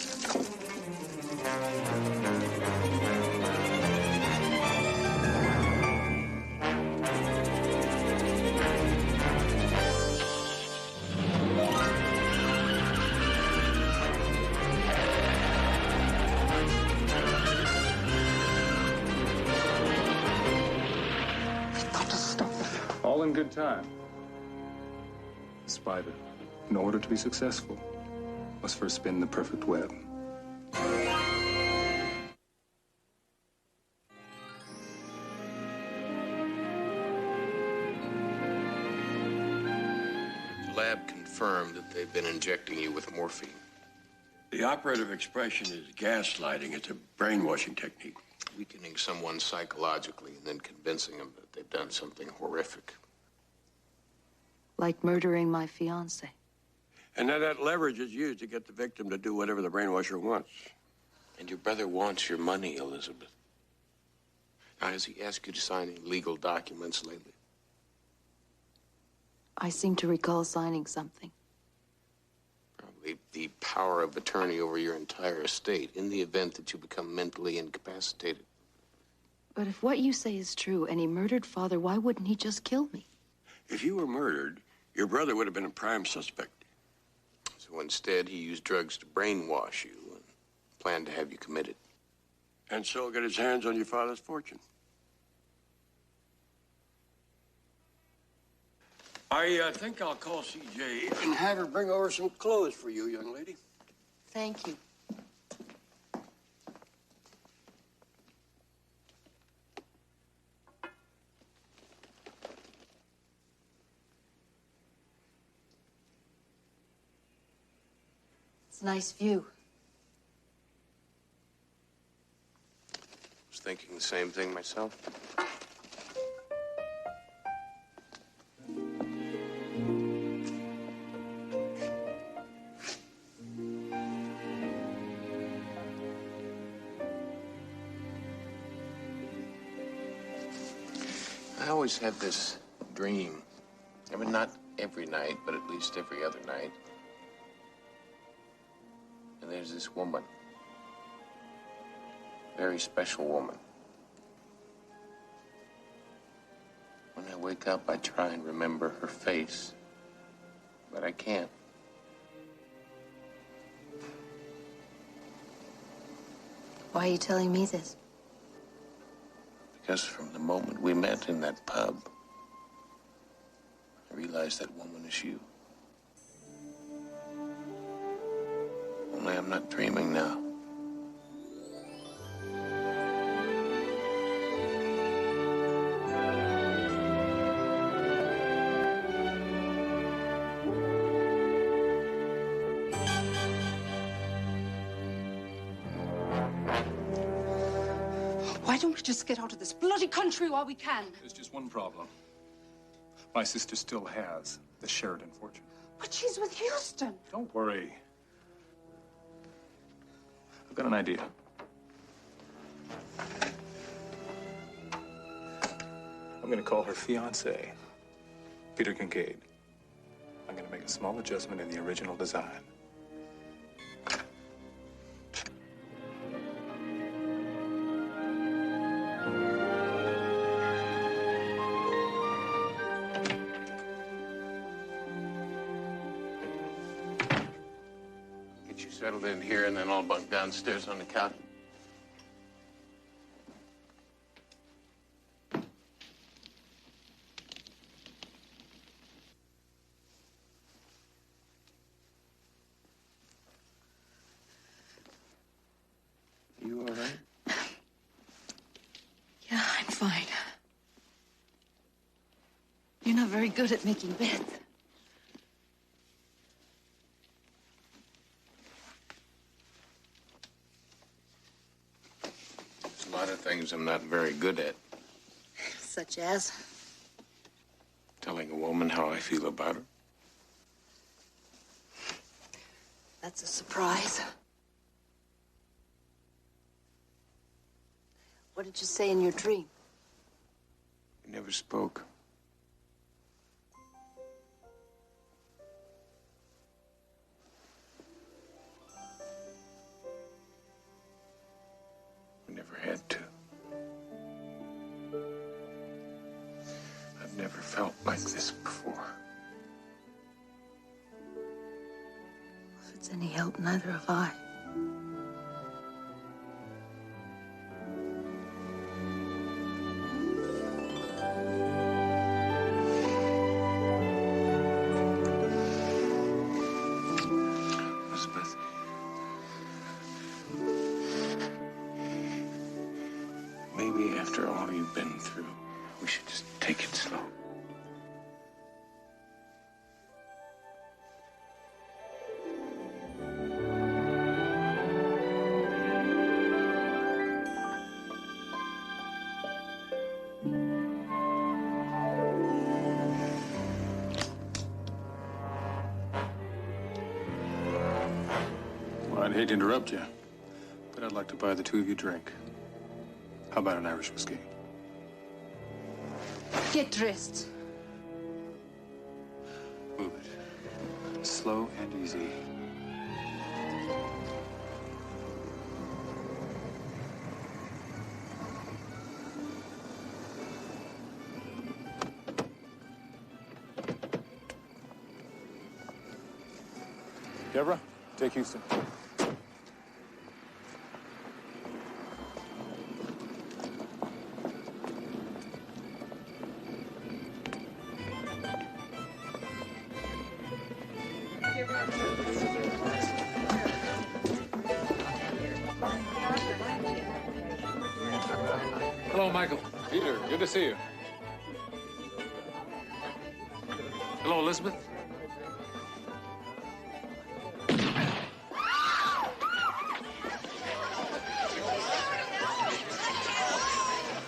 All in good time. The spider, in order to be successful, must first spin the perfect web. The lab confirmed that they've been injecting you with morphine. The operative expression is gaslighting. It's a brainwashing technique. Weakening someone psychologically and then convincing them that they've done something horrific. Like murdering my fiance. And then that leverage is used to get the victim to do whatever the brainwasher wants. And your brother wants your money, Elizabeth. Now, has he asked you to sign any legal documents lately? I seem to recall signing something. Probably the power of attorney over your entire estate in the event that you become mentally incapacitated. But if what you say is true and he murdered father, why wouldn't he just kill me? If you were murdered, your brother would have been a prime suspect. So instead, he used drugs to brainwash you and planned to have you committed. And so get his hands on your father's fortune. I think I'll call CJ and have her bring over some clothes for you, young lady. Thank you. It's a nice view. I was thinking the same thing myself. I always had this dream. I mean, not every night, but at least every other night. And there's this woman. Very special woman. When I wake up, I try and remember her face, but I can't. Why are you telling me this? Because from the moment we met in that pub, I realized that woman is you. Only I'm not dreaming now. Why don't we just get out of this bloody country while we can? There's just one problem. My sister still has the Sheridan fortune. But she's with Houston. Don't worry. I've got an idea. I'm going to call her fiancé, Peter Kincaid. I'm going to make a small adjustment in the original design. you settled in here and then I'll bunk downstairs on the couch. You all right? Yeah, I'm fine. You're not very good at making beds. There's a lot of things I'm not very good at. Such as? Telling a woman how I feel about her. That's a surprise. What did you say in your dream? We never spoke. We never had to. I've never felt like this before. If it's any help, neither have I. Elizabeth. Maybe after all you've been through, we should just take it slow. Well, I'd hate to interrupt you, but I'd like to buy the two of you a drink. How about an Irish whiskey? Get dressed. Move it. Slow and easy. Deborah, take Houston. Hello, Michael. Peter, good to see you. Hello, Elizabeth.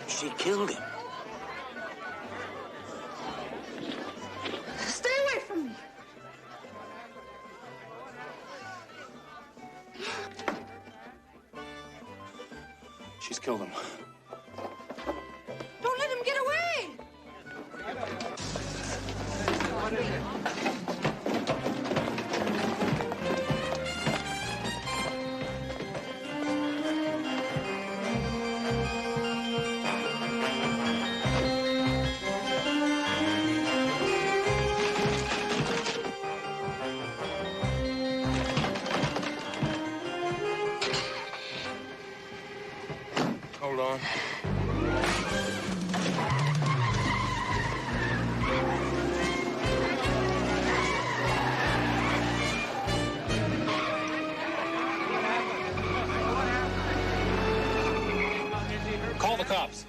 She killed him. Stay away from me. She's killed him. Don't let him get away. Hold on. Call the cops.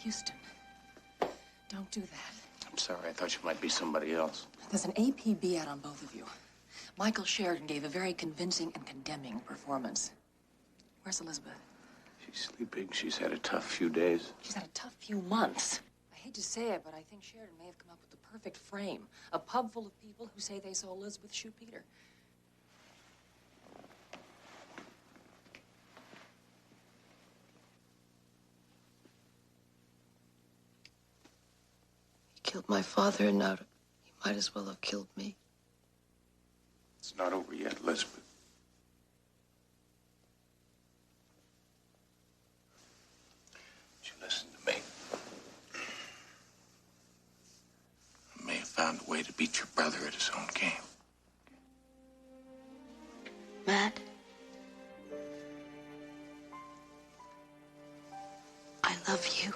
Houston, don't do that. I'm sorry. I thought you might be somebody else. There's an APB out on both of you. Michael Sheridan gave a very convincing and condemning performance. Where's Elizabeth? She's sleeping. She's had a tough few days. She's had a tough few months. I hate to say it, but I think Sheridan may have come up with the perfect frame. A pub full of people who say they saw Elizabeth shoot Peter. He killed my father, and now he might as well have killed me. It's not over yet, Elizabeth. You listen to me. found a way to beat your brother at his own game. Matt, I love you.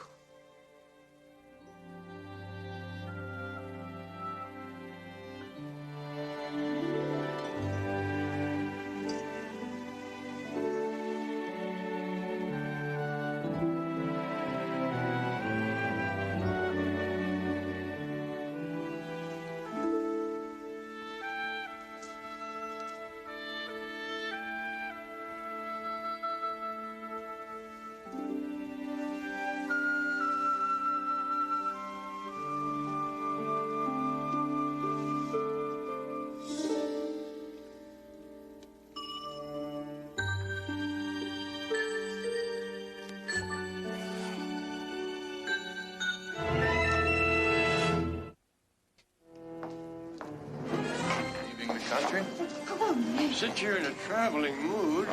Country? Come on, Nick. Since you're in a traveling mood,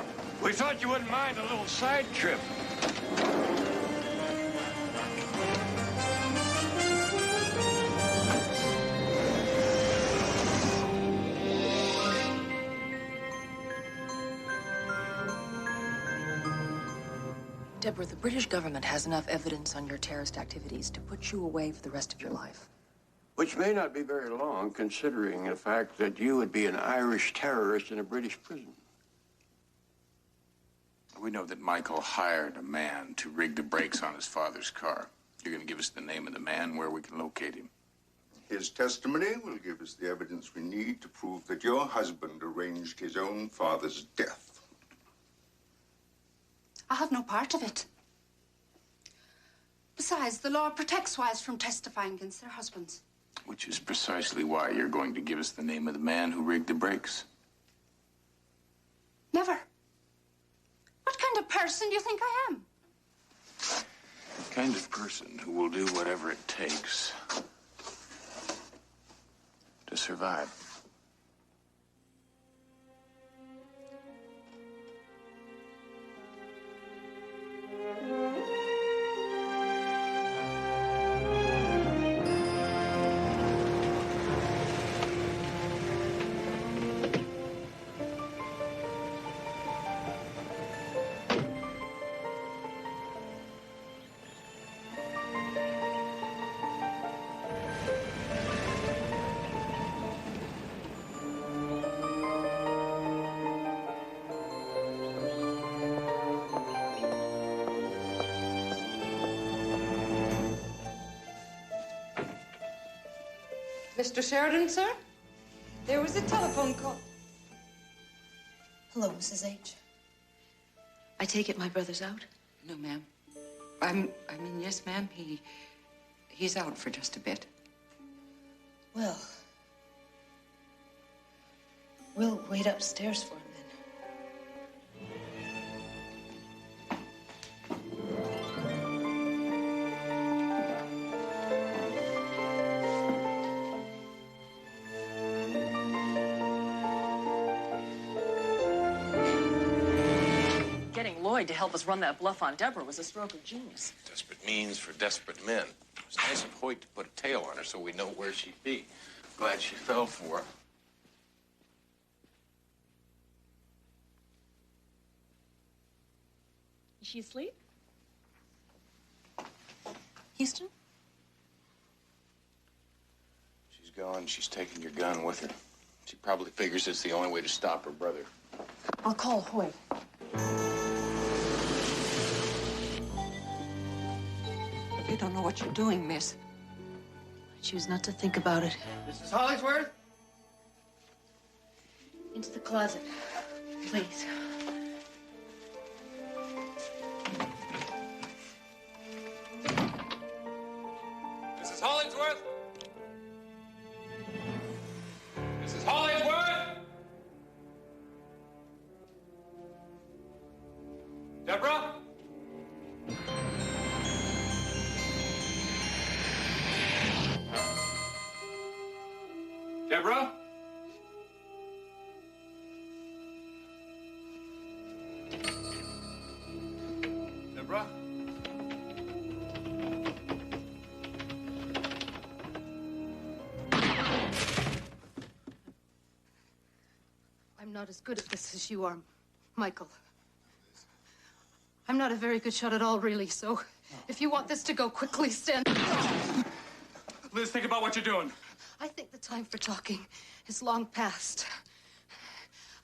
we thought you wouldn't mind a little side trip. Deborah, the British government has enough evidence on your terrorist activities to put you away for the rest of your life. Which may not be very long, considering the fact that you would be an Irish terrorist in a British prison. We know that Michael hired a man to rig the brakes on his father's car. You're going to give us the name of the man, where we can locate him. His testimony will give us the evidence we need to prove that your husband arranged his own father's death. I have no part of it. Besides, the law protects wives from testifying against their husbands. Which is precisely why you're going to give us the name of the man who rigged the brakes. Never. What kind of person do you think I am? The kind of person who will do whatever it takes to survive. Mr. Sheridan, sir? There was a telephone call. Hello, Mrs. H. I take it my brother's out? No, ma'am. I mean, yes, ma'am. He's out for just a bit. Well, we'll wait upstairs for him then. To help us run that bluff on Deborah was a stroke of genius. Desperate means for desperate men. It was nice of Hoyt to put a tail on her so we know where she'd be. Glad she fell for it. Is she asleep? Houston? She's gone. She's taking your gun with her. She probably figures it's the only way to stop her brother. I'll call Hoyt. You don't know what you're doing, miss. I choose not to think about it. Mrs. Hollingsworth? Into the closet, please. Mrs. Hollingsworth? Mrs. Hollingsworth? Deborah? Deborah? Deborah? not as good at this as you are, Michael. I'm not a very good shot at all, really, so if you want this to go quickly, stand... Liz, think about what you're doing. I think the time for talking is long past.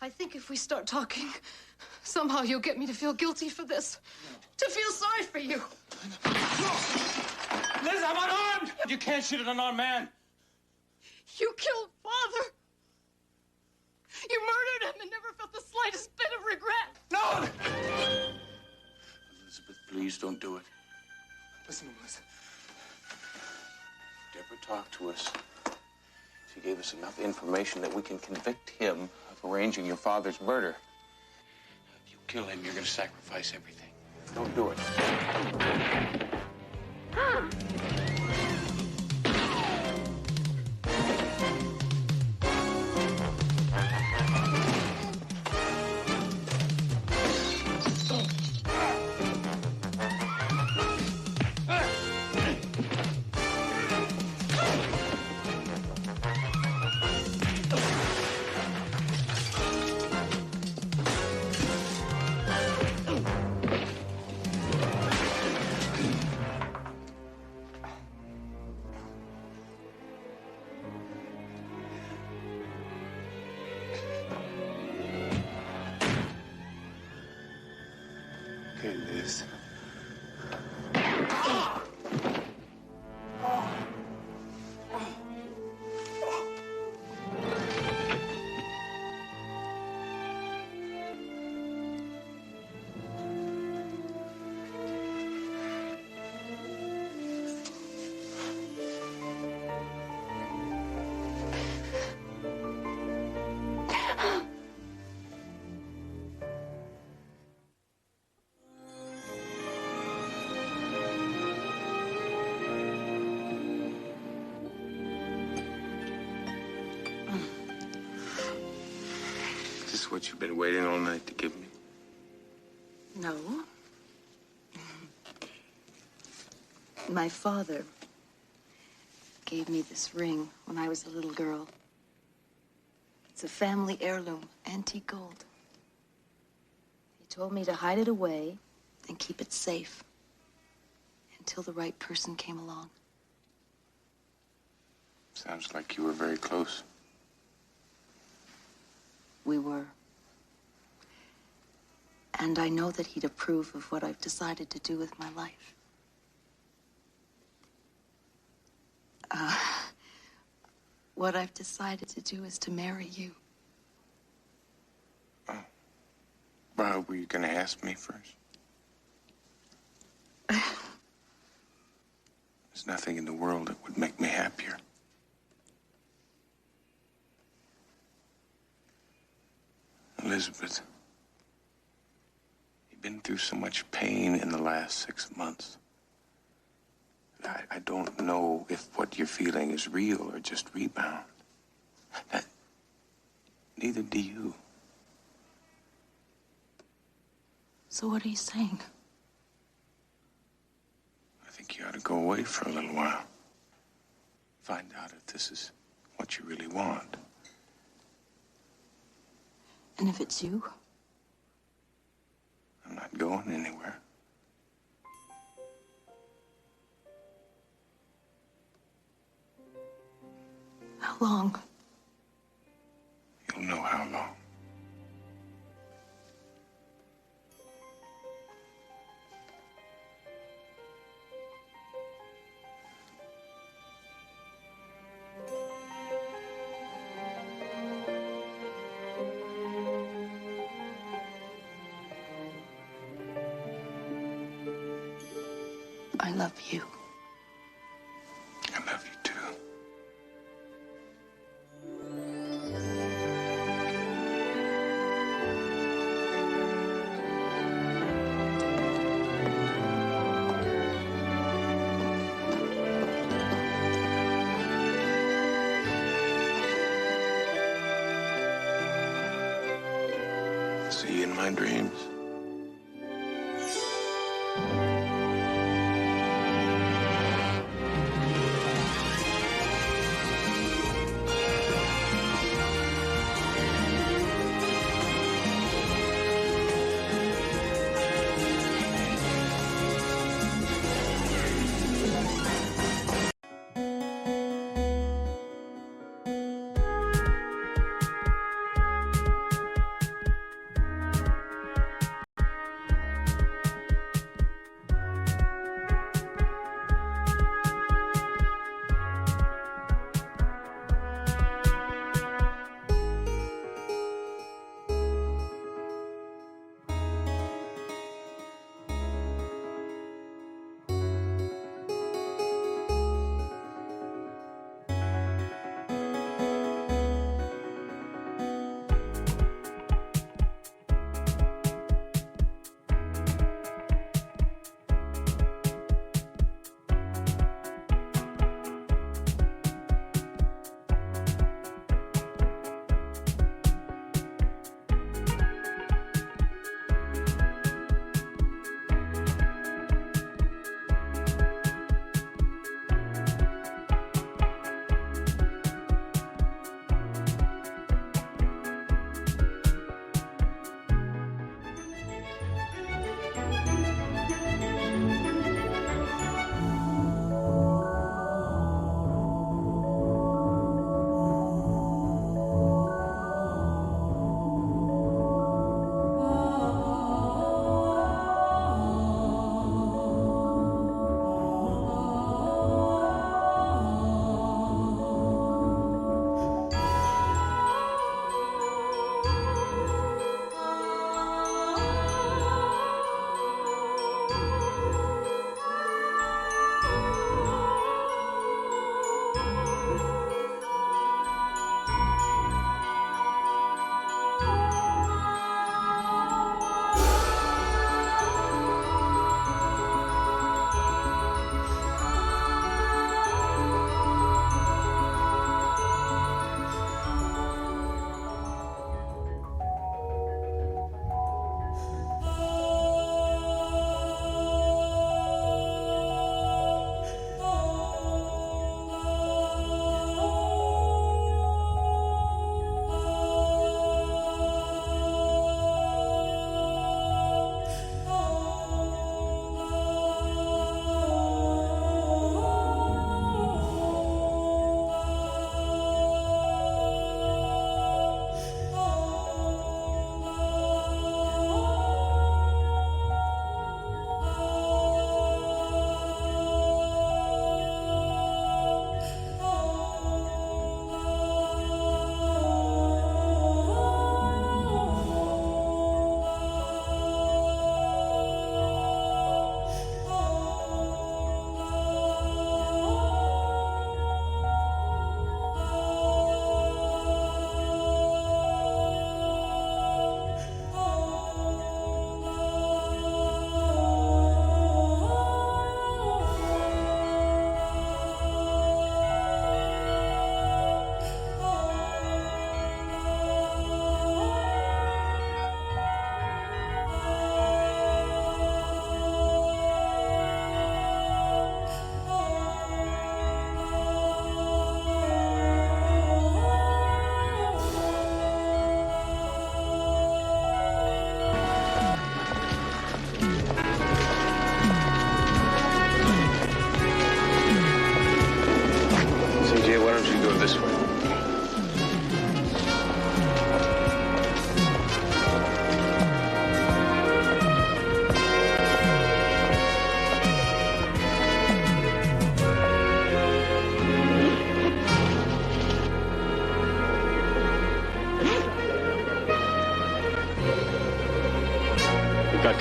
I think if we start talking, somehow you'll get me to feel guilty for this. To feel sorry for you. Liz, I'm unarmed! You can't shoot an unarmed man. You killed Father. You murdered him and never felt the slightest bit of regret. No! Elizabeth, please don't do it. Listen to him, Liz. Deborah talked to us. She gave us enough information that we can convict him of arranging your father's murder. If you kill him, you're going to sacrifice everything. Don't do it. Okay, Liz. Is this what you've been waiting all night to give me? No. My father gave me this ring when I was a little girl. It's a family heirloom, antique gold. He told me to hide it away and keep it safe until the right person came along. Sounds like you were very close. We were. And I know that he'd approve of what I've decided to do with my life. What I've decided to do is to marry you. Well, were you going to ask me first? There's nothing in the world that would make me happier. Elizabeth, you've been through so much pain in the last 6 months. I don't know if what you're feeling is real or just rebound. Neither do you. So what are you saying? I think you ought to go away for a little while. Find out if this is what you really want. And if it's you? I'm not going anywhere. How long? You'll know how long. I love you. I love you too. See you in my dreams.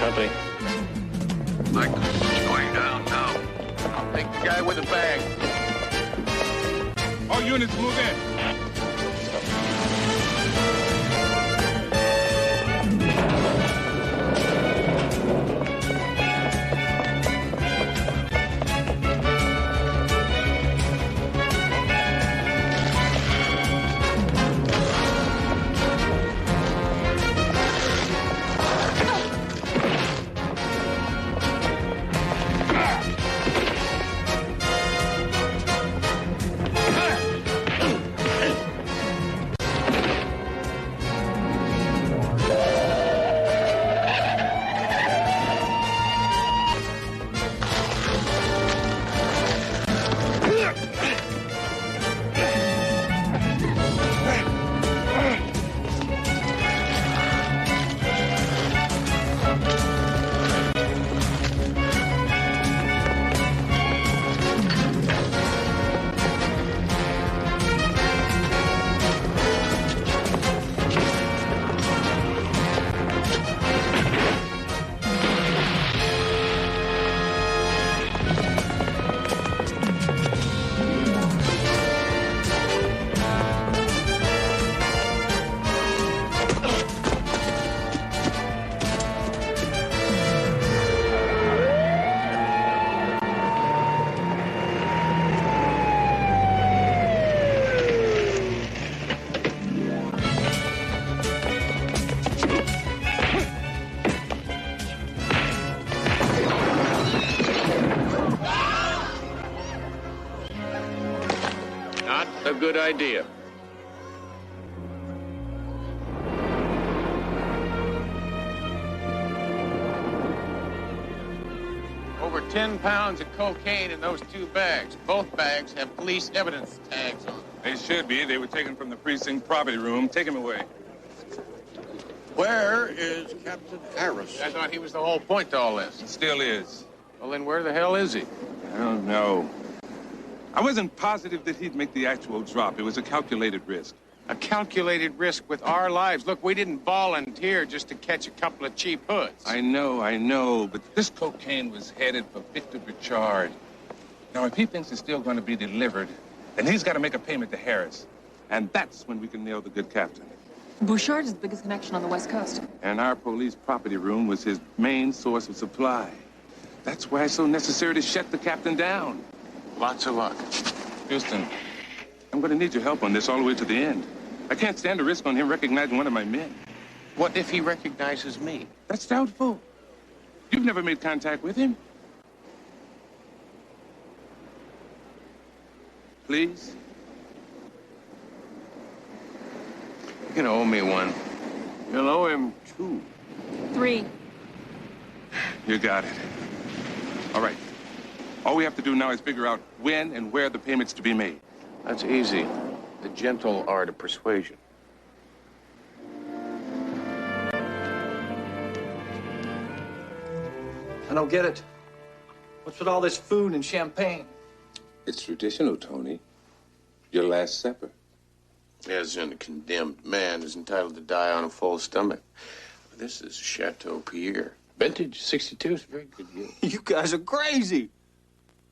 Company. Michael, it's going down now. I'll take the guy with the bag. All units move in. Not a good idea. Over 10 pounds of cocaine in those 2 bags. Both bags have police evidence tags on them. They should be. They were taken from the precinct property room. Take him away. Where is Captain Harris? I thought he was the whole point to all this. He still is. Well, then where the hell is he? I don't know. I wasn't positive that he'd make the actual drop. It was a calculated risk. A calculated risk with our lives. Look, we didn't volunteer just to catch a couple of cheap hoods. I know, but this cocaine was headed for Victor Burchard. Now, if he thinks it's still going to be delivered, then he's got to make a payment to Harris. And that's when we can nail the good captain. Bouchard is the biggest connection on the West Coast. And our police property room was his main source of supply. That's why it's so necessary to shut the captain down. Lots of luck. Houston, I'm going to need your help on this all the way to the end. I can't stand the risk on him recognizing one of my men. What if he recognizes me? That's doubtful. You've never made contact with him. Please? You're going to owe me one. You'll owe him 2. 3. You got it. All right. All we have to do now is figure out when and where the payment's to be made. That's easy. The gentle art of persuasion. I don't get it. What's with all this food and champagne? It's traditional, Tony. Your Last Supper. As in, a condemned man is entitled to die on a full stomach. This is Chateau Pierre. Vintage 62 is a very good year. You guys are crazy.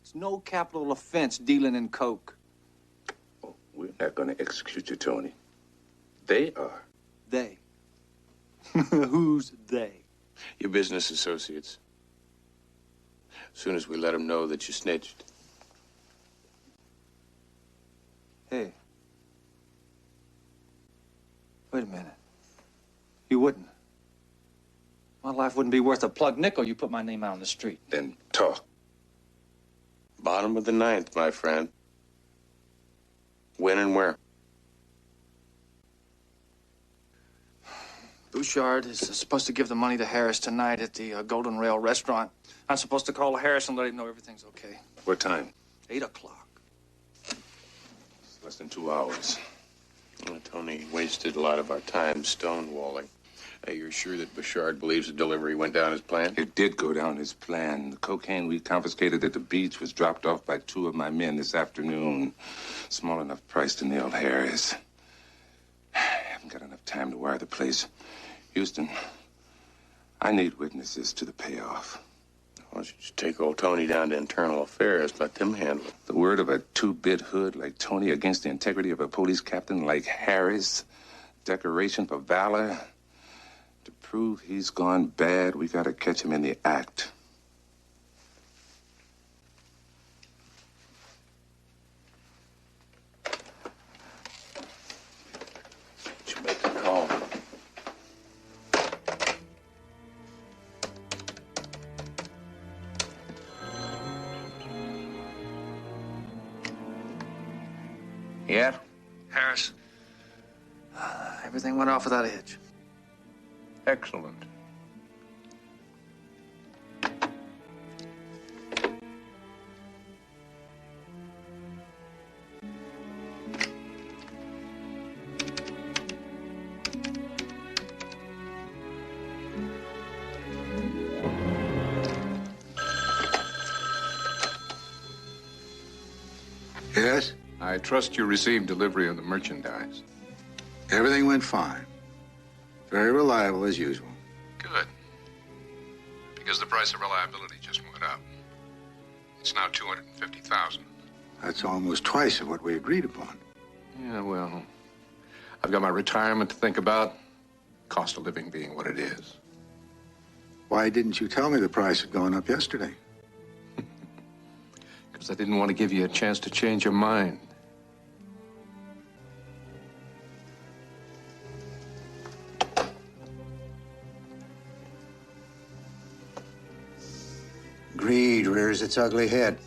It's no capital offense dealing in coke. Oh, we're not going to execute you, Tony. They are. They? Who's they? Your business associates. As soon as we let them know that you snitched. Hey. Wait a minute. You wouldn't. My life wouldn't be worth a plug nickel you put my name out on the street. Then talk. Bottom of the 9th, my friend. When and where? Bouchard is supposed to give the money to Harris tonight at the Golden Rail restaurant. I'm supposed to call Harris and let him know everything's okay. What time? 8 o'clock. It's less than 2 hours. Well, Tony wasted a lot of our time stonewalling. You're sure that Bouchard believes the delivery went down as planned? It did go down as planned. The cocaine we confiscated at the beach was dropped off by 2 of my men this afternoon. Small enough price to nail Harris. I haven't got enough time to wire the place. Houston, I need witnesses to the payoff. Why don't you just take old Tony down to internal affairs, let them handle it. The word of a two-bit hood like Tony against the integrity of a police captain like Harris. Decoration for valor. To prove he's gone bad, we gotta catch him in the act. You make the call. Yeah? Harris. Everything went off without a hitch. Excellent. Yes? I trust you received delivery of the merchandise. Everything went fine. Very reliable as usual. Good. Because the price of reliability just went up. It's now $250,000. That's almost twice of what we agreed upon. Yeah, well, I've got my retirement to think about. Cost of living being what it is. Why didn't you tell me the price had gone up yesterday? Because I didn't want to give you a chance to change your mind. Greed rears its ugly head.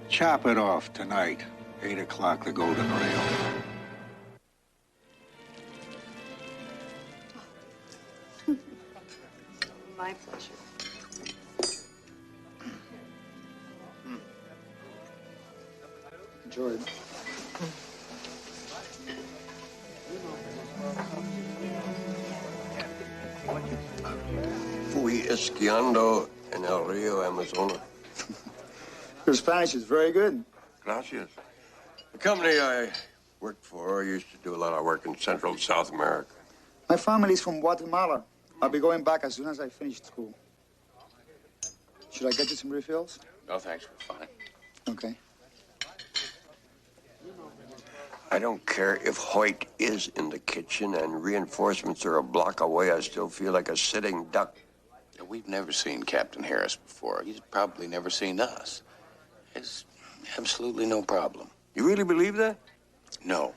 Chop it off tonight. 8 o'clock, the Golden Rail. My pleasure. Enjoy it. Fui esquiando en el Rio Amazonas. Your Spanish is very good. Gracias. The company I worked for used to do a lot of work in Central and South America. My family's from Guatemala. I'll be going back as soon as I finish school. Should I get you some refills? No, thanks. We're fine. Okay. I don't care if Hoyt is in the kitchen and reinforcements are a block away. I still feel like a sitting duck. We've never seen Captain Harris before. He's probably never seen us. It's absolutely no problem. You really believe that? No.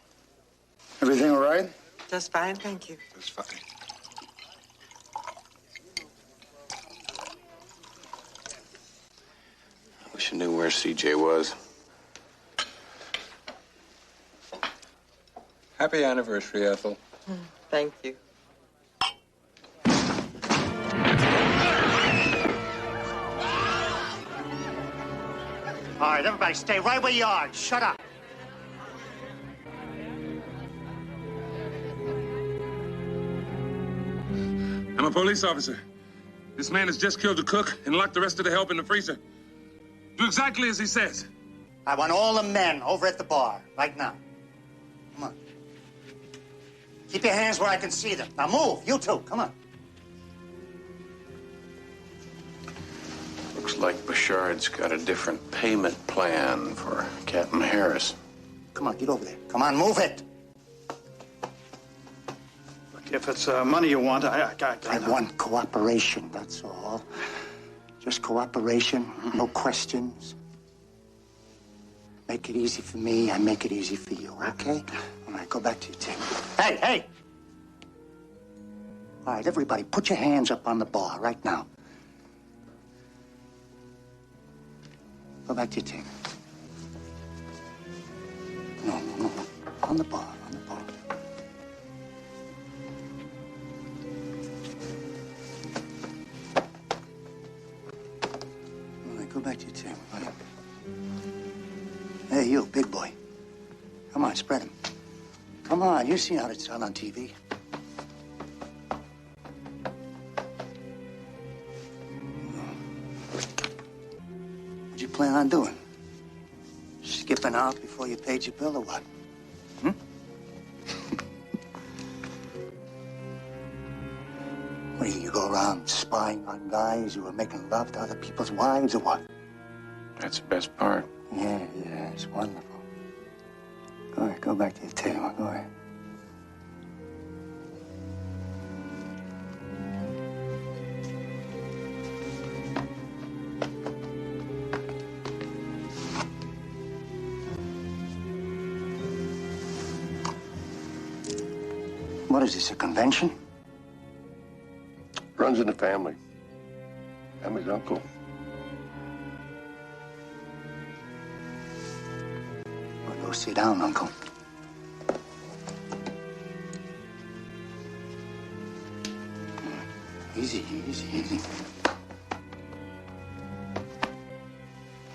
Everything all right? Just fine, thank you. Just fine. I wish I knew where CJ was. Happy anniversary, Ethel. Thank you. All right, everybody stay right where you are. Shut up. I'm a police officer. This man has just killed the cook and locked the rest of the help in the freezer. Do exactly as he says. I want all the men over at the bar right now. Come on. Keep your hands where I can see them. Now move, you two, come on. Looks like Bouchard's got a different payment plan for Captain Harris. Come on, get over there. Come on, move it. Look, if it's money you want, I want cooperation, that's all. Just cooperation, no questions. Make it easy for me, I make it easy for you, okay? All right, go back to your table. Hey, hey! All right, everybody, put your hands up on the bar right now. Go back to your table. No. On the bar, on the bar. All right, go back to your table. All right. Hey, you, big boy. Come on, spread him. Come on, you've seen how it's done on TV. What'd you plan on doing? Skipping out before you paid your bill or what? I'm spying on guys who are making love to other people's wives or what? That's the best part. Yeah, it's wonderful. Go ahead, go back to your table. Go ahead. What is this, a convention? Runs in the family. I'm his uncle. Well, go sit down, Uncle. Easy.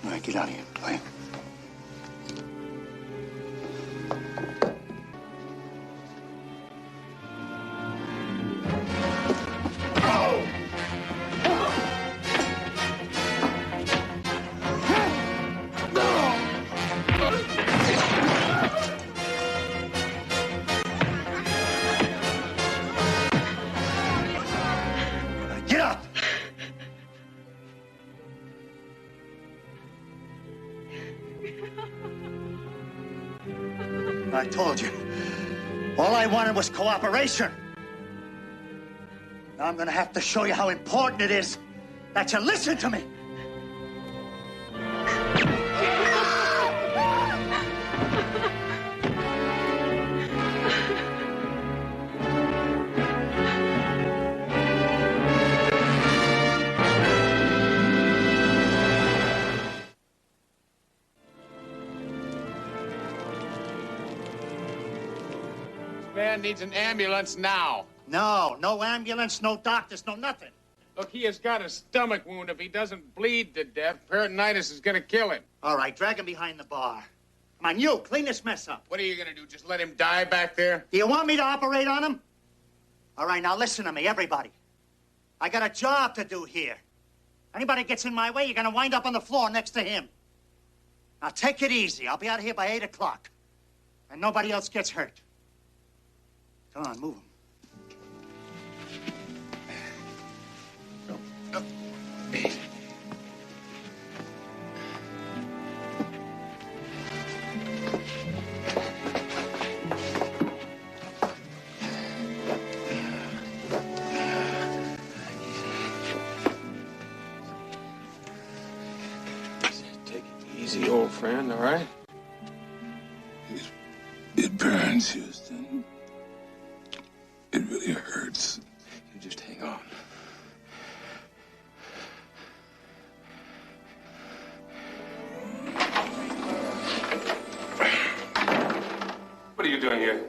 All right, get out of here, play. Get up! I told you. All I wanted was cooperation. Now I'm gonna have to show you how important it is that you listen to me. Man needs an ambulance now. No ambulance, no doctors, no nothing. Look, he has got a stomach wound. If he doesn't bleed to death, peritonitis is gonna kill him. All right, drag him behind the bar. Come on, you, clean this mess up. What are you gonna do, just let him die back there? Do you want me to operate on him? All right, now listen to me, everybody. I got a job to do here. Anybody gets in my way, you're gonna wind up on the floor next to him. Now take it easy. I'll be out of here by 8 o'clock. And nobody else gets hurt. Come on, move him. Take it easy, old friend, all right? It burns, Houston. It really hurts. You just hang on. What are you doing here?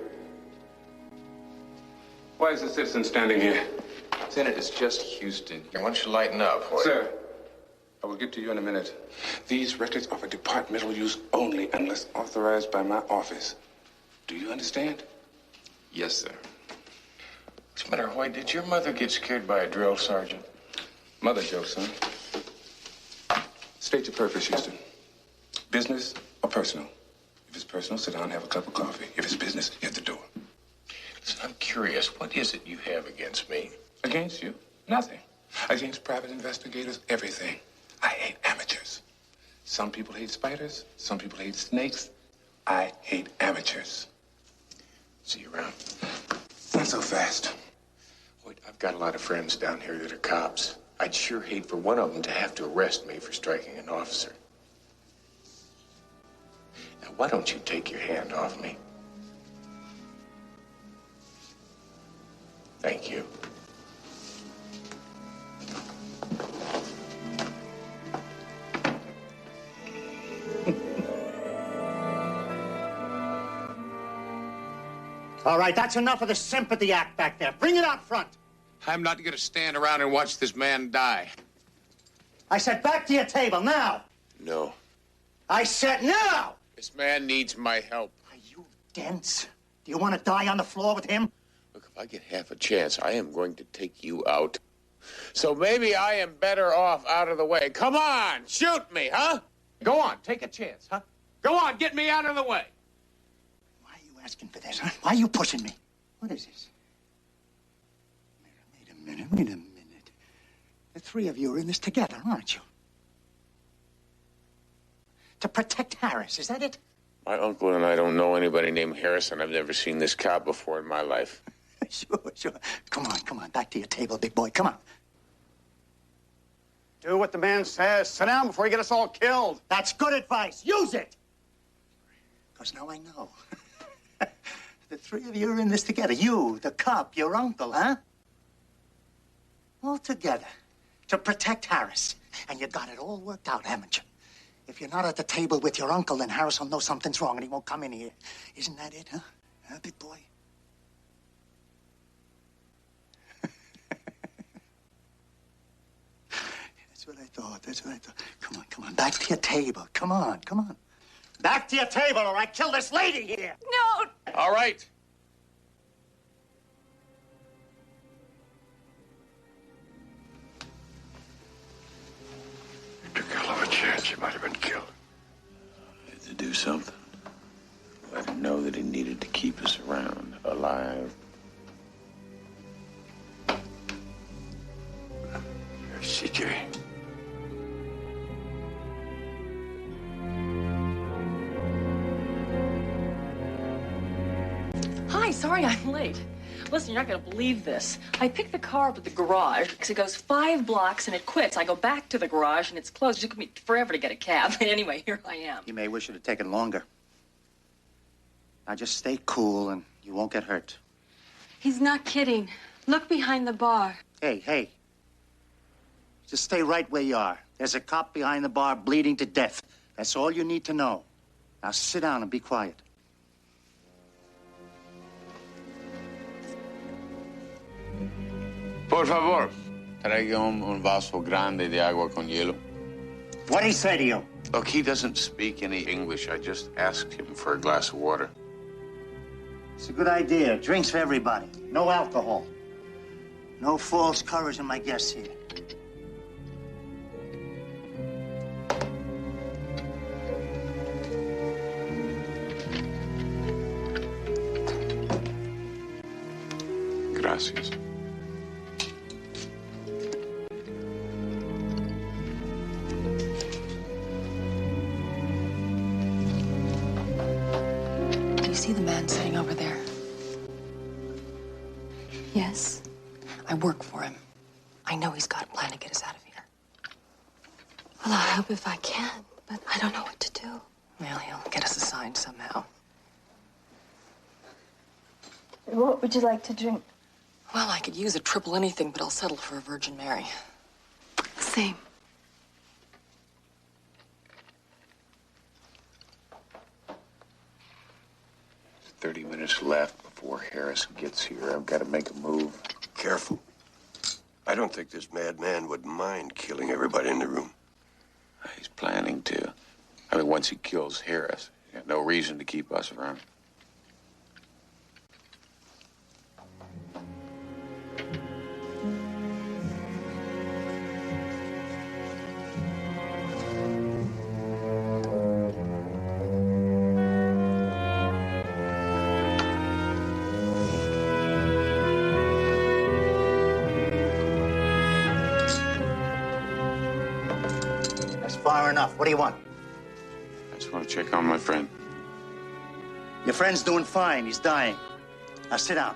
Why is the citizen standing here? Lieutenant, it's just Houston. Why don't you lighten up, Hoyt? Sir, I will get to you in a minute. These records are for departmental use only unless authorized by my office. Do you understand? Yes, sir. What's the matter, Hoyt? Did your mother get scared by a drill sergeant? Mother joke, son. State your purpose, Houston. Business or personal? If it's personal, sit down and have a cup of coffee. If it's business, hit the door. Listen, I'm curious. What is it you have against me? Against you? Nothing. Against private investigators, everything. I hate amateurs. Some people hate spiders. Some people hate snakes. I hate amateurs. See you around. Not so fast. Hoyt, I've got a lot of friends down here that are cops. I'd sure hate for one of them to have to arrest me for striking an officer. Now, why don't you take your hand off me? Thank you. All right, that's enough of the sympathy act back there. Bring it out front. I'm not gonna stand around and watch this man die. I said back to your table, now. No. I said now. This man needs my help. Are you dense? Do you want to die on the floor with him? Look, if I get half a chance, I am going to take you out. So maybe I am better off out of the way. Come on, shoot me, huh? Go on, take a chance, huh? Go on, get me out of the way. Why are you asking for this, huh? Why are you pushing me? What is this? Wait a minute. The three of you are in this together, aren't you? To protect Harris, is that it? My uncle and I don't know anybody named Harris, and I've never seen this cop before in my life. Sure. Come on. Back to your table, big boy. Come on. Do what the man says. Sit down before you get us all killed. That's good advice. Use it. Because now I know. The three of you are in this together. You, the cop, your uncle, huh? All together to protect Harris. And you got it all worked out, haven't you? If you're not at the table with your uncle, then Harris will know something's wrong and he won't come in here. Isn't that it, huh? Huh, big boy? That's what I thought. Come on. Back to your table. Come on. Back to your table or I kill this lady here. No. All right. You took a hell of a chance. You might have been killed. I had to do something. Let him know that he needed to keep us around, alive. CJ. Hi, sorry I'm late. Listen, you're not gonna believe this. I picked the car up at the garage because it goes 5 blocks and it quits. I go back to the garage and it's closed. It took me forever to get a cab. Anyway, here I am. You may wish it had taken longer. Now just stay cool and you won't get hurt. He's not kidding. Look behind the bar. Hey. Just stay right where you are. There's a cop behind the bar bleeding to death. That's all you need to know. Now sit down and be quiet. Por favor, traiga un vaso grande de agua con hielo. What'd he say to you? Look, he doesn't speak any English. I just asked him for a glass of water. It's a good idea. Drinks for everybody. No alcohol. No false courage in my guests here. Gracias. Do you see the man sitting over there? Yes. I work for him. I know he's got a plan to get us out of here. Well, I'll help if I can, but I don't know what to do. Well, he'll get us assigned somehow. What would you like to drink? Well, I could use a triple anything, but I'll settle for a Virgin Mary. Same. There's 30 minutes left before Harris gets here. I've got to make a move. Careful. I don't think this madman would mind killing everybody in the room. He's planning to. I mean, once he kills Harris, he's got no reason to keep us around. Far enough. What do you want? I just want to check on my friend. Your friend's doing fine. He's dying. Now sit down.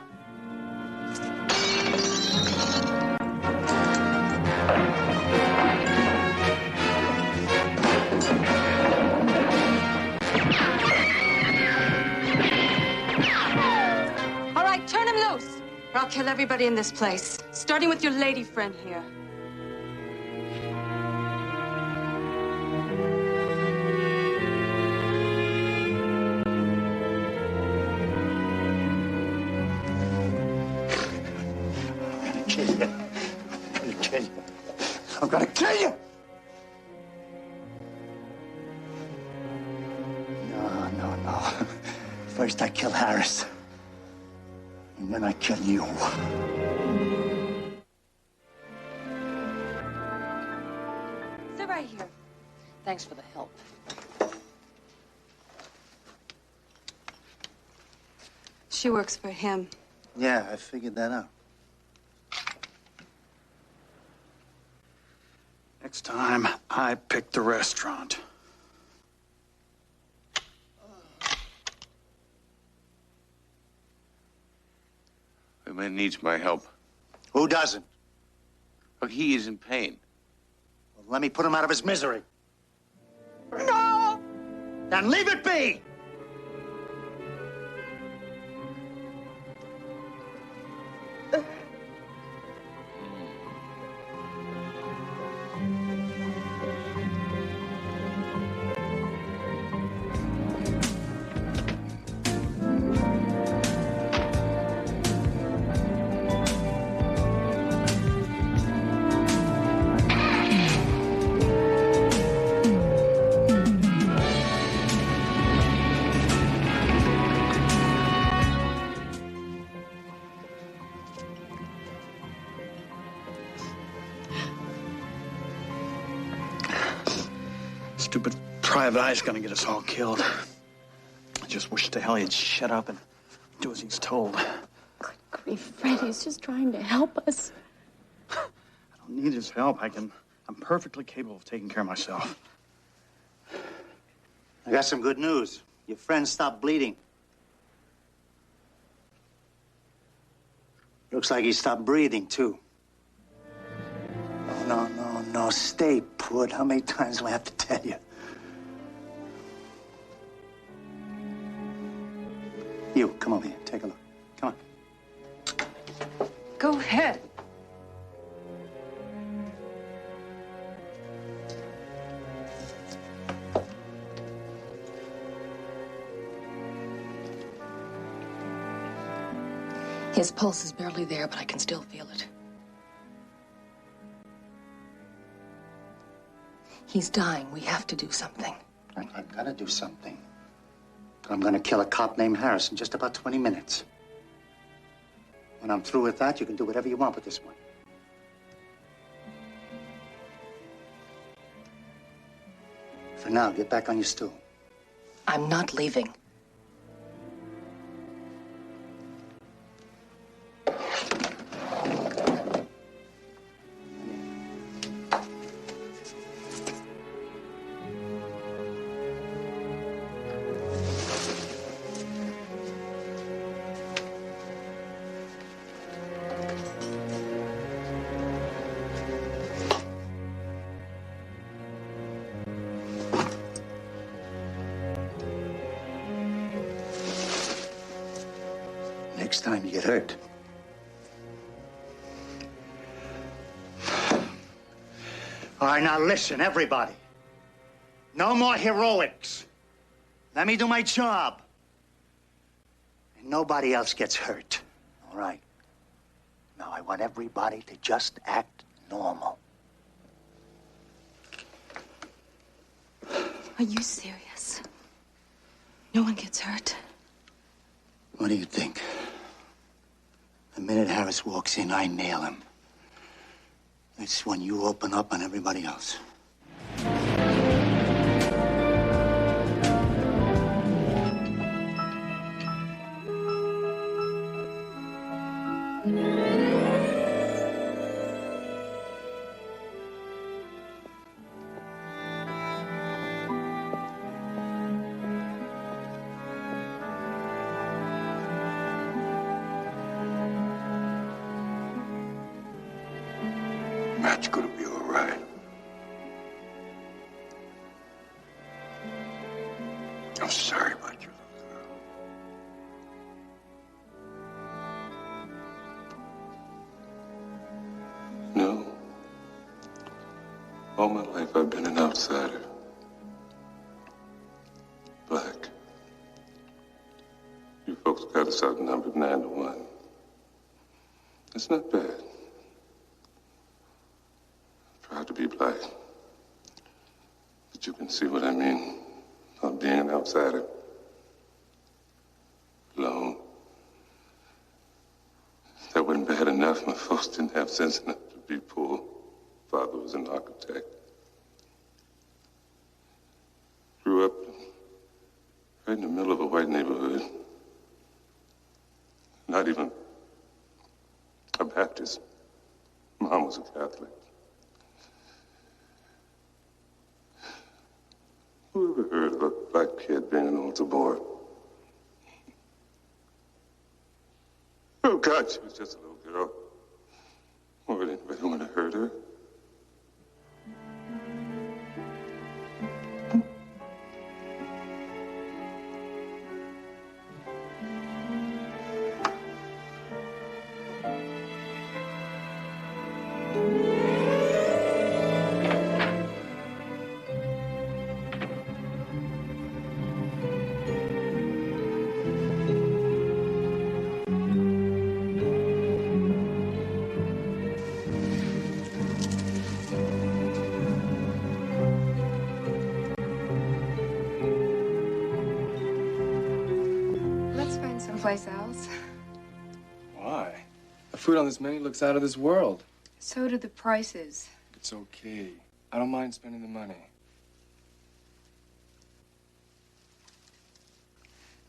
All right, turn him loose, or I'll kill everybody in this place, starting with your lady friend here. I'm gonna kill you! No. First I kill Harris. And then I kill you. Sit right here. Thanks for the help. She works for him. Yeah, I figured that out. time, I picked the restaurant. The man needs my help. Who doesn't? Look, he is in pain. Well, let me put him out of his misery. No! Then leave it be! Stupid Private Eye's gonna get us all killed. I just wish to hell he'd shut up and do as he's told. Grief, Freddy's just trying to help us. I don't need his help. I'm perfectly capable of taking care of myself. I got some good news. Your friend stopped bleeding. Looks like he stopped breathing, too. Oh, no. Stay put. How many times do I have to tell you? You, come over here. Take a look. Come on. Go ahead. His pulse is barely there, but I can still feel it. He's dying. We have to do something. I'm gonna do something. I'm gonna kill a cop named Harris in just about 20 minutes. When I'm through with that, you can do whatever you want with this one. For now, get back on your stool. I'm not leaving. Next time you get hurt. All right, now listen, everybody. No more heroics. Let me do my job. And nobody else gets hurt. All right? Now, I want everybody to just act normal. Are you serious? No one gets hurt? What do you think? The minute Harris walks in, I nail him. That's when you open up on everybody else. Matt's gonna be all right. I'm sorry about you, little girl. No. All my life I've been an outsider. Black. You folks got us outnumbered 9-1. It's not bad. Proud to be black. But you can see what I mean about being an outsider. Alone. That wasn't bad enough. My folks didn't have sense enough to be poor. Father was an architect. Grew up right in the middle of a white neighborhood. Not even a Baptist. Mom was a Catholic. black kid being an altar boy. Oh, God, she was just a little girl. Oh, would anybody want to hurt her? Let's find someplace else. Why? The food on this menu looks out of this world. So do the prices. It's okay. I don't mind spending the money.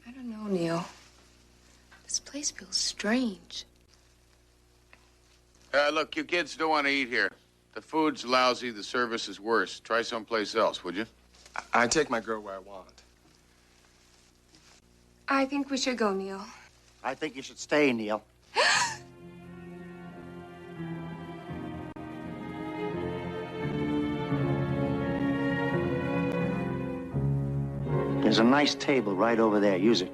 I don't know, Neil. This place feels strange. Look, you kids don't want to eat here. The food's lousy, the service is worse. Try someplace else, would you? I take my girl where I want. I think we should go, Neil. I think you should stay, Neil. There's a nice table right over there. Use it.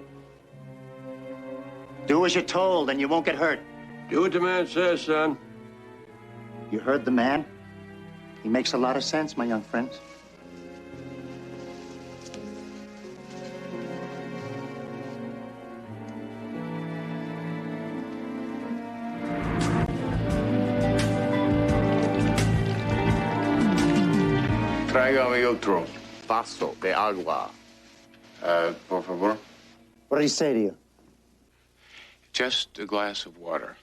Do as you're told, and you won't get hurt. Do what the man says, son. You heard the man? He makes a lot of sense, my young friends. Tráigame otro vaso de agua. Por favor. What did he say to you? Just a glass of water.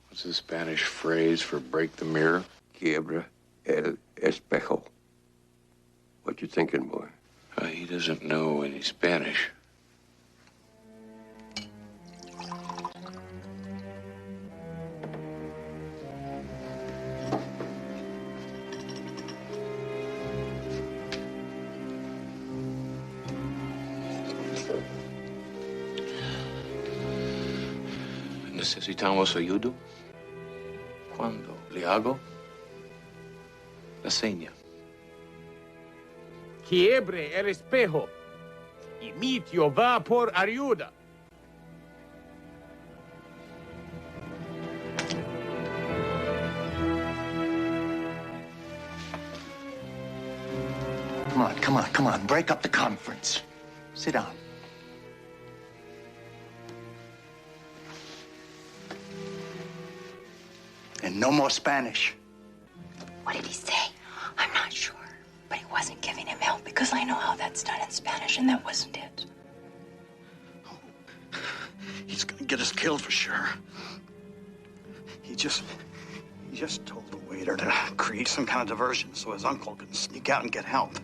What's the Spanish phrase for break the mirror? Quiebra el espejo. What you thinking, boy? He doesn't know any Spanish. Necesitamos ayuda. Cuando le hago la seña. Quiebre el espejo. Y mi tío va por ayuda. Come on. Break up the conference. Sit down. And no more Spanish. What did he say? I'm not sure. But he wasn't giving him help because I know how that's done in Spanish, and that wasn't it. He's gonna get us killed for sure. He just told the waiter to create some kind of diversion so his uncle can sneak out and get help.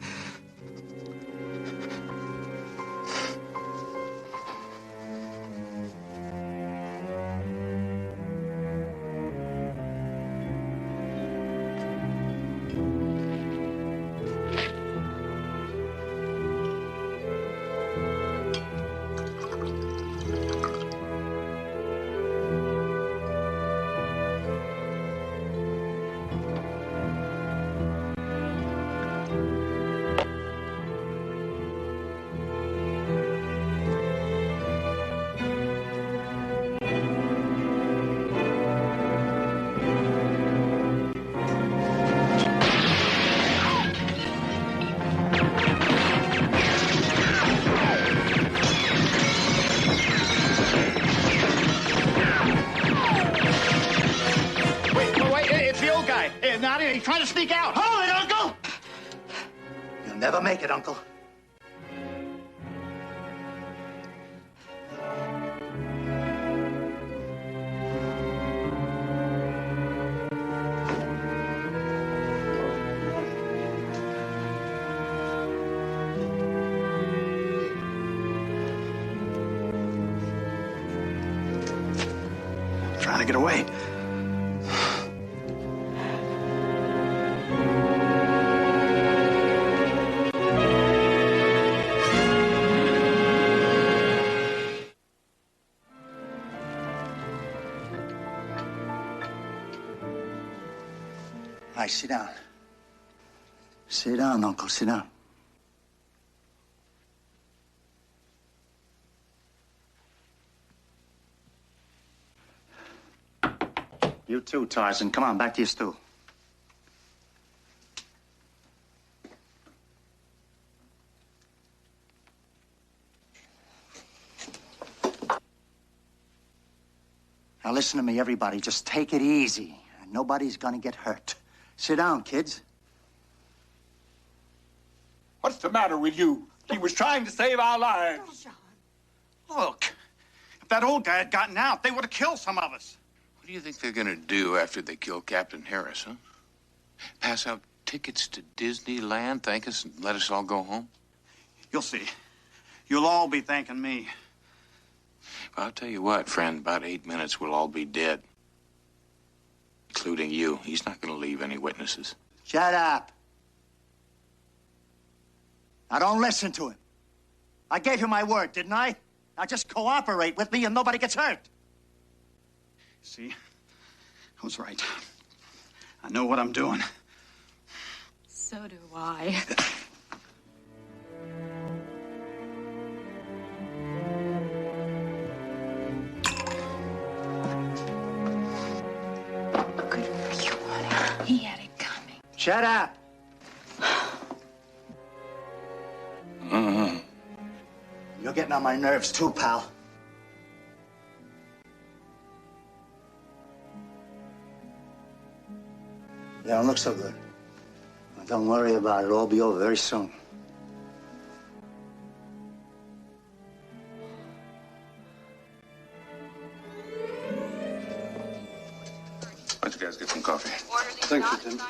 He's trying to sneak out. Hold it, Uncle! You'll never make it, Uncle. trying to get away. All right, sit down. Sit down, Uncle, sit down. You too, Tarzan. Come on, back to your stool. Now listen to me, everybody. Just take it easy. Nobody's gonna get hurt. Sit down, kids. What's the matter with you? He was trying to save our lives. Look, if that old guy had gotten out, they would have killed some of us. What do you think they're going to do after they kill Captain Harris, huh? Pass out tickets to Disneyland, thank us, and let us all go home? You'll see. You'll all be thanking me. Well, I'll tell you what, friend, about 8 minutes we'll all be dead. Including you. He's not going to leave any witnesses. Shut up. Now, don't listen to him. I gave you my word, didn't I? Now, just cooperate with me and nobody gets hurt. See? I was right. I know what I'm doing. So do I. Good for you, honey. He had it coming. Shut up. You're getting on my nerves too, pal. You don't look so good. Well, don't worry about it. It'll all be over very soon. Why don't you guys get some coffee? Thanks, Lieutenant.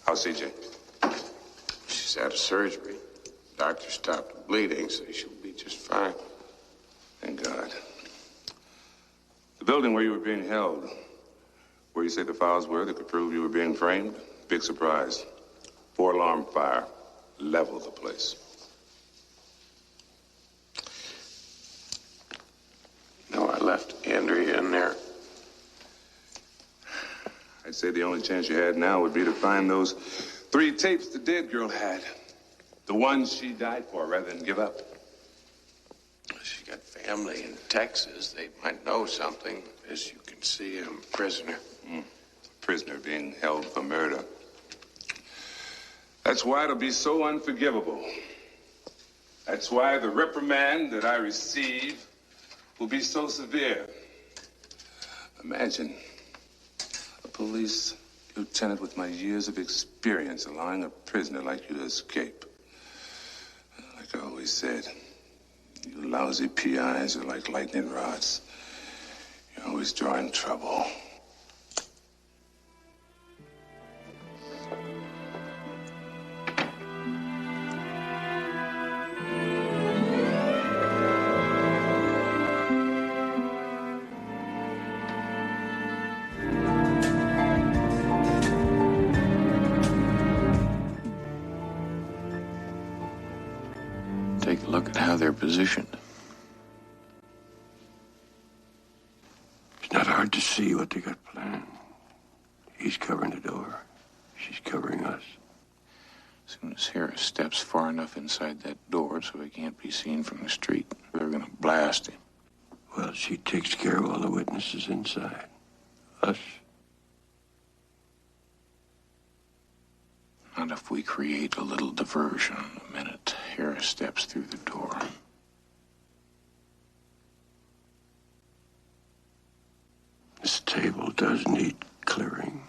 How's CJ? She's had a surgery. Doctor stopped the bleeding, so she'll be just fine. Thank God. The building where you were being held, where you say the files were that could prove you were being framed, big surprise. 4-alarm fire. Level the place. No, I left Andrea in there. I'd say the only chance you had now would be to find those 3 tapes the dead girl had. The ones she died for, rather than give up. She got family in Texas. They might know something. As you can see, I'm a prisoner. Prisoner being held for murder. That's why it'll be so unforgivable. That's why the reprimand that I receive will be so severe. Imagine a police lieutenant with my years of experience allowing a prisoner like you to escape. Like I always said, you lousy PIs are like lightning rods. You're always drawing trouble. Take a look at how they're positioned. It's not hard to see what they got planned. He's covering the door. She's covering us. As soon as Harris steps far enough inside that door so he can't be seen from the street, they're gonna blast him. Well, she takes care of all the witnesses inside. Us. Not if we create a little diversion. The minute Harris steps through the door. This table does need clearing.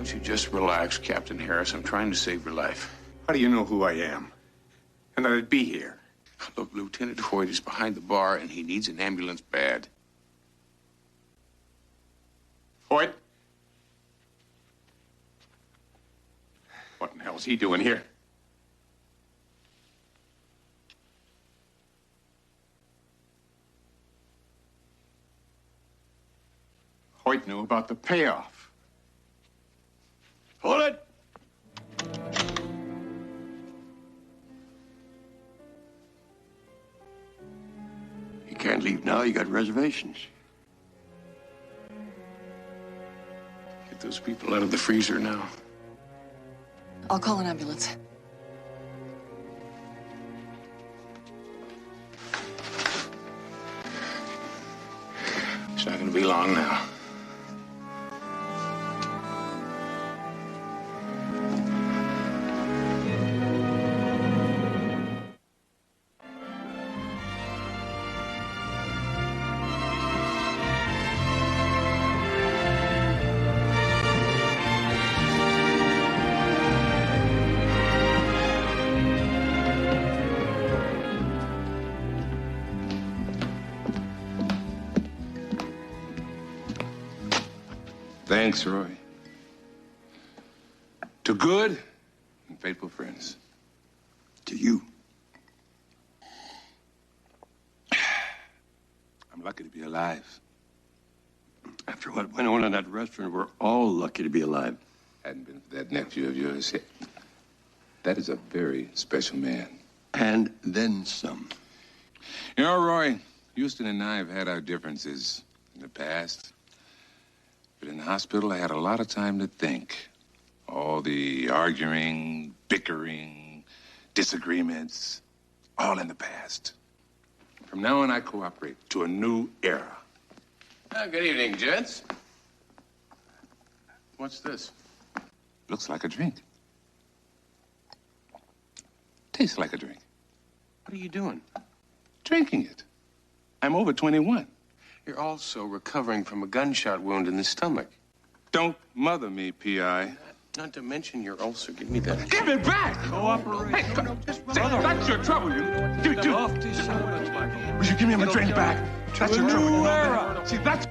don't you just relax, Captain Harris? I'm trying to save your life. How do you know who I am? And that I'd be here? Look, Lieutenant Hoyt is behind the bar, and he needs an ambulance bad. Hoyt? What in the hell's he doing here? Hoyt knew about the payoff. Hold it! You can't leave now. You got reservations. Get those people out of the freezer now. I'll call an ambulance. It's not going to be long now. Thanks, Roy. To good and faithful friends. To you. I'm lucky to be alive. After what went on in that restaurant, we're all lucky to be alive. Hadn't been for that nephew of yours. That is a very special man. And then some. You know, Roy, Houston and I have had our differences in the past. But in the hospital, I had a lot of time to think. All the arguing, bickering, disagreements, all in the past. From now on, I cooperate to a new era. Good evening, gents. What's this? Looks like a drink. Tastes like a drink. What are you doing? Drinking it. I'm over 21. You're also recovering from a gunshot wound in the stomach. Don't mother me, P.I. Not to mention your ulcer. Give me that. Give it back! Cooperation. Hey, that's your trouble, you. Give it. Will you give me my drink back? That's your trouble. See, that's...